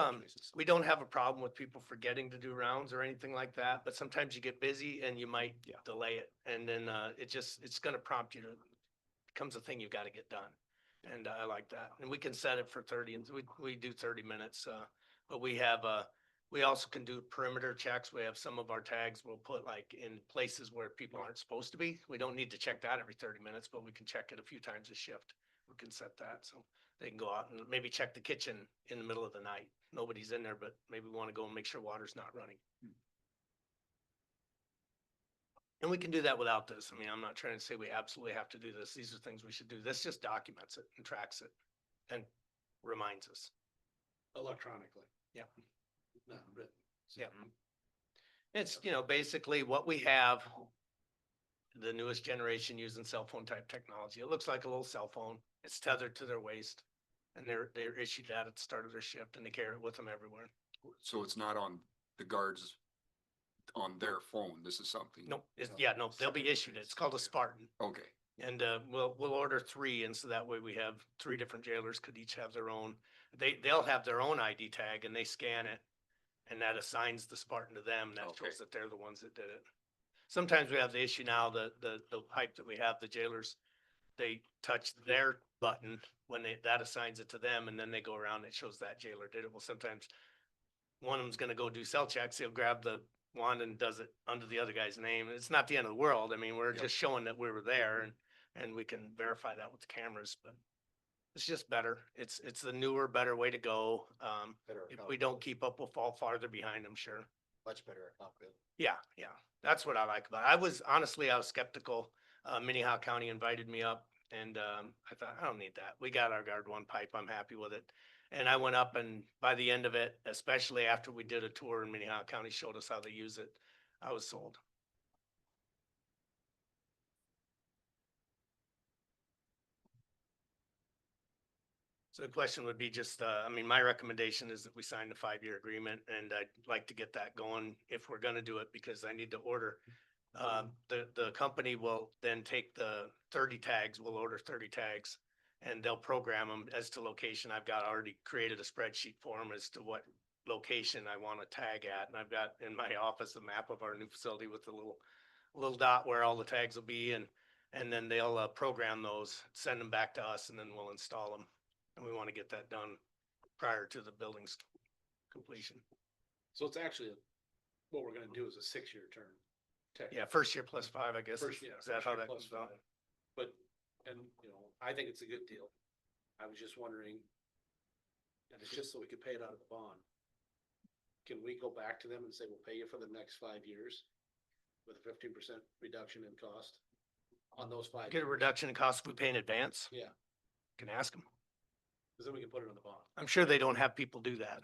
we don't have a problem with people forgetting to do rounds or anything like that, but sometimes you get busy and you might delay it. And then, it's gonna prompt you to, becomes a thing you've gotta get done. And I like that. And we can set it for 30, and we do 30 minutes, but we have, we also can do perimeter checks. We have some of our tags we'll put like in places where people aren't supposed to be. We don't need to check that every 30 minutes, but we can check it a few times a shift. We can set that, so they can go out and maybe check the kitchen in the middle of the night. Nobody's in there, but maybe we want to go and make sure water's not running. And we can do that without this. I mean, I'm not trying to say we absolutely have to do this. These are things we should do. This just documents it and tracks it and reminds us. Electronically. Yeah. Not written. Yeah. It's, basically what we have, the newest generation using cell phone type technology. It looks like a little cell phone. It's tethered to their waist. And they're issued that at the start of their shift, and they carry it with them everywhere. So it's not on the guards on their phone. This is something. No, they'll be issued it. It's called a Spartan. Okay. And we'll order 3, and so that way we have 3 different jailers could each have their own. They'll have their own ID tag, and they scan it, and that assigns the Spartan to them. That shows that they're the ones that did it. Sometimes we have the issue now, the pipe that we have, the jailers, they touch their button when that assigns it to them, and then they go around and it shows that jailer did it. Well, sometimes one of them's gonna go do cell checks. He'll grab the wand and does it under the other guy's name. It's not the end of the world. I mean, we're just showing that we were there, and we can verify that with the cameras, but it's just better. It's the newer, better way to go. If we don't keep up, we'll fall farther behind, I'm sure. Much better outfit. Yeah. That's what I like about it. I was skeptical. Minnehaha County invited me up, and I thought, I don't need that. We got our Guard One pipe. I'm happy with it. And I went up, and by the end of it, especially after we did a tour and Minnehaha County showed us how they use it, I was sold. So the question would be just, my recommendation is that we sign the 5-year agreement, and I'd like to get that going if we're gonna do it, because I need to order. The company will then take the 30 tags, we'll order 30 tags, and they'll program them as to location. I've got already created a spreadsheet for them as to what location I want to tag at. And I've got in my office a map of our new facility with the little dot where all the tags will be, and then they'll program those, send them back to us, and then we'll install them. And we want to get that done prior to the building's completion. So it's actually, what we're gonna do is a 6-year term. technically. Yeah, first year plus 5, I guess. First, Is yeah. that first how year that plus comes out? 5. But, and, you know, I think it's a good deal. I was just wondering, and it's just so we could pay it out of the bond. Can we go back to them and say, we'll pay you for the next 5 years with a 15% reduction in cost on those 5 Get a years? reduction in cost if we pay in advance. Yeah, Can ask them. because then we can put it on the bond. I'm sure they don't have people do that.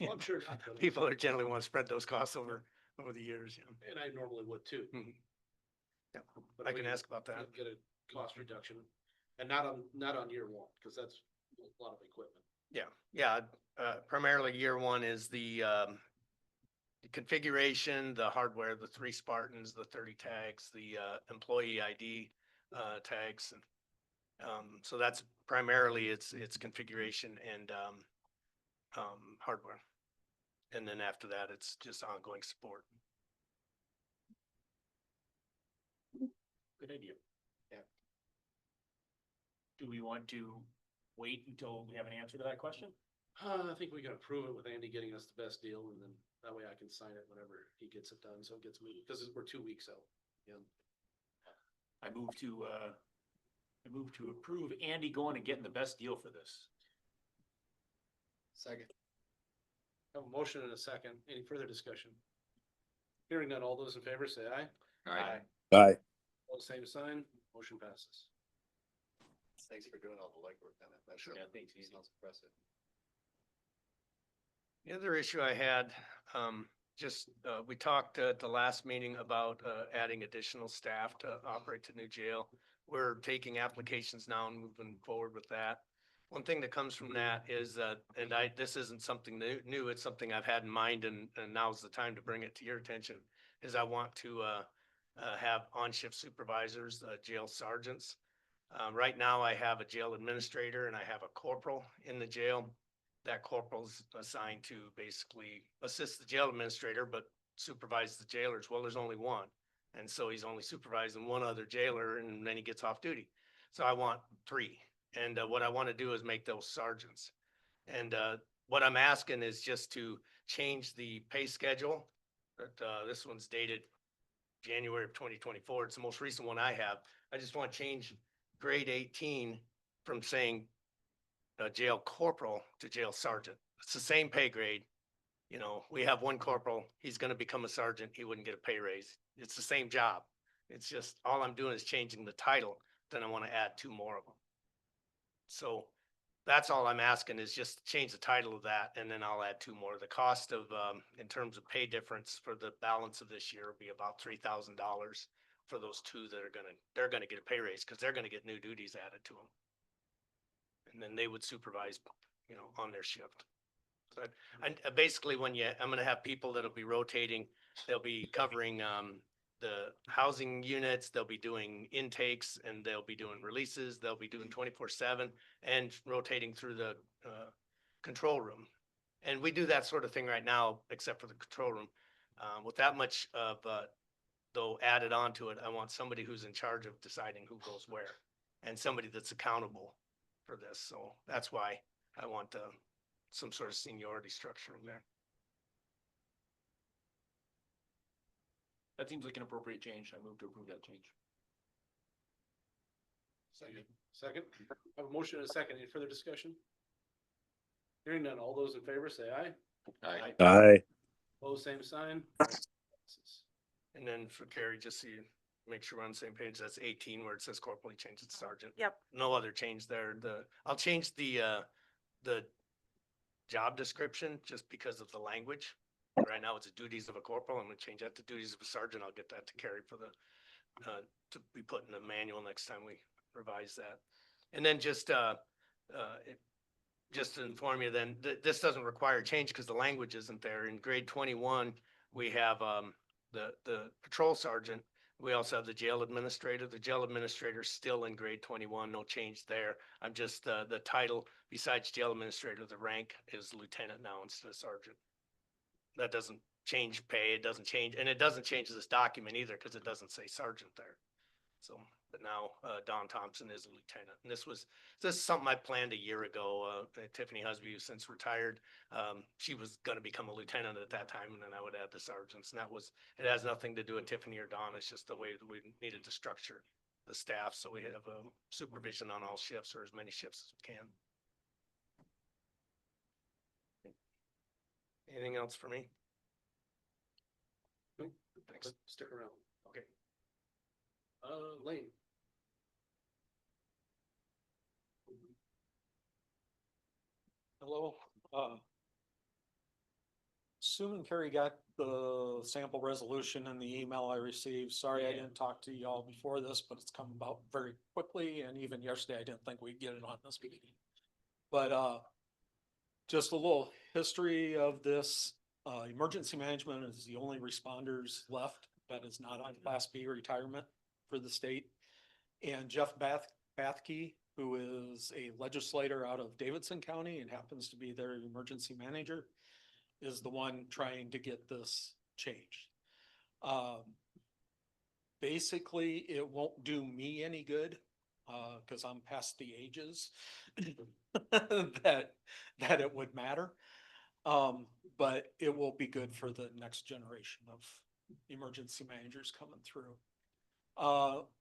Well, I'm sure not, but- People are generally want to spread those costs over the years, yeah. And I normally would too. Mhm. Yeah, But I we can ask about that. Get a cost reduction and not on year one, because that's a lot of equipment. Yeah, primarily year one is the configuration, the hardware, the 3 Spartans, the 30 tags, the employee ID tags. And so that's primarily it's configuration and hardware. And then after that, it's just ongoing support. Good idea. Yeah. Do we want to wait until we have an answer to that question? I think we can approve it with Andy getting us the best deal, and then that way I can sign it whenever he gets it done, so it gets moved, because we're 2 weeks out. Yeah. I move to approve Andy going and getting the best deal for this. Second. Have a motion and a second. Any further discussion? Hearing none, all those in favor say aye. Aye. Aye. All same sign, motion passes. Thanks for doing all the legwork on it. That's, Yeah, thanks, sounds impressive. The other issue I had, we talked at the last meeting about adding additional staff to operate the new jail. We're taking applications now and moving forward with that. One thing that comes from that is this isn't something new, it's something I've had in mind and now's the time to bring it to your attention, is I want to have on-shift supervisors, jail sergeants. Right now I have a jail administrator and I have a corporal in the jail. That corporal's assigned to basically assist the jail administrator, but supervise the jailers. Well, there's only one. And so he's only supervising one other jailer and then he gets off duty. So I want 3. And what I want to do is make those sergeants. And what I'm asking is just to change the pay schedule. But this one's dated January of 2024. It's the most recent one I have. I just want to change grade 18 from saying jail corporal to jail sergeant. It's the same pay grade. You know, we have one corporal, he's gonna become a sergeant, he wouldn't get a pay raise. It's the same job. It's just, all I'm doing is changing the title, then I wanna add 2 more of them. So that's all I'm asking is just change the title of that and then I'll add 2 more. The cost of, in terms of pay difference for the balance of this year will be about $3,000 for those 2 that they're gonna get a pay raise because they're gonna get new duties added to them. And then they would supervise, you know, on their shift. So basically I'm gonna have people that'll be rotating, they'll be covering, the housing units, they'll be doing intakes and they'll be doing releases, they'll be doing 24/7 and rotating through the, control room. And we do that sort of thing right now, except for the control room. With that much of, though added on to it, I want somebody who's in charge of deciding who goes where and somebody that's accountable for this. So that's why I want some sort of seniority structure in there. That seems like an appropriate change. I move to approve that change. Second, I have a motion and a second. Any further discussion? Hearing none, all those in favor say aye. Aye. Aye. Opposed, same sign. And then for Carrie, just so you make sure we're on the same page, that's 18 where it says corporal, you change it to sergeant. Yep. No other change there. I'll change the job description just because of the language. Right now it's the duties of a corporal. I'm gonna change that to duties of a sergeant. I'll get that to Carrie for the, to be put in the manual next time we revise that. And then just to inform you then, this doesn't require change because the language isn't there. In grade 21, we have, the patrol sergeant We also have the jail administrator. The jail administrator is still in grade 21, no change there. I'm just, the title besides jail administrator, the rank is lieutenant now instead of sergeant. That doesn't change pay, it doesn't change, and it doesn't change this document either, because it doesn't say sergeant there. So, but now, Don Thompson is a lieutenant, and this is something I planned a year ago. Tiffany Husby, who's since retired, she was gonna become a lieutenant at that time, and then I would add the sergeants, and it has nothing to do with Tiffany or Don, it's just the way that we needed to structure the staff, so we have, supervision on all shifts, or as many shifts as we can. Anything else for me? Nope. Thanks. Stick around. Okay. Lane. Hello, assuming Carrie got the sample resolution in the email I received, sorry I didn't talk to y'all before this, but it's come about very quickly, and even yesterday I didn't think we'd get it on this meeting. But, just a little history of this, emergency management is the only responders left that is not on Class B retirement for the state. And Jeff Bathke, who is a legislator out of Davidson County and happens to be their emergency manager, is the one trying to get this changed. Basically, it won't do me any good, cause I'm past the ages that it would matter. But it will be good for the next generation of emergency managers coming through.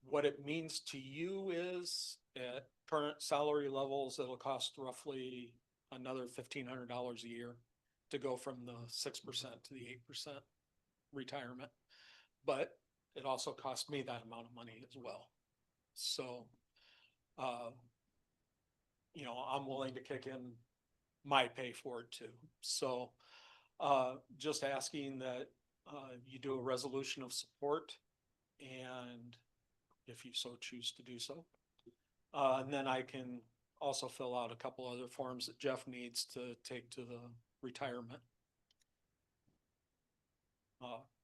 What it means to you is at current salary levels, it'll cost roughly another $1,500 a year to go from the 6% to the 8% retirement. But it also costs me that amount of money as well. So, I'm willing to kick in my pay for it too. So, just asking that, you do a resolution of support, and if you so choose to do so. And then I can also fill out a couple other forms that Jeff needs to take to the retirement.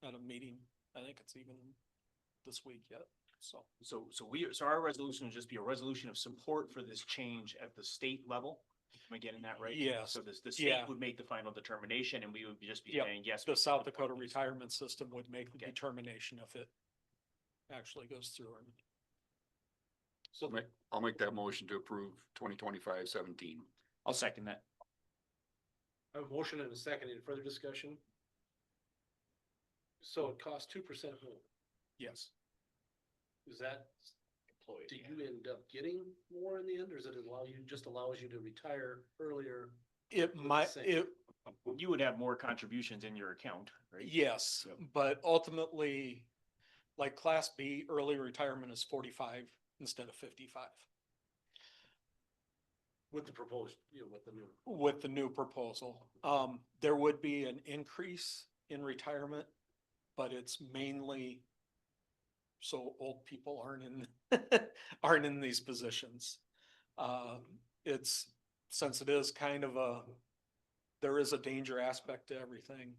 At a meeting, I think it's even this week yet, so. So our resolution would just be a resolution of support for this change at the state level? Am I getting that right? Yes. So the Yeah. state would make the final determination and we would just be Yep. saying, yes. The we South support Dakota these. retirement system would make the Okay. determination if it actually goes through or not. So I'll make that motion to approve 2025-17. I'll second that. I have a motion and a second. Any further discussion? So it costs 2% more. Yes. Is that, do you end up getting more in the end, or does it allows you to retire earlier? It the might, same? You would have more contributions in your account, right? yes, Yep. but ultimately, like Class B, early retirement is 45 instead of 55 With the proposed, with the new. with the new proposal. There would be an increase in retirement, but it's mainly so old people aren't in these positions. It's, since it is kind of there is a danger aspect to everything.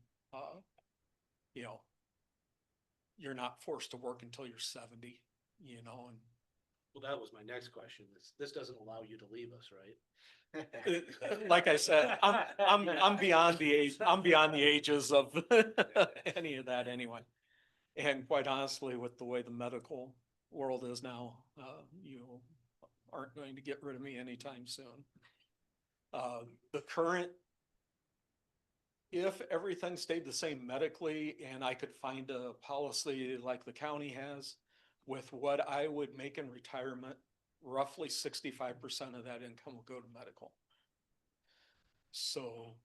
You're not forced to work until you're 70, and Well, that was my next question. This doesn't allow you to leave us, right? like I said, I'm beyond the age, I'm beyond the ages of any of that anyway. And quite honestly, with the way the medical world is now, you aren't going to get rid of me anytime soon. The current, if everything stayed the same medically and I could find a policy like the county has, with what I would make in retirement, roughly 65% of that income will go to medical. So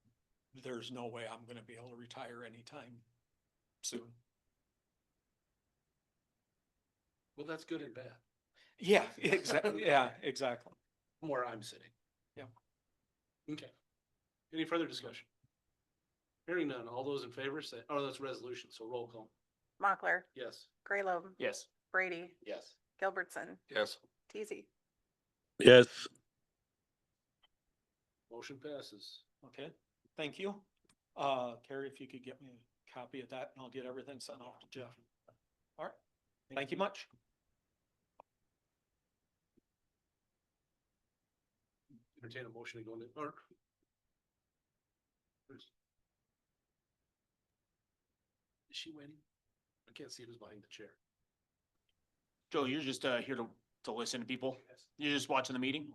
there's no way I'm gonna be able to retire anytime soon. Well, that's good and bad. Yeah, exactly. Yeah, exactly. From where I'm sitting. Yeah. Okay. Any further discussion? Hearing none. All those in favor say, oh, that's a resolution, so roll call. Mochler, Yes. Graylobe, Yes. Brady, Yes. Gilbertson, Yes. Teasy. Yes. Motion passes. Okay, thank you. Carrie, if you could get me a copy of that and I'll get everything sent off to Jeff. All right. Thank you much. Entertain a motion to go into, or. Is she waiting? I can't see who's behind the chair. Joe, you're just here to listen to people? You're just watching the meeting?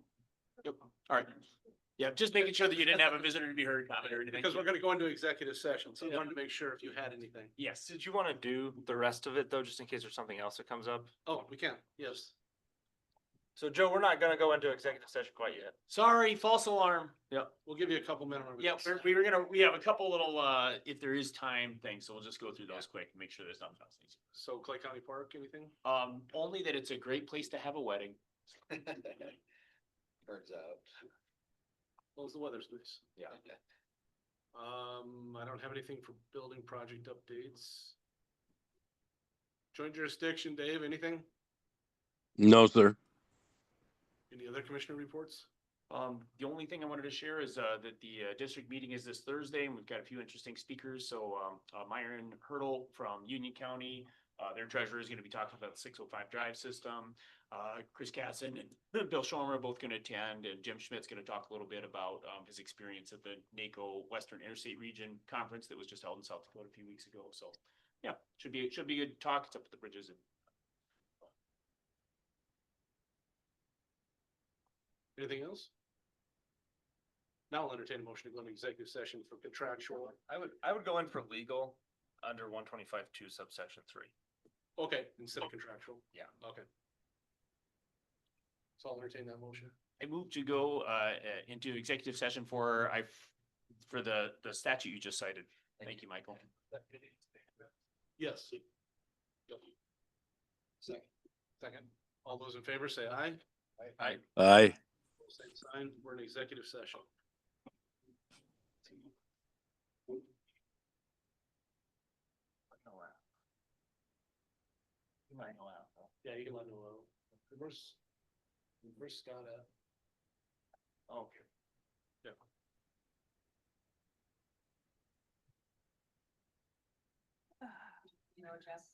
Yep, all right. Yeah, just making sure that you didn't have a visitor to be heard comment or anything. Because we're gonna go into executive session, so I wanted to make sure if you had anything. Yes. Did you want to do the rest of it though, just in case there's something else that comes up? Oh, we can, yes. So Joe, we're not gonna go into executive session quite yet. Sorry, false alarm. Yep. We'll give you a couple minutes. Yeah, we have a couple little, if there is time things, so we'll just go through those quick and make sure there's nothing else. So Clay County Park, anything? Only that it's a great place to have a wedding. Turns out. Well, the weather's nice. Yeah. I don't have anything for building project updates. Joint jurisdiction, Dave, anything? No, sir. Any other commissioner reports? The only thing I wanted to share is, that the district meeting is this Thursday and we've got a few interesting speakers. So, Myron Hurdle from Union County, their treasurer is going to be talking about the 605 drive system. Chris Casson and Bill Schomer are both going to attend, and Jim Schmidt's going to talk a little bit about, his experience at the NACO Western Interstate Region Conference that was just held in South Dakota a few weeks ago. So, yeah, should be a good talk. It's up at the bridges. Anything else? Now I'll entertain a motion to go into executive session for contractual. I would go in for legal under 125(2) subsection 3. Okay, instead of contractual. Yeah. Okay. So I'll entertain that motion. I move to go into executive session for the statute you just cited. Thank you, Michael. Yes. Second. All those in favor say aye. Aye. Aye. Same sign. We're in executive session. Yeah, you can let Noel. Where's Scott at? Okay. Yeah. address.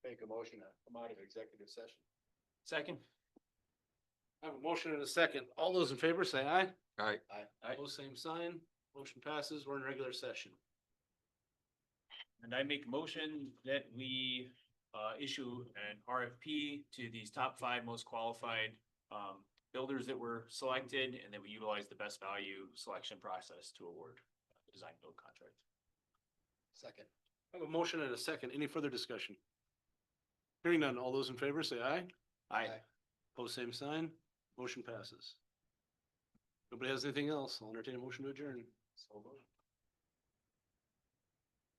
Make a motion to come out of executive session. Second. I have a motion and a second. All those in favor say aye. Aye. Aye. Opposed, same sign. Motion passes. We're in regular session. And I make a motion that we issue an RFP to these top 5 most qualified builders that were selected, and that we utilize the best value selection process to award the design build contract. Second. I have a motion and a second. Any further discussion? Hearing none. All those in favor say aye. Aye. Opposed, same sign. Motion passes. Nobody has anything else? I'll entertain a motion to adjourn.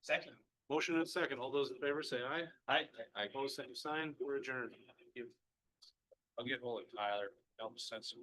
Second. Motion and a second. All those in favor say aye. Aye. Opposed, same sign. We're adjourned. I'll get hold of Tyler, help us send some,